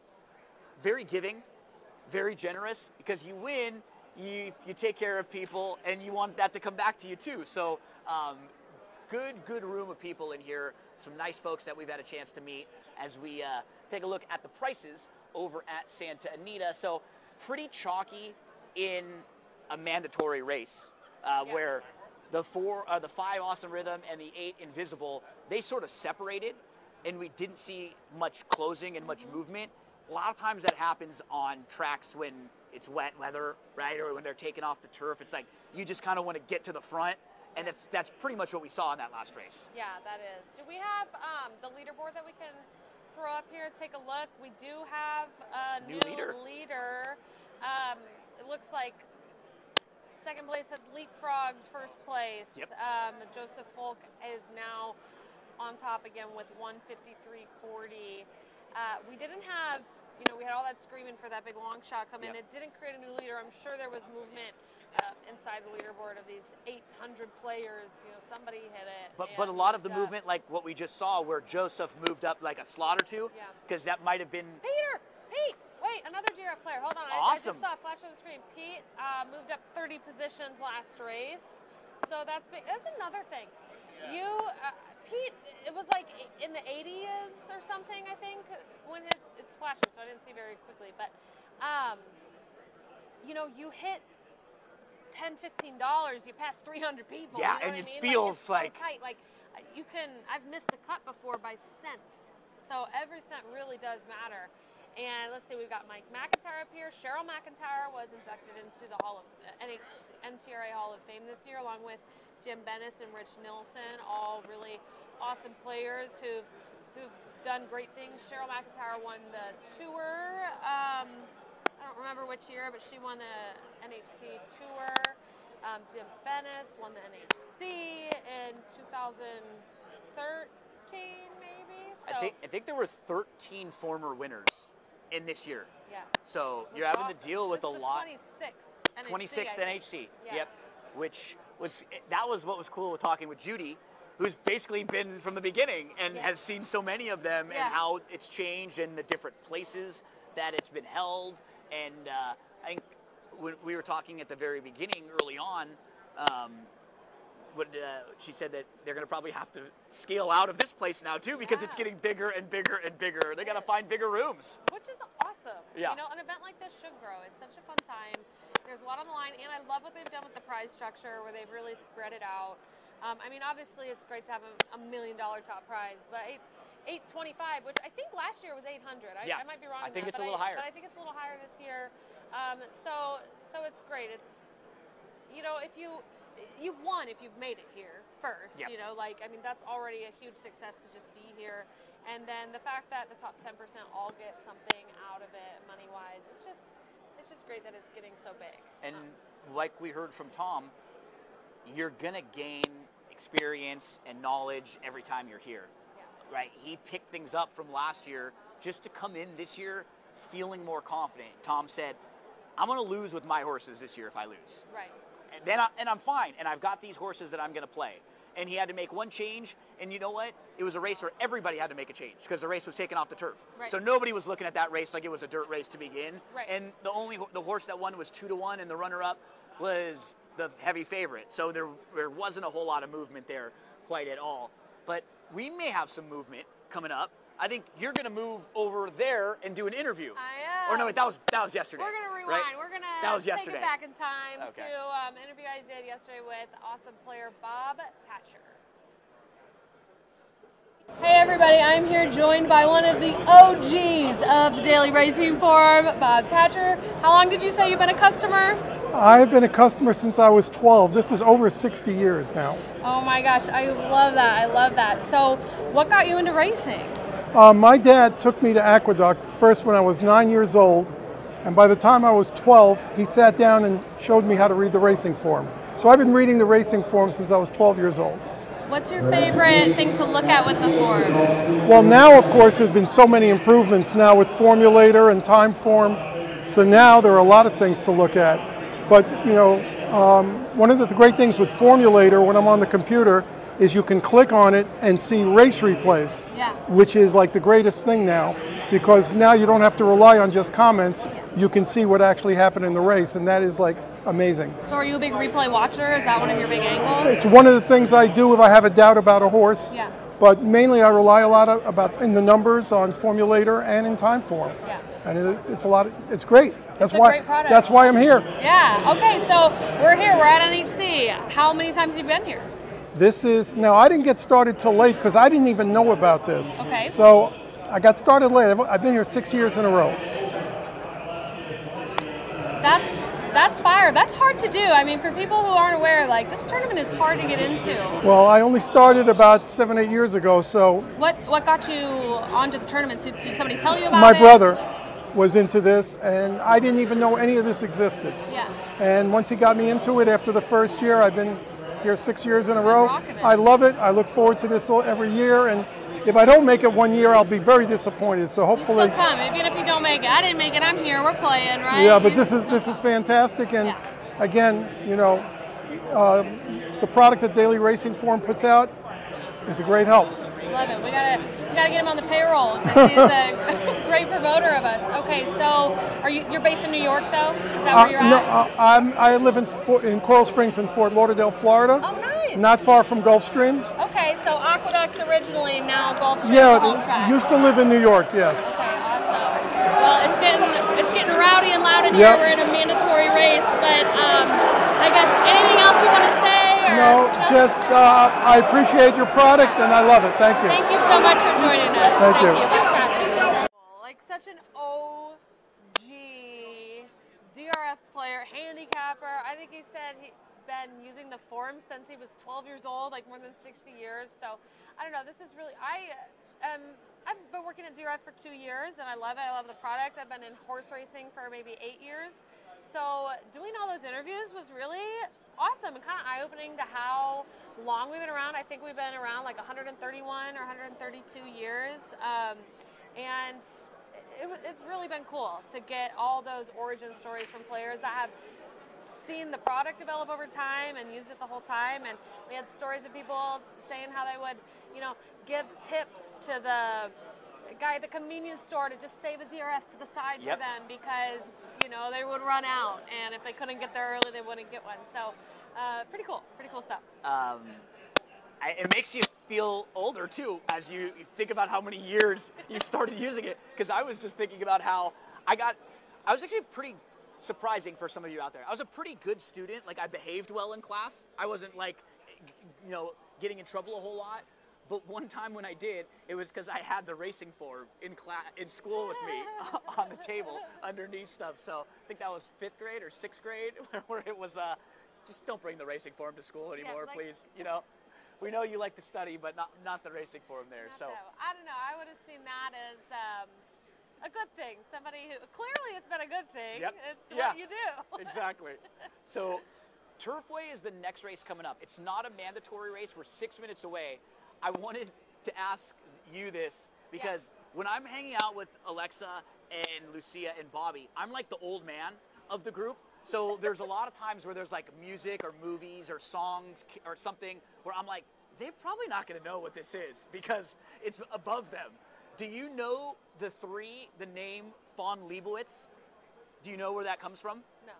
Very giving, very generous, because you win, you take care of people, and you want that to come back to you too. So good room of people in here. Some nice folks that we've had a chance to meet as we take a look at the prices over at Santa Anita. So pretty chalky in a mandatory race where the 5 Awesome Rhythm and the 8 Invisible, they sort of separated, and we didn't see much closing and much movement. A lot of times that happens on tracks when it's wet weather, right, or when they're taking off the turf. It's like you just kind of want to get to the front, and that's pretty much what we saw in that last race. Yeah, that is. Do we have the leaderboard that we can throw up here? Take a look. We do have a new leader. It looks like second place has leapfrogged first place. Yep. Joseph Folk is now on top again with 153.40. We didn't have, we had all that screaming for that big long shot come in. It didn't create a new leader. I'm sure there was movement inside the leaderboard of these 800 players. Somebody hit it. But a lot of the movement, like what we just saw, where Joseph moved up like a slot or two, because that might have been. Pete, wait, another DRF player. Hold on. Awesome. I just saw a flash on the screen. Pete moved up 30 positions last race, so that's big. That's another thing. Pete, it was like in the 80s or something, I think, when it's flashing, so I didn't see very quickly. But, you hit $10, $15, you pass 300 people. Yeah, you know and what I mean? feels it's so tight. Like, I've missed the cut before by cents. So every cent really does matter. And let's see, we've got Mike McIntyre up here. Cheryl McIntyre was inducted into the NTRA Hall of Fame this year, along with Jim Bennis and Rich Nilsson, all really awesome players who've done great things. Cheryl McIntyre won the tour. I don't remember which year, but she won the NHC tour. Jim Bennis won the NHC in 2013, maybe. So, I think there were 13 former winners in this year. Yeah. So you're having to deal with a lot. 26th NHC. Yeah. Yep. Which was what was cool with talking with Judy, who's basically been from the beginning and has seen so many of them and how it's changed and the different places that it's been held. And I think when we were talking at the very beginning, early on, she said that they're going to probably have to scale out of this place now too, because it's getting bigger and bigger and bigger. They got to find bigger rooms. Which is awesome. Yeah. An event like this should grow. It's such a fun time. There's a lot on the line, and I love what they've done with the prize structure, where they've really spread it out. Obviously, it's great to have a $1 million top prize, but $825, which I think last year was $800. I might be wrong. I think it's a little higher. But I think it's a little higher this year. So it's great. It's if you've won if you've made it here first. Yep. That's already a huge success to just be here. And then the fact that the top 10% all get something out of it money-wise, it's just great that it's getting so big. And like we heard from Tom, you're going to gain experience and knowledge every time you're here. Yeah. Right? He picked things up from last year just to come in this year feeling more confident. Tom said, I'm going to lose with my horses this year if I lose. Right. And I'm fine, and I've got these horses that I'm going to play. And he had to make one change, and you know what? It was a race where everybody had to make a change because the race was taken off the turf. Right. So nobody was looking at that race like it was a dirt race to begin. Right. And the horse that won was 2-1, and the runner-up was the heavy favorite. So there wasn't a whole lot of movement there quite at all. but we may have some movement coming up. I think you're going to move over there and do an interview. I am. Or no, wait, that was yesterday. We're going to rewind. Right? We're going That was to take yesterday. it back in time Okay. to an interview I did yesterday with awesome player Bob Thatcher. Hey everybody, I'm here joined by one of the OGs of the Daily Racing Forum, Bob Thatcher. How long did you say you've been a customer? I've been a customer since I was 12. This is over 60 years now. Oh my gosh, I love that. I love that. So what got you into racing? My dad took me to Aqueduct first when I was 9 years old, and by the time I was 12, he sat down and showed me how to read the racing form. So I've been reading the racing form since I was 12 years old. What's your favorite thing to look at with the form? Well, now, of course, there's been so many improvements now with Formulator and Time Form, so now there are a lot of things to look at. But, you know, one of the great things with Formulator when I'm on the computer is you can click on it and see race replays, which is like the greatest thing now, because now you don't have to rely on just comments. You can see what actually happened in the race, and that is like amazing. So are you a big replay watcher? Is that one of your big angles? It's one of the things I do if I have a doubt about a horse. Yeah. But mainly I rely a lot in the numbers on Formulator and in Time Form. Yeah. And it's a lot. It's great. It's a great product. That's why I'm here. Yeah. Okay. So we're here. We're at NHC. How many times have you been here? This is now. I didn't get started till late because I didn't even know about this. Okay. So I got started late. I've been here 6 years in a row. That's fire. That's hard to do. I mean, for people who aren't aware, like this tournament is hard to get into. Well, I only started about 7, 8 years ago. So what got you onto the tournament? Did somebody tell you about it? My brother was into this, and I didn't even know any of this existed. Yeah. And once he got me into it after the first year, I've been here 6 years in a row. I love it. I look forward to this every year, and if I don't make it one year, I'll be very disappointed. So hopefully, you still come. Even if you don't make it, I didn't make it. I'm here. We're playing, right? Yeah, but this is fantastic, and again, you know, the product that Daily Racing Forum puts out is a great help. Love it. We gotta get him on the payroll. He's a great promoter of us. Okay, so you're based in New York though? Is that where you're at? No, I live in Coral Springs in Fort Lauderdale, Florida. Oh, nice. Not far from Gulfstream. Okay, so Aqueduct originally, now Gulfstream home track. Used to live in New York, yes. Okay, awesome. Well, it's getting rowdy and loud in here. We're in a mandatory race, but I guess anything else you want to say? No, just I appreciate your product and I love it. Thank you. Thank you so much for joining us. Thank you. Like such an OG DRF player, handicapper. I think he said he'd been using the forum since he was 12 years old, like more than 60 years. So I don't know. This is really I've been working at DRF for 2 years and I love it. I love the product. I've been in horse racing for maybe 8 years. So doing all those interviews was really awesome and kind of eye-opening to how long we've been around. I think we've been around like 131 or 132 years. And it's really been cool to get all those origin stories from players that have seen the product develop over time and used it the whole time. And we had stories of people saying how they would, you know, give tips to the guy at the convenience store to just save a DRF to the side for them because, you know, they would run out, and if they couldn't get there early, they wouldn't get one. So pretty cool stuff. It makes you feel older too as you think about how many years you started using it, because I was just thinking about how I was actually pretty surprising for some of you out there. I was a pretty good student. Like, I behaved well in class. I wasn't like, you know, getting in trouble a whole lot. But one time when I did, it was because I had the racing form in school with me on the table underneath stuff. So I think that was 5th grade or 6th grade where it was just don't bring the racing form to school anymore, please. You know, we know you like to study, but not the racing form there. So I don't know. I would have seen that as a good thing. Somebody who clearly it's been a good thing. Yep. It's what you do. Exactly. So Turfway is the next race coming up. It's not a mandatory race. We're 6 minutes away. I wanted to ask you this because when I'm hanging out with Alexa and Lucia and Bobby, I'm like the old man of the group. So there's a lot of times where there's like music or movies or songs or something where I'm like, they're probably not going to know what this is because it's above them. Do you know the name Fawn Leibowitz? Do you know where that comes from? No.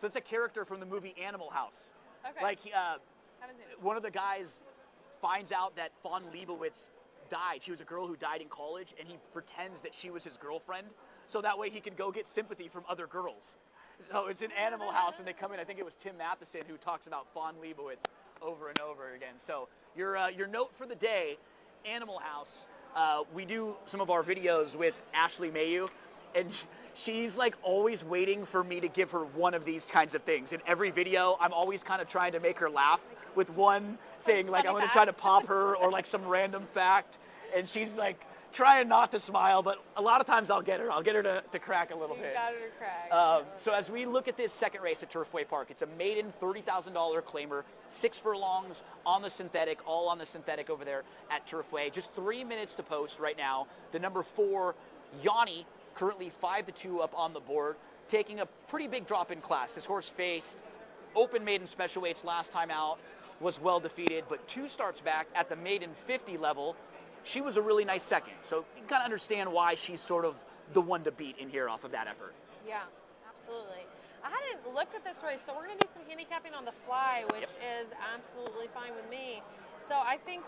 So it's a character from the movie Animal House. Okay. Like one of the guys finds out that Fawn Leibowitz died. She was a girl who died in college, and he pretends that she was his girlfriend, so that way he can go get sympathy from other girls. So it's in Animal House when they come in. I think it was Tim Matheson who talks about Fawn Leibowitz over and over again. So your note for the day, Animal House. We do some of our videos with Ashley Mayu, and she's like always waiting for me to give her one of these kinds of things. In every video, I'm always kind of trying to make her laugh with one thing. Like I'm going to try to pop her or like some random fact, and she's like trying not to smile, but a lot of times I'll get her. I'll get her to crack a little bit. Got her to crack. So as we look at this second race at Turfway Park, it's a maiden $30,000 claimer, 6 furlongs on the synthetic, all on the synthetic over there at Turfway. Just 3 minutes to post right now. The number 4, Yanni, currently 5-2 up on the board, taking a pretty big drop in class. This horse faced open maiden special weights last time out, was well defeated, but 2 starts back at the maiden 50 level. She was a really nice second, so you can kind of understand why she's sort of the one to beat in here off of that effort. Yeah, absolutely. I hadn't looked at this race, so we're going to do some handicapping on the fly, which is absolutely fine with me. So I think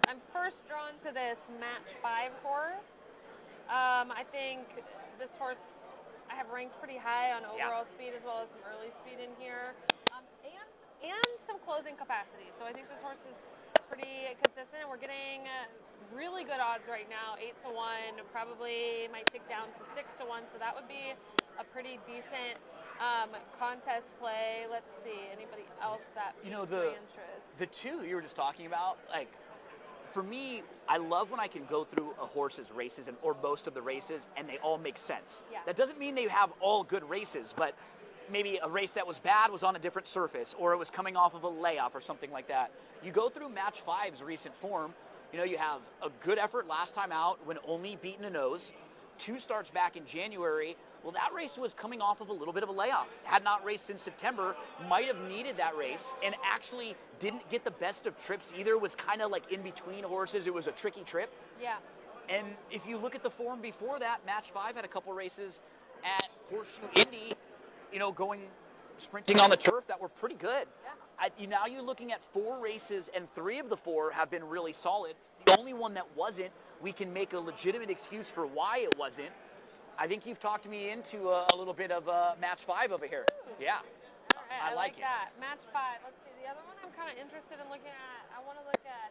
I'm first drawn to this match 5 horse. I think this horse I have ranked pretty high on overall speed as well as some early speed in here, and some closing capacity. So I think this horse is pretty consistent. We're getting really good odds right now, 8-1, probably might tick down to 6-1, so that would be a pretty decent contest play. Let's see, anybody else that piques my interest? The 2 you were just talking about, like, for me, I love when I can go through a horse's races or most of the races and they all make sense. Yeah. That doesn't mean they have all good races, but maybe a race that was bad was on a different surface, or it was coming off of a layoff or something like that. You go through match 5's recent form, you have a good effort last time out when only beaten a nose, 2 starts back in January. Well, that race was coming off of a little bit of a layoff. Had not raced since September, might have needed that race, and actually didn't get the best of trips either, was kind of like in between horses. It was a tricky trip. Yeah. And if you look at the form before that, match 5 had a couple races at Horseshoe Indy, going sprinting on the turf that were pretty good. Yeah. Now you're looking at 4 races, and 3 of the 4 have been really solid. The only one that wasn't, we can make a legitimate excuse for why it wasn't. I think you've talked me into a little bit of match 5 over here. Ooh. Yeah. All right, I like that. Match 5. Let's see. The other one I'm kind of interested in looking at. I want to look at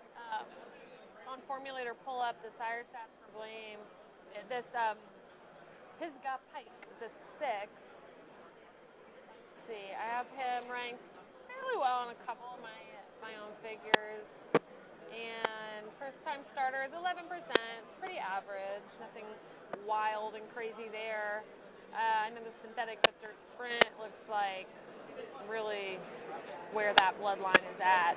on Formulator pull up the sire stats for Blame. This Pisgah Pike, the 6. See, I have him ranked fairly well on a couple of my own figures, and first time starter is 11%. It's pretty average, nothing wild and crazy there. I know the synthetic but dirt sprint looks like really where that bloodline is at.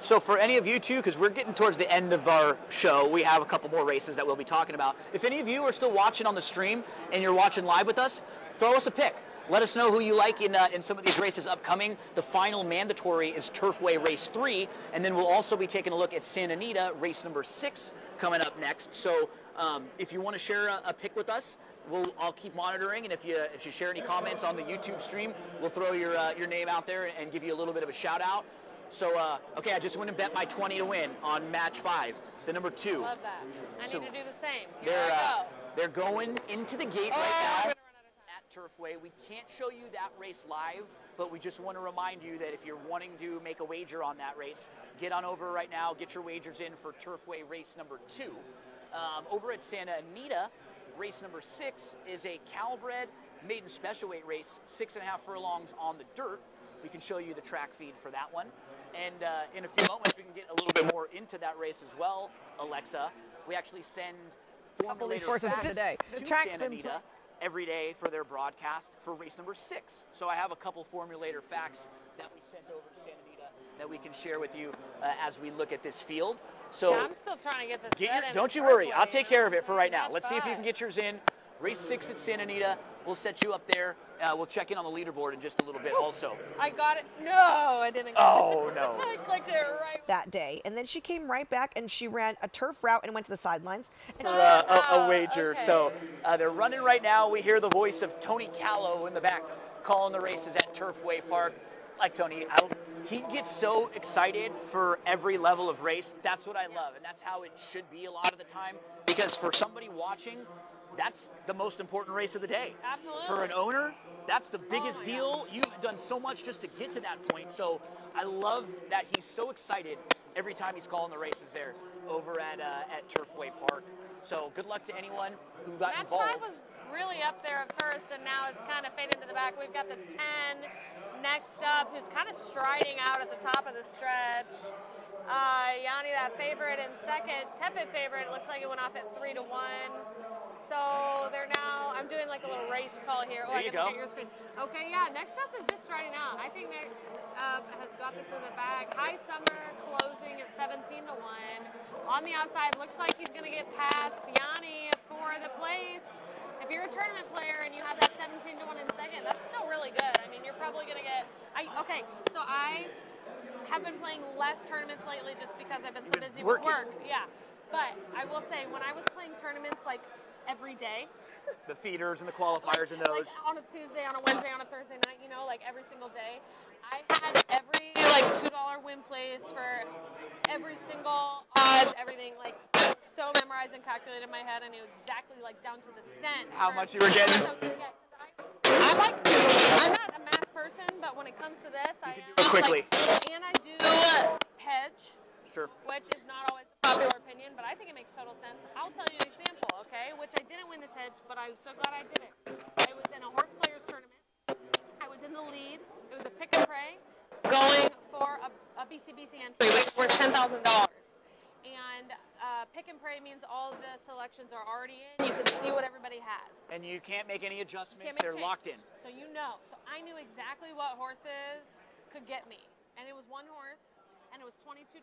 So for any of you too, because we're getting towards the end of our show, we have a couple more races that we'll be talking about. If any of you are still watching on the stream and you're watching live with us, throw us a pick. Let us know who you like in some of these races upcoming. The final mandatory is Turfway Race 3, and then we'll also be taking a look at Santa Anita, race number 6, coming up next. So if you want to share a pick with us, I'll keep monitoring, and if you share any comments on the YouTube stream, we'll throw your name out there and give you a little bit of a shout out. So okay, I just went and bet my 20 to win on match 5, the number 2. Love that. I need to do the same. Here I go. They're going into the gate right now. Turfway. We can't show you that race live, but we just want to remind you that if you're wanting to make a wager on that race, get on over right now, get your wagers in for Turfway race number 2. Over at Santa Anita, race number 6 is a Calbred maiden special weight race, 6.5 furlongs on the dirt. We can show you the track feed for that one. And in a few moments, we can get a little bit more into that race as well, Alexa. We actually send a couple of these horses today. The track's Santa Anita every day for their broadcast for race number 6. So I have a couple formulator facts that we sent over to Santa Anita that we can share with you as we look at this field. So yeah, I'm still trying to get this. Don't you worry. I'll take care of it for right now. Let's see if you can get yours in. Race 6 at Santa Anita. We'll set you up there. We'll check in on the leaderboard in just a little bit also. I got it. No, I didn't. Oh, no. I clicked it right. That day. And then she came right back and she ran a turf route and went to the sidelines. And for a wager. Okay. So they're running right now. We hear the voice of Tony Callow in the back calling the races at Turfway Park. Like Tony, he gets so excited for every level of race. That's what I love, and that's how it should be a lot of the time. Because for somebody watching, that's the most important race of the day. Absolutely. For an owner, that's the biggest deal. You've done so much just to get to that point. So I love that he's so excited every time he's calling the races there over at Turfway Park. So good luck to anyone who got Match involved. 5 was really up there at first, and now it's kind of fading to the back. We've got the 10 next up, who's kind of striding out at the top of the stretch. Yanni, that favorite in second, tepid favorite. It looks like it went off at 3-1. So they're now, I'm doing like a little race call here. Oh, there you go. Your screen. Okay, yeah, next up is just striding out. I think next up has got this in the bag. High Summer closing at 17-1. On the outside, looks like he's going to get past Yanni for the place. If you're a tournament player and you have that 17-1 in second, that's still really good. I mean, you're probably going to get, okay, so I have been playing less tournaments lately just because I've been so busy with work. Yeah, but I will say, when I was playing tournaments like every day, the feeders and the qualifiers and those. Like on a Tuesday, on a Wednesday, on a Thursday night, you know, like every single day, I had every like $2 win plays for every single odds, everything, like so memorized and calculated in my head. I knew exactly, like down to the cent, how much you were getting. I'm not a math person, but when it comes to this, I am quickly. Like, and I do hedge, which is not always a popular opinion, but I think it makes total sense. I'll tell you an example, okay? Which I didn't win this hedge, but I was so glad I did it. I was in a horse players tournament. I was in the lead. It was a pick and pray, going for a BCBC entry, which is worth $10,000. And pick and pray means all the selections are already in. You can see what everybody has. And you can't make any adjustments. They're change. locked in. So you know. So I knew exactly what horses could get me. And it was one horse, and it was 22-1.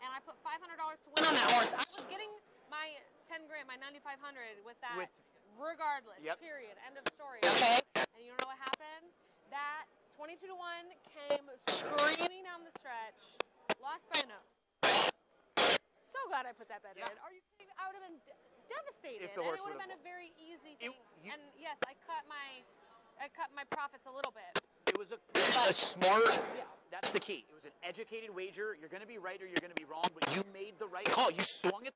And I put $500 to win on that horse. I was getting my 10 grand, my 9,500 with that, regardless. Period. End of story. Okay. And you know what happened? That 22-1 came screaming down the stretch. Lost by a nose. So glad I put that bet in. Are you kidding? I would have been devastated. If the horse and it would have been a very easy thing. And yes, I cut my profits a little bit. It was a smart. That's the key. It was an educated wager. You're going to be right or you're going to be wrong, but you made the right call. You swung it.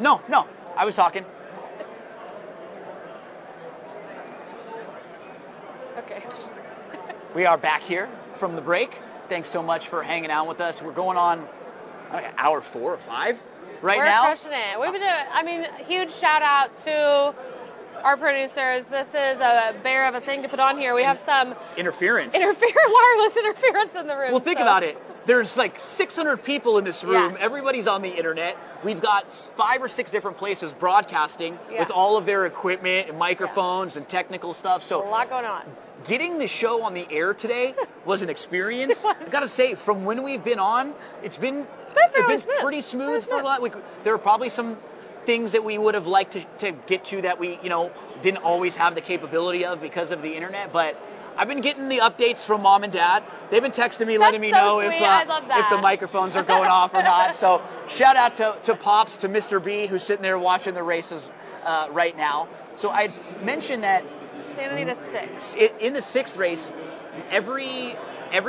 No, I was talking. Okay. We are back here from the break. Thanks so much for hanging out with us. We're going on hour 4 or 5 right now. We're crushing it. We've been doing, I mean, huge shout out to our producers. This is a bear of a thing to put on here. We have some interference. Wireless interference in the room. Well, think about it. There's like 600 people in this room. Yeah. Everybody's on the internet. We've got 5 or 6 different places broadcasting with all of their equipment and microphones and technical stuff. So a lot going on. Getting the show on the air today was an experience. I gotta say, from when we've been on, it's been pretty smooth for a lot. There are probably some things that we would have liked to get to that we, didn't always have the capability of because of the internet, but I've been getting the updates from Mom and Dad. They've been texting me, letting me know if the microphones are going off or not. So shout out to Pops, to Mr. B, who's sitting there watching the races right now. So I mentioned that Santa Anita 6. In the 6th race, every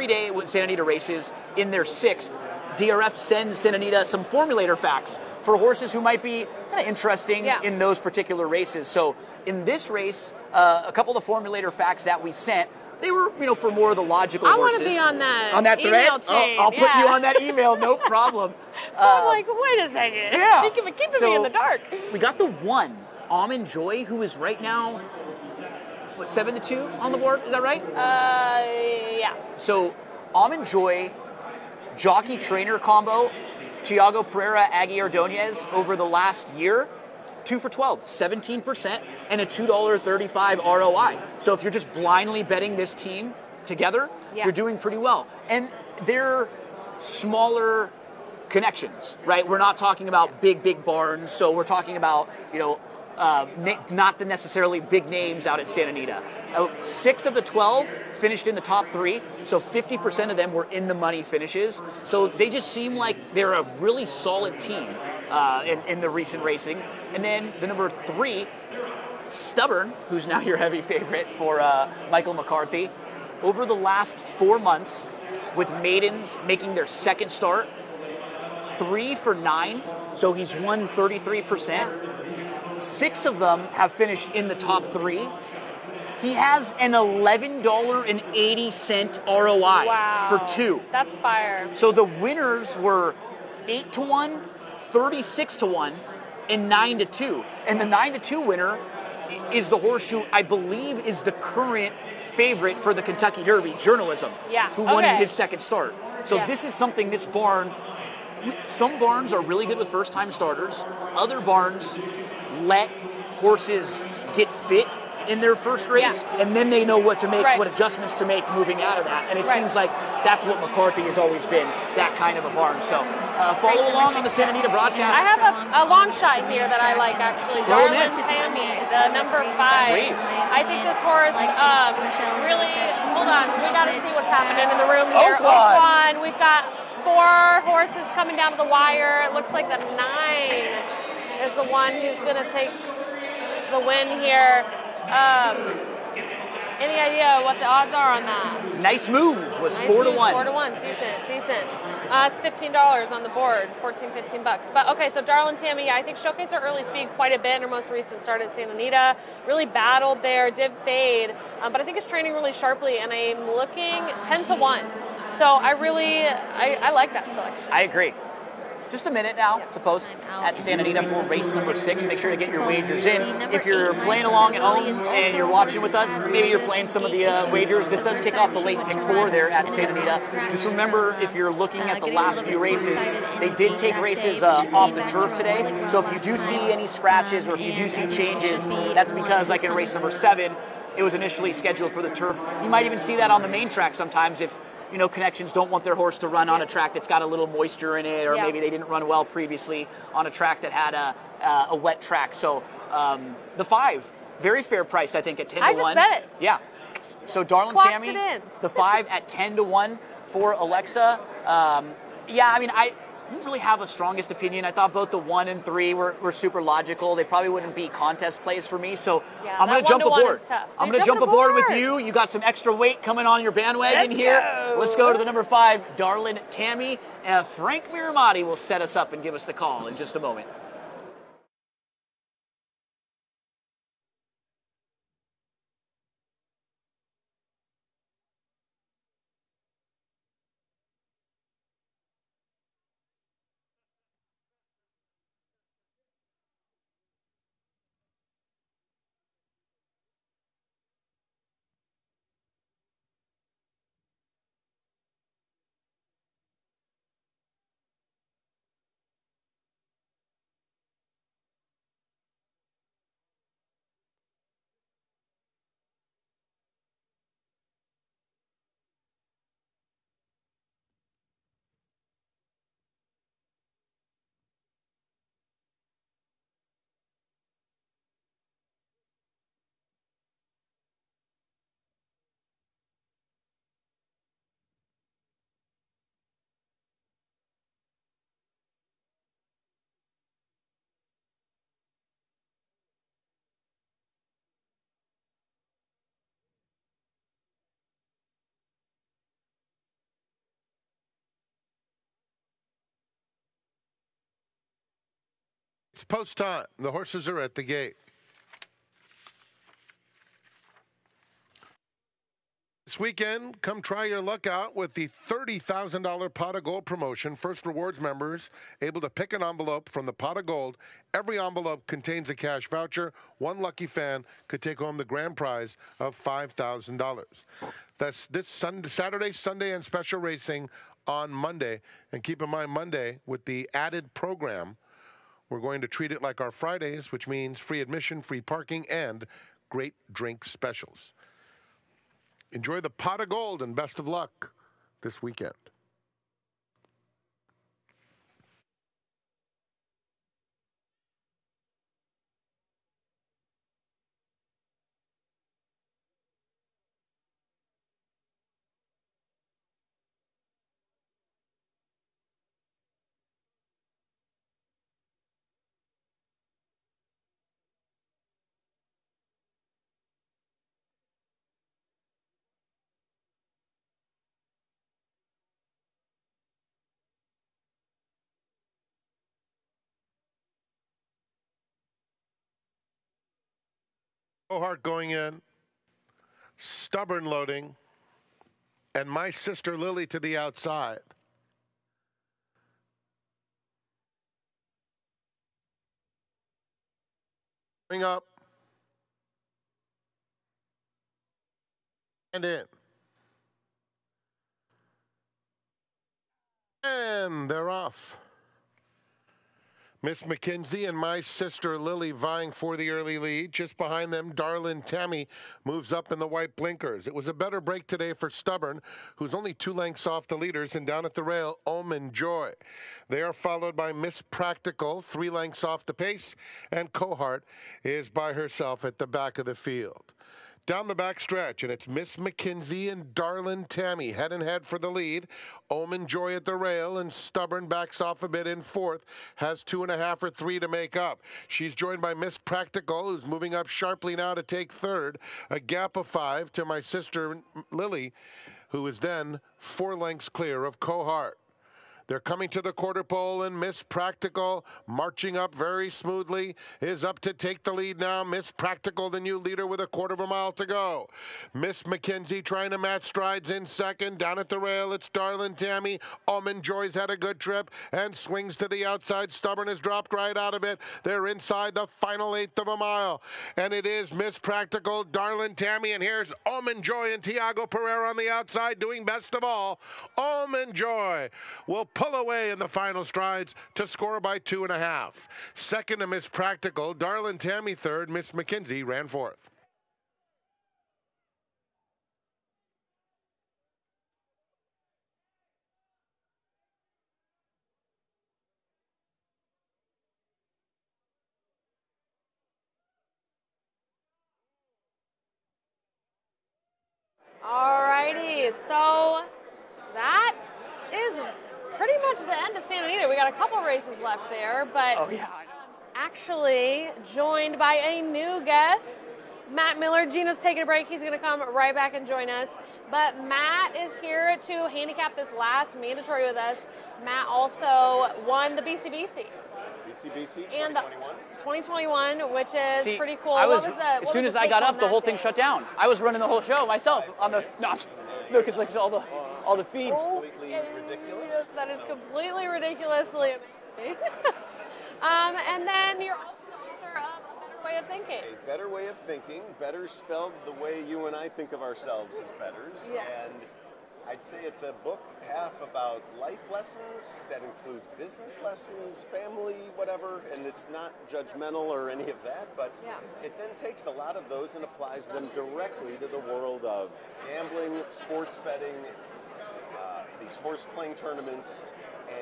day when Santa Anita races, in their 6th, DRF sends Santa Anita some formulator facts for horses who might be kind of interesting in those particular races. So in this race, a couple of the formulator facts that we sent, they were, for more of the logical horses. I want to be on that thread. email chain. I'll put you on that email, no problem. I'm like, wait a second. Yeah. Keeping me in the dark. We got the 1, Almond Joy, who is right now, 7-2 on the board? Is that right? Yeah. So Almond Joy, jockey trainer combo, Tiago Pereira, Aggie Ordonez over the last year, 2 for 12, 17%, and a $2.35 ROI. So if you're just blindly betting this team together, you're doing pretty well. And they're smaller connections, right? We're not talking about big barns. So we're talking about, not the necessarily big names out at Santa Anita. 6 of the 12 finished in the top 3, so 50% of them were in the money finishes. So they just seem like they're a really solid team in the recent racing. And then the number 3, Stubborn, who's now your heavy favorite for Michael McCarthy, over the last 4 months, with maidens making their 2nd start, 3 for 9, so he's won 33%. 6 of them have finished in the top 3. He has an $11.80 ROI for 2. That's fire. So the winners were 8-1, 36-1, and 9-2. And the 9-2 winner is the horse who I believe is the current favorite for the Kentucky Derby, Journalism, who won in his 2nd start. So this is something this barn, some barns are really good with first-time starters. Other barns let horses get fit in their first race, and then they know what to make, what adjustments to make moving out of that. And it seems like that's what McCarthy has always been, that kind of a barn. So follow along on the Santa Anita broadcast. I have a long shot here that I like, actually. Darlin Tammy, the number 5. Please. I think this horse really, hold on, we got to see what's happening in the room here. Oakland. We've got 4 horses coming down to the wire. It looks like the 9 is the one who's going to take the win here. Any idea what the odds are on that? Nice move. Was 4-1. 4-1. Decent. It's $15 on the board. 15 bucks. But okay, so Darlin Tammy, I think showcased her early speed quite a bit in her most recent start at Santa Anita. Really battled there, did fade, but I think it's training really sharply, and I'm looking 10-1. So I like that selection. I agree. Just a minute now to post at Santa Anita for race number 6. Make sure to get your wagers in. If you're playing along at home and you're watching with us, maybe you're playing some of the wagers. This does kick off the late pick 4 there at Santa Anita. Just remember, if you're looking at the last few races, they did take races off the turf today. So if you do see any scratches or if you do see changes, that's because, like in race number 7, it was initially scheduled for the turf. You might even see that on the main track sometimes if connections don't want their horse to run on a track that's got a little moisture in it, or maybe they didn't run well previously on a track that had a wet track. So the 5, very fair price, I think, at 10-1. I just bet it. Yeah. So Darlin Tammy, the 5 at 10-1 for Alexa. I didn't really have a strongest opinion. I thought both the 1 and 3 were super logical. They probably wouldn't be contest plays for me, so I'm going to jump aboard. I'm going to jump aboard with you. You got some extra weight coming on your bandwagon here. Let's go to the number 5, Darlin Tammy. Frank Miramati will set us up and give us the call in just a moment. It's post time. The horses are at the gate. This weekend, come try your luck out with the $30,000 Pot of Gold promotion. First Rewards members able to pick an envelope from the Pot of Gold. Every envelope contains a cash voucher. One lucky fan could take home the grand prize of $5,000. That's this Saturday, Sunday, and special racing on Monday. And keep in mind, Monday, with the added program, we're going to treat it like our Fridays, which means free admission, free parking, and great drink specials. Enjoy the Pot of Gold and best of luck this weekend. Cohart going in, Stubborn loading, and My Sister Lily to the outside. Bring up and in. And they're off. Miss McKenzie and My Sister Lily vying for the early lead. Just behind them, Darlin Tammy moves up in the white blinkers. It was a better break today for Stubborn, who's only 2 lengths off the leaders, and down at the rail, Omen Joy. They are followed by Miss Practical, 3 lengths off the pace, and Cohart is by herself at the back of the field. Down the back stretch, and it's Miss McKenzie and Darlin Tammy head and head for the lead. Omen Joy at the rail, and Stubborn backs off a bit in 4th, has 2.5 or 3 to make up. She's joined by Miss Practical, who's moving up sharply now to take 3rd. A gap of 5 to My Sister Lily, who is then 4 lengths clear of Cohart. They're coming to the quarter pole, and Miss Practical, marching up very smoothly, is up to take the lead now. Miss Practical, the new leader, with a 1/4 mile to go. Miss McKenzie trying to match strides in 2nd. Down at the rail, it's Darlin Tammy. Almond Joy's had a good trip and swings to the outside. Stubborn has dropped right out of it. They're inside the final 1/8 mile. And it is Miss Practical, Darlin Tammy, and here's Almond Joy and Tiago Pereira on the outside doing best of all. Almond Joy will pull away in the final strides to score by 2.5. Second to Miss Practical, Darlin Tammy 3rd, Miss McKenzie ran 4th. Alrighty, so that is pretty much the end of Santa Anita. We got a couple races left there, but actually joined by a new guest, Matt Miller. Gino's taking a break. He's going to come right back and join us. But Matt is here to handicap this last mandatory with us. Matt also won the BCBC. BCBC 2021? And 2021, which is pretty cool. As soon as I got up, the whole thing shut down. I was running the whole show myself on the because like all the feeds. Completely ridiculous. That is completely ridiculously amazing. And then you're also the author of A Better Way of Thinking. A Better Way of Thinking, better spelled the way you and I think of ourselves as betters. Yeah. And I'd say it's a book half about life lessons that includes business lessons, family, whatever, and it's not judgmental or any of that, but it then takes a lot of those and applies them directly to the world of gambling, sports betting, these horse playing tournaments,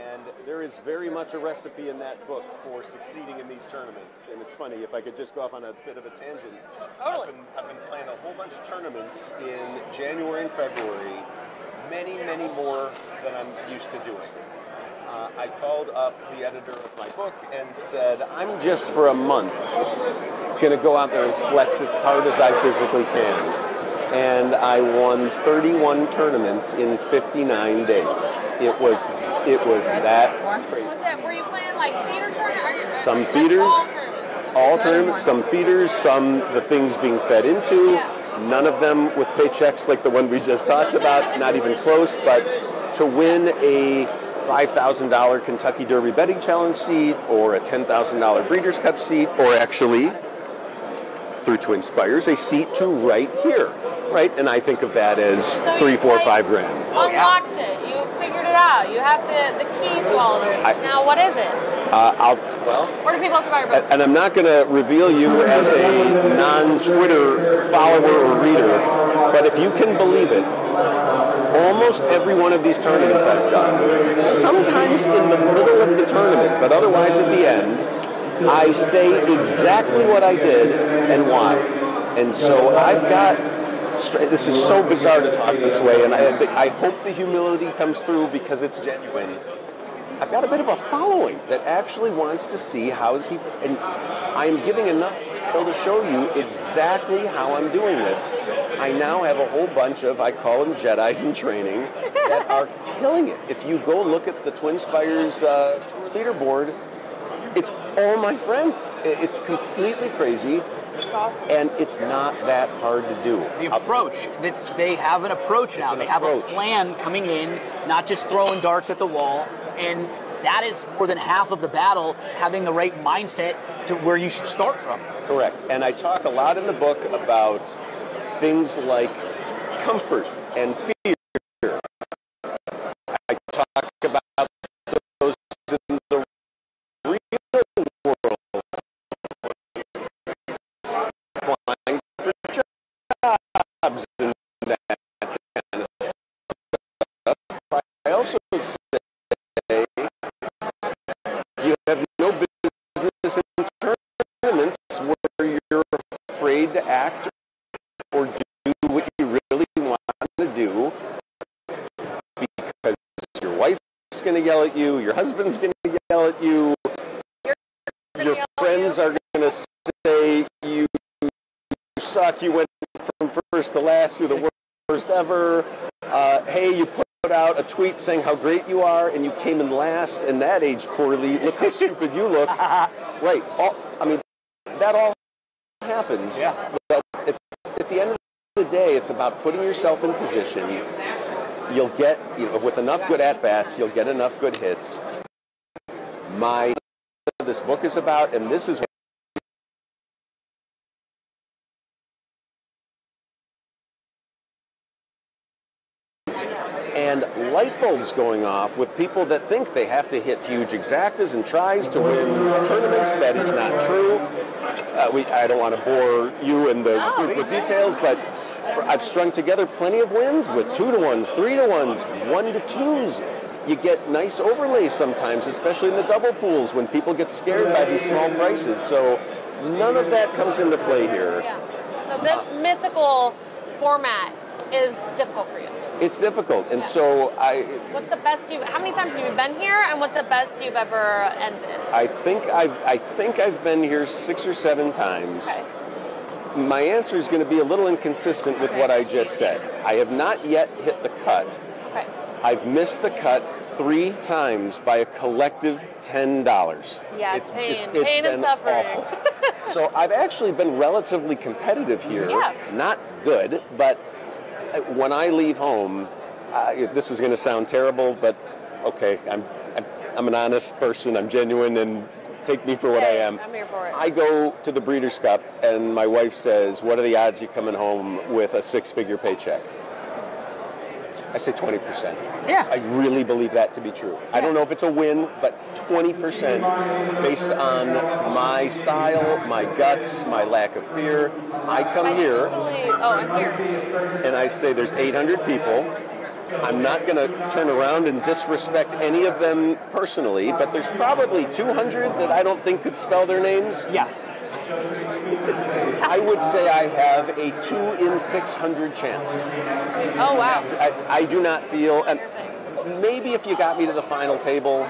and there is very much a recipe in that book for succeeding in these tournaments. And it's funny, if I could just go off on a bit of a tangent, I've been playing a whole bunch of tournaments in January and February, many more than I'm used to doing. I called up the editor of my book and said, I'm just for a month going to go out there and flex as hard as I physically can. And I won 31 tournaments in 59 days. It was that Were you playing like feeder tournaments? Some feeders, all tournaments, some feeders, some the things being fed into. None of them with paychecks like the one we just talked about, not even close, but to win a $5,000 Kentucky Derby Betting Challenge seat or a $10,000 Breeders' Cup seat, or actually, through Twin Spires, a seat to right here, right? And I think of that as $3, $4, $5 grand. Unlocked it. You figured it out. You have the key to all of this. Now, what is it? Where do people have to buy your book? And I'm not going to reveal you as a non-Twitter follower or reader, but if you can believe it, almost every one of these tournaments I've done, sometimes in the middle of the tournament, but otherwise at the end, I say exactly what I did and why. And so I've got, this is so bizarre to talk this way, and I hope the humility comes through because it's genuine. I've got a bit of a following that actually wants to see and I'm giving enough detail to show you exactly how I'm doing this. I now have a whole bunch of, I call them Jedis in training, that are killing it. If you go look at the Twin Spires Tour leaderboard, it's all my friends. It's completely crazy. It's awesome. And it's not that hard to do. The approach, they have an approach now. They have a plan coming in, not just throwing darts at the wall. And that is more than half of the battle, having the right mindset to where you should start from. Correct. And I talk a lot in the book about things like comfort and fear. I talk about those in the real world. Applying for jobs and that kind of stuff. I also say you have no business in tournaments where you're afraid to act or do what you really want to do because your wife's going to yell at you, your husband's going to yell at you, your friends are going to say you suck, you went from first to last, you're the worst ever, hey, you put out a tweet saying how great you are and you came in last and that aged poorly, look how stupid you look. Right, that all happens. Yeah. But at the end of the day, it's about putting yourself in position. You'll get, with enough good at-bats, you'll get enough good hits. This book is about, and this is and light bulbs going off with people that think they have to hit huge exactas and tries to win tournaments. That is not true. I don't want to bore you and the group with details, but I've strung together plenty of wins with 2-to-1s, 3-to-1s, 1-to-2s. You get nice overlays sometimes, especially in the double pools when people get scared by these small prices. So none of that comes into play here. Yeah. So this mythical format is difficult for you. It's difficult, and so What's the best how many times have you been here, and what's the best you've ever ended? I think I've been here 6 or 7 times. Okay. My answer is going to be a little inconsistent with what I just said. I have not yet hit the cut. Okay. I've missed the cut 3 times by a collective $10. Yeah, it's pain. It's pain and suffering. Awful. So I've actually been relatively competitive here. Yeah. Not good, but when I leave home, this is going to sound terrible, but okay, I'm an honest person. I'm genuine, and take me for what I am. I'm here for it. I go to the Breeders' Cup, and my wife says, "What are the odds you coming home with a 6-figure paycheck?" I say 20%. Yeah. I really believe that to be true. Yeah. I don't know if it's a win, but 20% based on my style, my guts, my lack of fear. I come here, I'm here, and I say there's 800 people. I'm not going to turn around and disrespect any of them personally, but there's probably 200 that I don't think could spell their names. Yeah. I would say I have a 2 in 600 chance. Oh, wow. I do not feel, and maybe if you got me to the final table,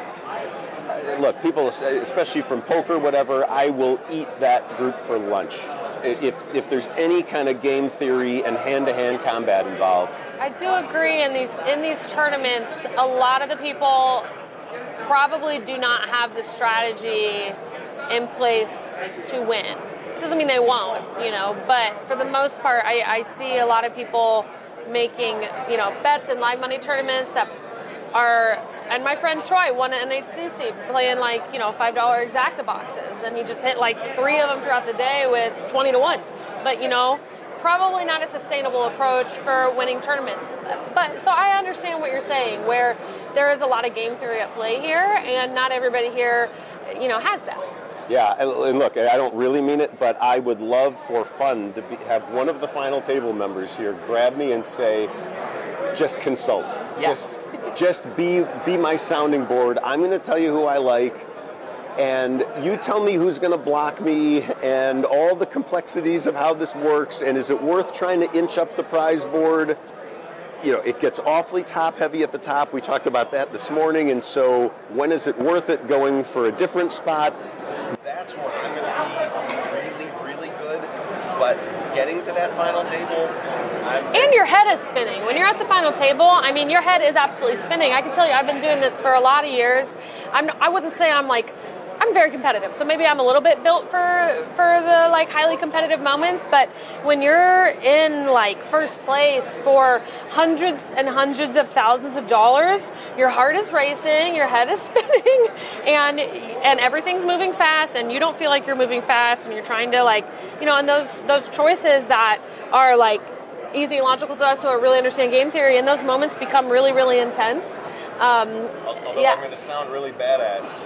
look, people, especially from poker, whatever, I will eat that group for lunch. If there's any kind of game theory and hand-to-hand combat involved. I do agree in these tournaments, a lot of the people probably do not have the strategy in place to win. It doesn't mean they won't, you know, but for the most part, I see a lot of people making, you know, bets in live money tournaments that are, and my friend Troy won an NHCC playing like, you know, $5 exacta boxes, and he just hit like 3 of them throughout the day with 20 to 1s. But, you know, probably not a sustainable approach for winning tournaments. But so I understand what you're saying, where there is a lot of game theory at play here, and not everybody here, you know, has that. Yeah, and look, I don't really mean it, but I would love for fun to have one of the final table members here grab me and say, just consult. Yeah. Just be my sounding board. I'm going to tell you who I like, and you tell me who's going to block me and all the complexities of how this works, and is it worth trying to inch up the prize board? You know, it gets awfully top-heavy at the top. We talked about that this morning, and so when is it worth it going for a different spot? That's where I'm going to be really, really good, but getting to that final table, and your head is spinning. When you're at the final table, I mean, your head is absolutely spinning. I can tell you, I've been doing this for a lot of years. I wouldn't say I'm very competitive, so maybe I'm a little bit built for the like highly competitive moments, but when you're in like first place for hundreds and hundreds of thousands of dollars, your heart is racing, your head is spinning, and everything's moving fast, and you don't feel like you're moving fast, and you're trying to, like, you know, and those choices that are like easy and logical to us who really understand game theory, and those moments become really, really intense. Although I'm going to sound really badass,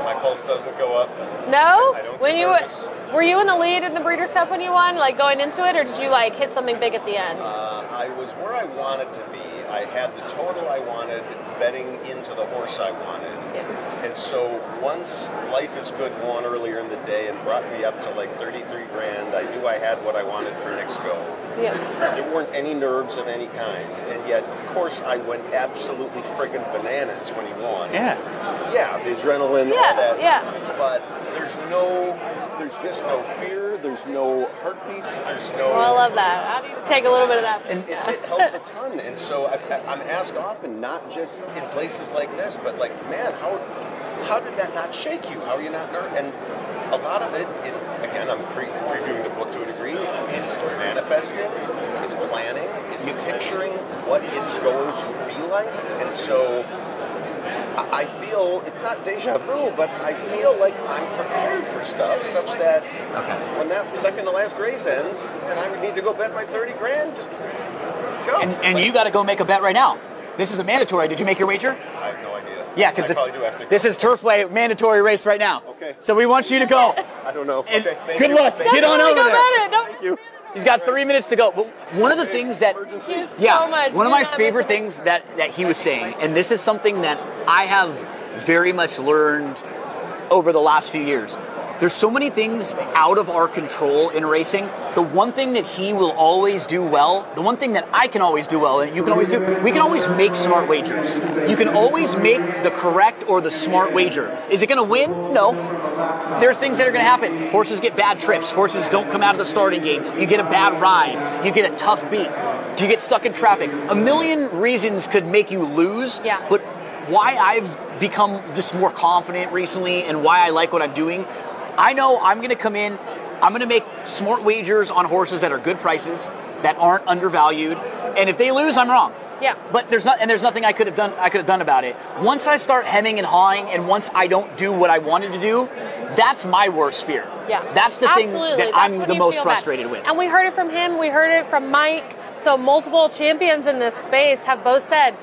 my pulse doesn't go up. No? I don't When get you nervous. were you in the lead in the Breeders' Cup when you won, like going into it, or did you like hit something big at the end? I was where I wanted to be. I had the total I wanted, betting into the horse I wanted. Yeah. And so once Life is Good won earlier in the day and brought me up to like 33 grand, I knew I had what I wanted for next go. Yeah. There weren't any nerves of any kind. And yet, of course, I went absolutely friggin' bananas when he won. Yeah. Yeah, the adrenaline, Yeah, all that. yeah. But there's just no fear, there's no heartbeats, there's no... Well, I love that. I need to take a little bit of that. And it helps a ton. And so I'm asked often, not just in places like this, but like, man, how did that not shake you? How are you not nervous? And a lot of it, again, I'm previewing the book to a degree, is manifesting, is planning, is picturing what it's going to be like. And so I feel, it's not deja vu, but I feel like I'm prepared for stuff such that when that second to last race ends and I would need to go bet my 30 grand, just go. And you got to go make a bet right now. This is a mandatory. Did you make your wager? I have no idea. Yeah, because this is Turfway mandatory race right now. Okay. So we want you to go. I don't know. And okay. Thank good you. luck. Get on over there. Thank you. He's got 3 minutes to go. But one of the things that, one of my favorite things that he was saying, and this is something that I have very much learned over the last few years. There's so many things out of our control in racing. The one thing that he will always do well, the one thing that I can always do well, and you can always do, we can always make smart wagers. You can always make the correct or the smart wager. Is it going to win? No. There's things that are going to happen. Horses get bad trips. Horses don't come out of the starting gate. You get a bad ride. You get a tough beat. Do you get stuck in traffic? A million reasons could make you lose. Yeah. But why I've become just more confident recently and why I like what I'm doing, I know I'm going to come in, I'm going to make smart wagers on horses that are good prices, that aren't undervalued, and if they lose, I'm wrong. Yeah. But there's nothing I could have done about it. Once I start hemming and hawing, and once I don't do what I wanted to do, that's my worst fear. Yeah. That's the thing that I'm the most frustrated with. And we heard it from him, we heard it from Mike, so multiple champions in this space have both said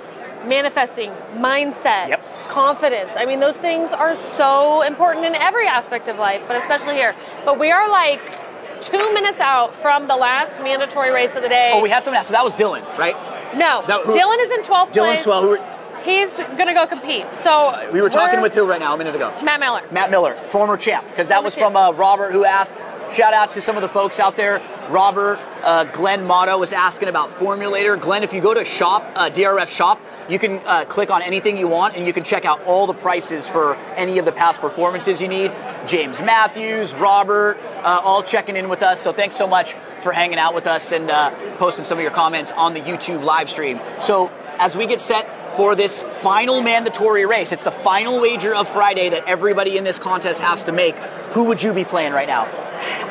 manifesting, mindset, confidence. I mean, those things are so important in every aspect of life, but especially here. But we are like 2 minutes out from the last mandatory race of the day. Oh, we have someone else. So that was Dylan, right? No, Dylan is in 12th place. Dylan's 12. He's going to go compete. So we were talking with who right now a minute ago? Matt Miller. Matt Miller, former champ, because that was from Robert, who asked. Shout out to some of the folks out there. Robert, Glenn Motto was asking about Formulator. Glenn, if you go to shop, DRF shop, you can click on anything you want, and you can check out all the prices for any of the past performances you need. James Matthews, Robert, all checking in with us. So thanks so much for hanging out with us and posting some of your comments on the YouTube live stream. So as we get set for this final mandatory race. It's the final wager of Friday that everybody in this contest has to make. Who would you be playing right now?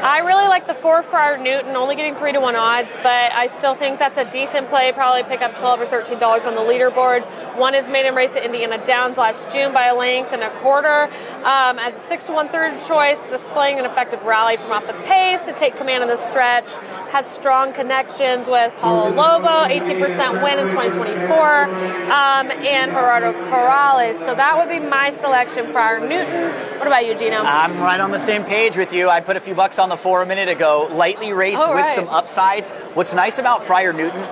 I really like the 4 Friar Newton, only getting 3-1 odds, but I still think that's a decent play. Probably pick up $12 or $13 on the leaderboard. One is maiden race at Indiana Downs last June by a length and a quarter. As a 6-1 third choice, displaying an effective rally from off the pace to take command of the stretch. Has strong connections with Paulo Lobo, 18% win in 2024, and Gerardo Corrales. So that would be my selection, Friar Newton. What about you, Gino? I'm right on the same page with you. I put a few bucks on the 4 a minute ago. Lightly raced with some upside. What's nice about Friar Newton,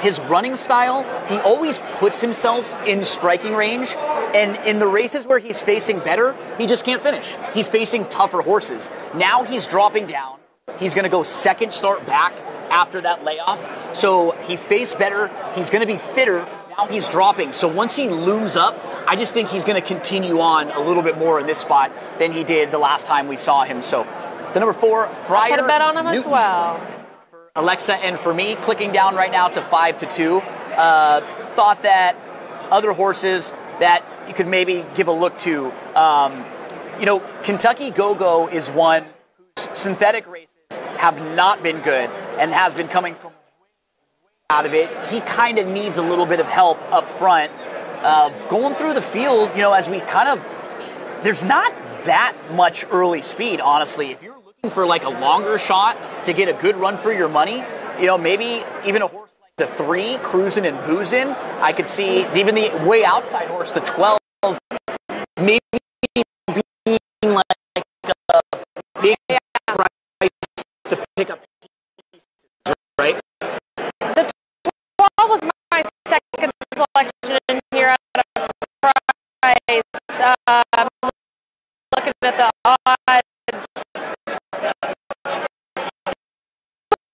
his running style, he always puts himself in striking range, and in the races where he's facing better, he just can't finish. He's facing tougher horses. Now he's dropping down. He's going to go second start back after that layoff. So he faced better. He's going to be fitter. Now he's dropping. So once he looms up, I just think he's going to continue on a little bit more in this spot than he did the last time we saw him. So the number 4, Friar Put a bet on him Newton. as well. Alexa, and for me, clicking down right now to 5-2. Thought that other horses that you could maybe give a look to. Kentucky Go-Go is one whose synthetic races have not been good and has been coming from out of it. He kind of needs a little bit of help up front. Going through the field, as we there's not that much early speed, honestly. If you're looking for like a longer shot to get a good run for your money, maybe even a horse like the 3, Cruisin' and Boozin', I could see even the way outside horse, the 12, maybe being like a big price to pick up pieces, right? The 12 was my second selection here at a price. Looking at the odds.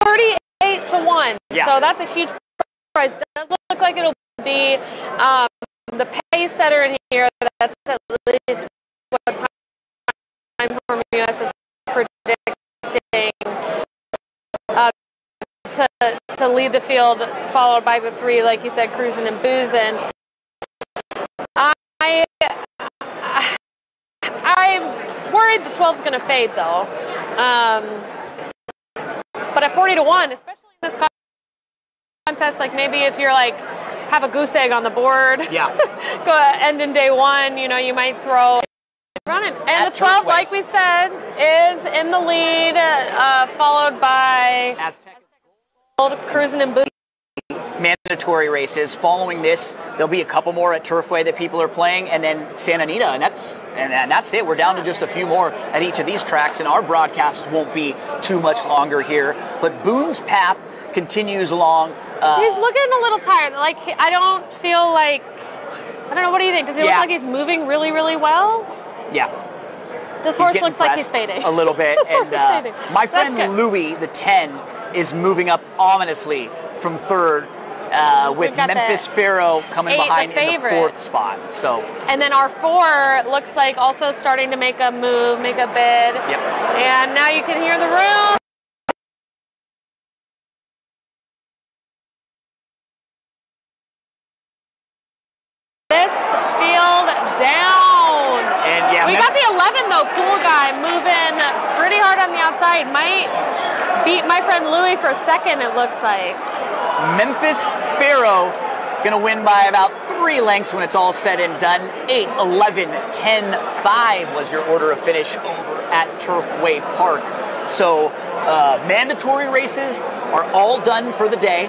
38-1. Yeah. So that's a huge price. It does look like it'll be the pace setter in here. That's at least what time from US is predicting to lead the field, followed by the 3, like you said, Cruisin' and Boozin'. I'm worried the 12's going to fade, though. But at 40-1, especially in this contest, like maybe if you're like have a goose egg on the board, go end in day 1, you might throw running. And the 12, like we said, is in the lead, followed by Cruisin' and Boozin'. Mandatory races. Following this, there'll be a couple more at Turfway that people are playing, and then Santa Anita, and that's it. We're down to just a few more at each of these tracks, and our broadcast won't be too much longer here. But Boone's Path continues along. He's looking a little tired. Like, I don't know, what do you think? Does he look like he's moving really, really well? Yeah. This horse looks like he's fading. A little bit. And my friend Louis, the 10, is moving up ominously from 3rd. With Memphis Pharaoh coming behind in the 4th spot. And then our 4 looks like also starting to make a move, make a bid. Yep. And now you can hear the room. This field down. And we got the 11 though, Pool Guy moving pretty hard on the outside. Might beat my friend Louis for 2nd, it looks like. Memphis Pharaoh going to win by about 3 lengths when it's all said and done. 8, 11, 10, 5 was your order of finish over at Turfway Park. So mandatory races are all done for the day.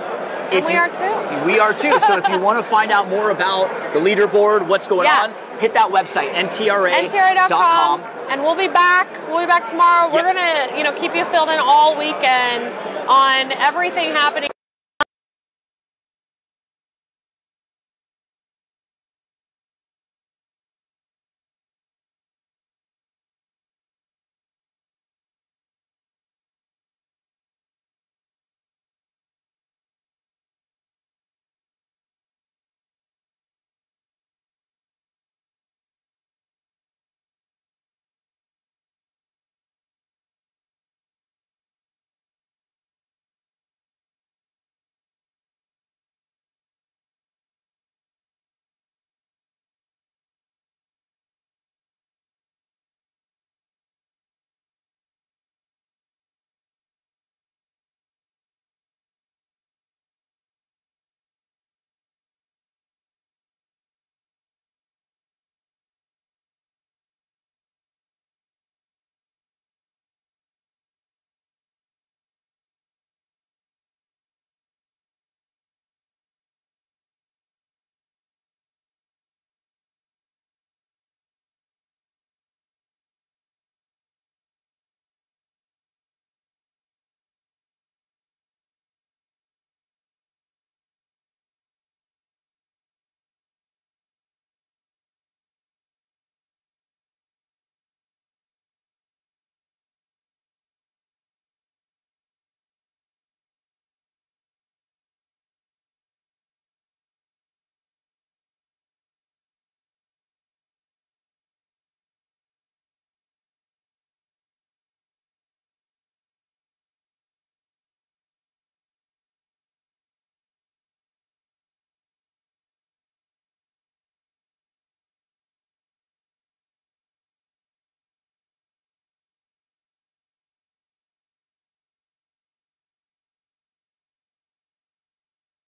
And we are too. We are too. So if you want to find out more about the leaderboard, what's going on, hit that website, NTRA.com. And we'll be back. We'll be back tomorrow. We're gonna, keep you filled in all weekend on everything happening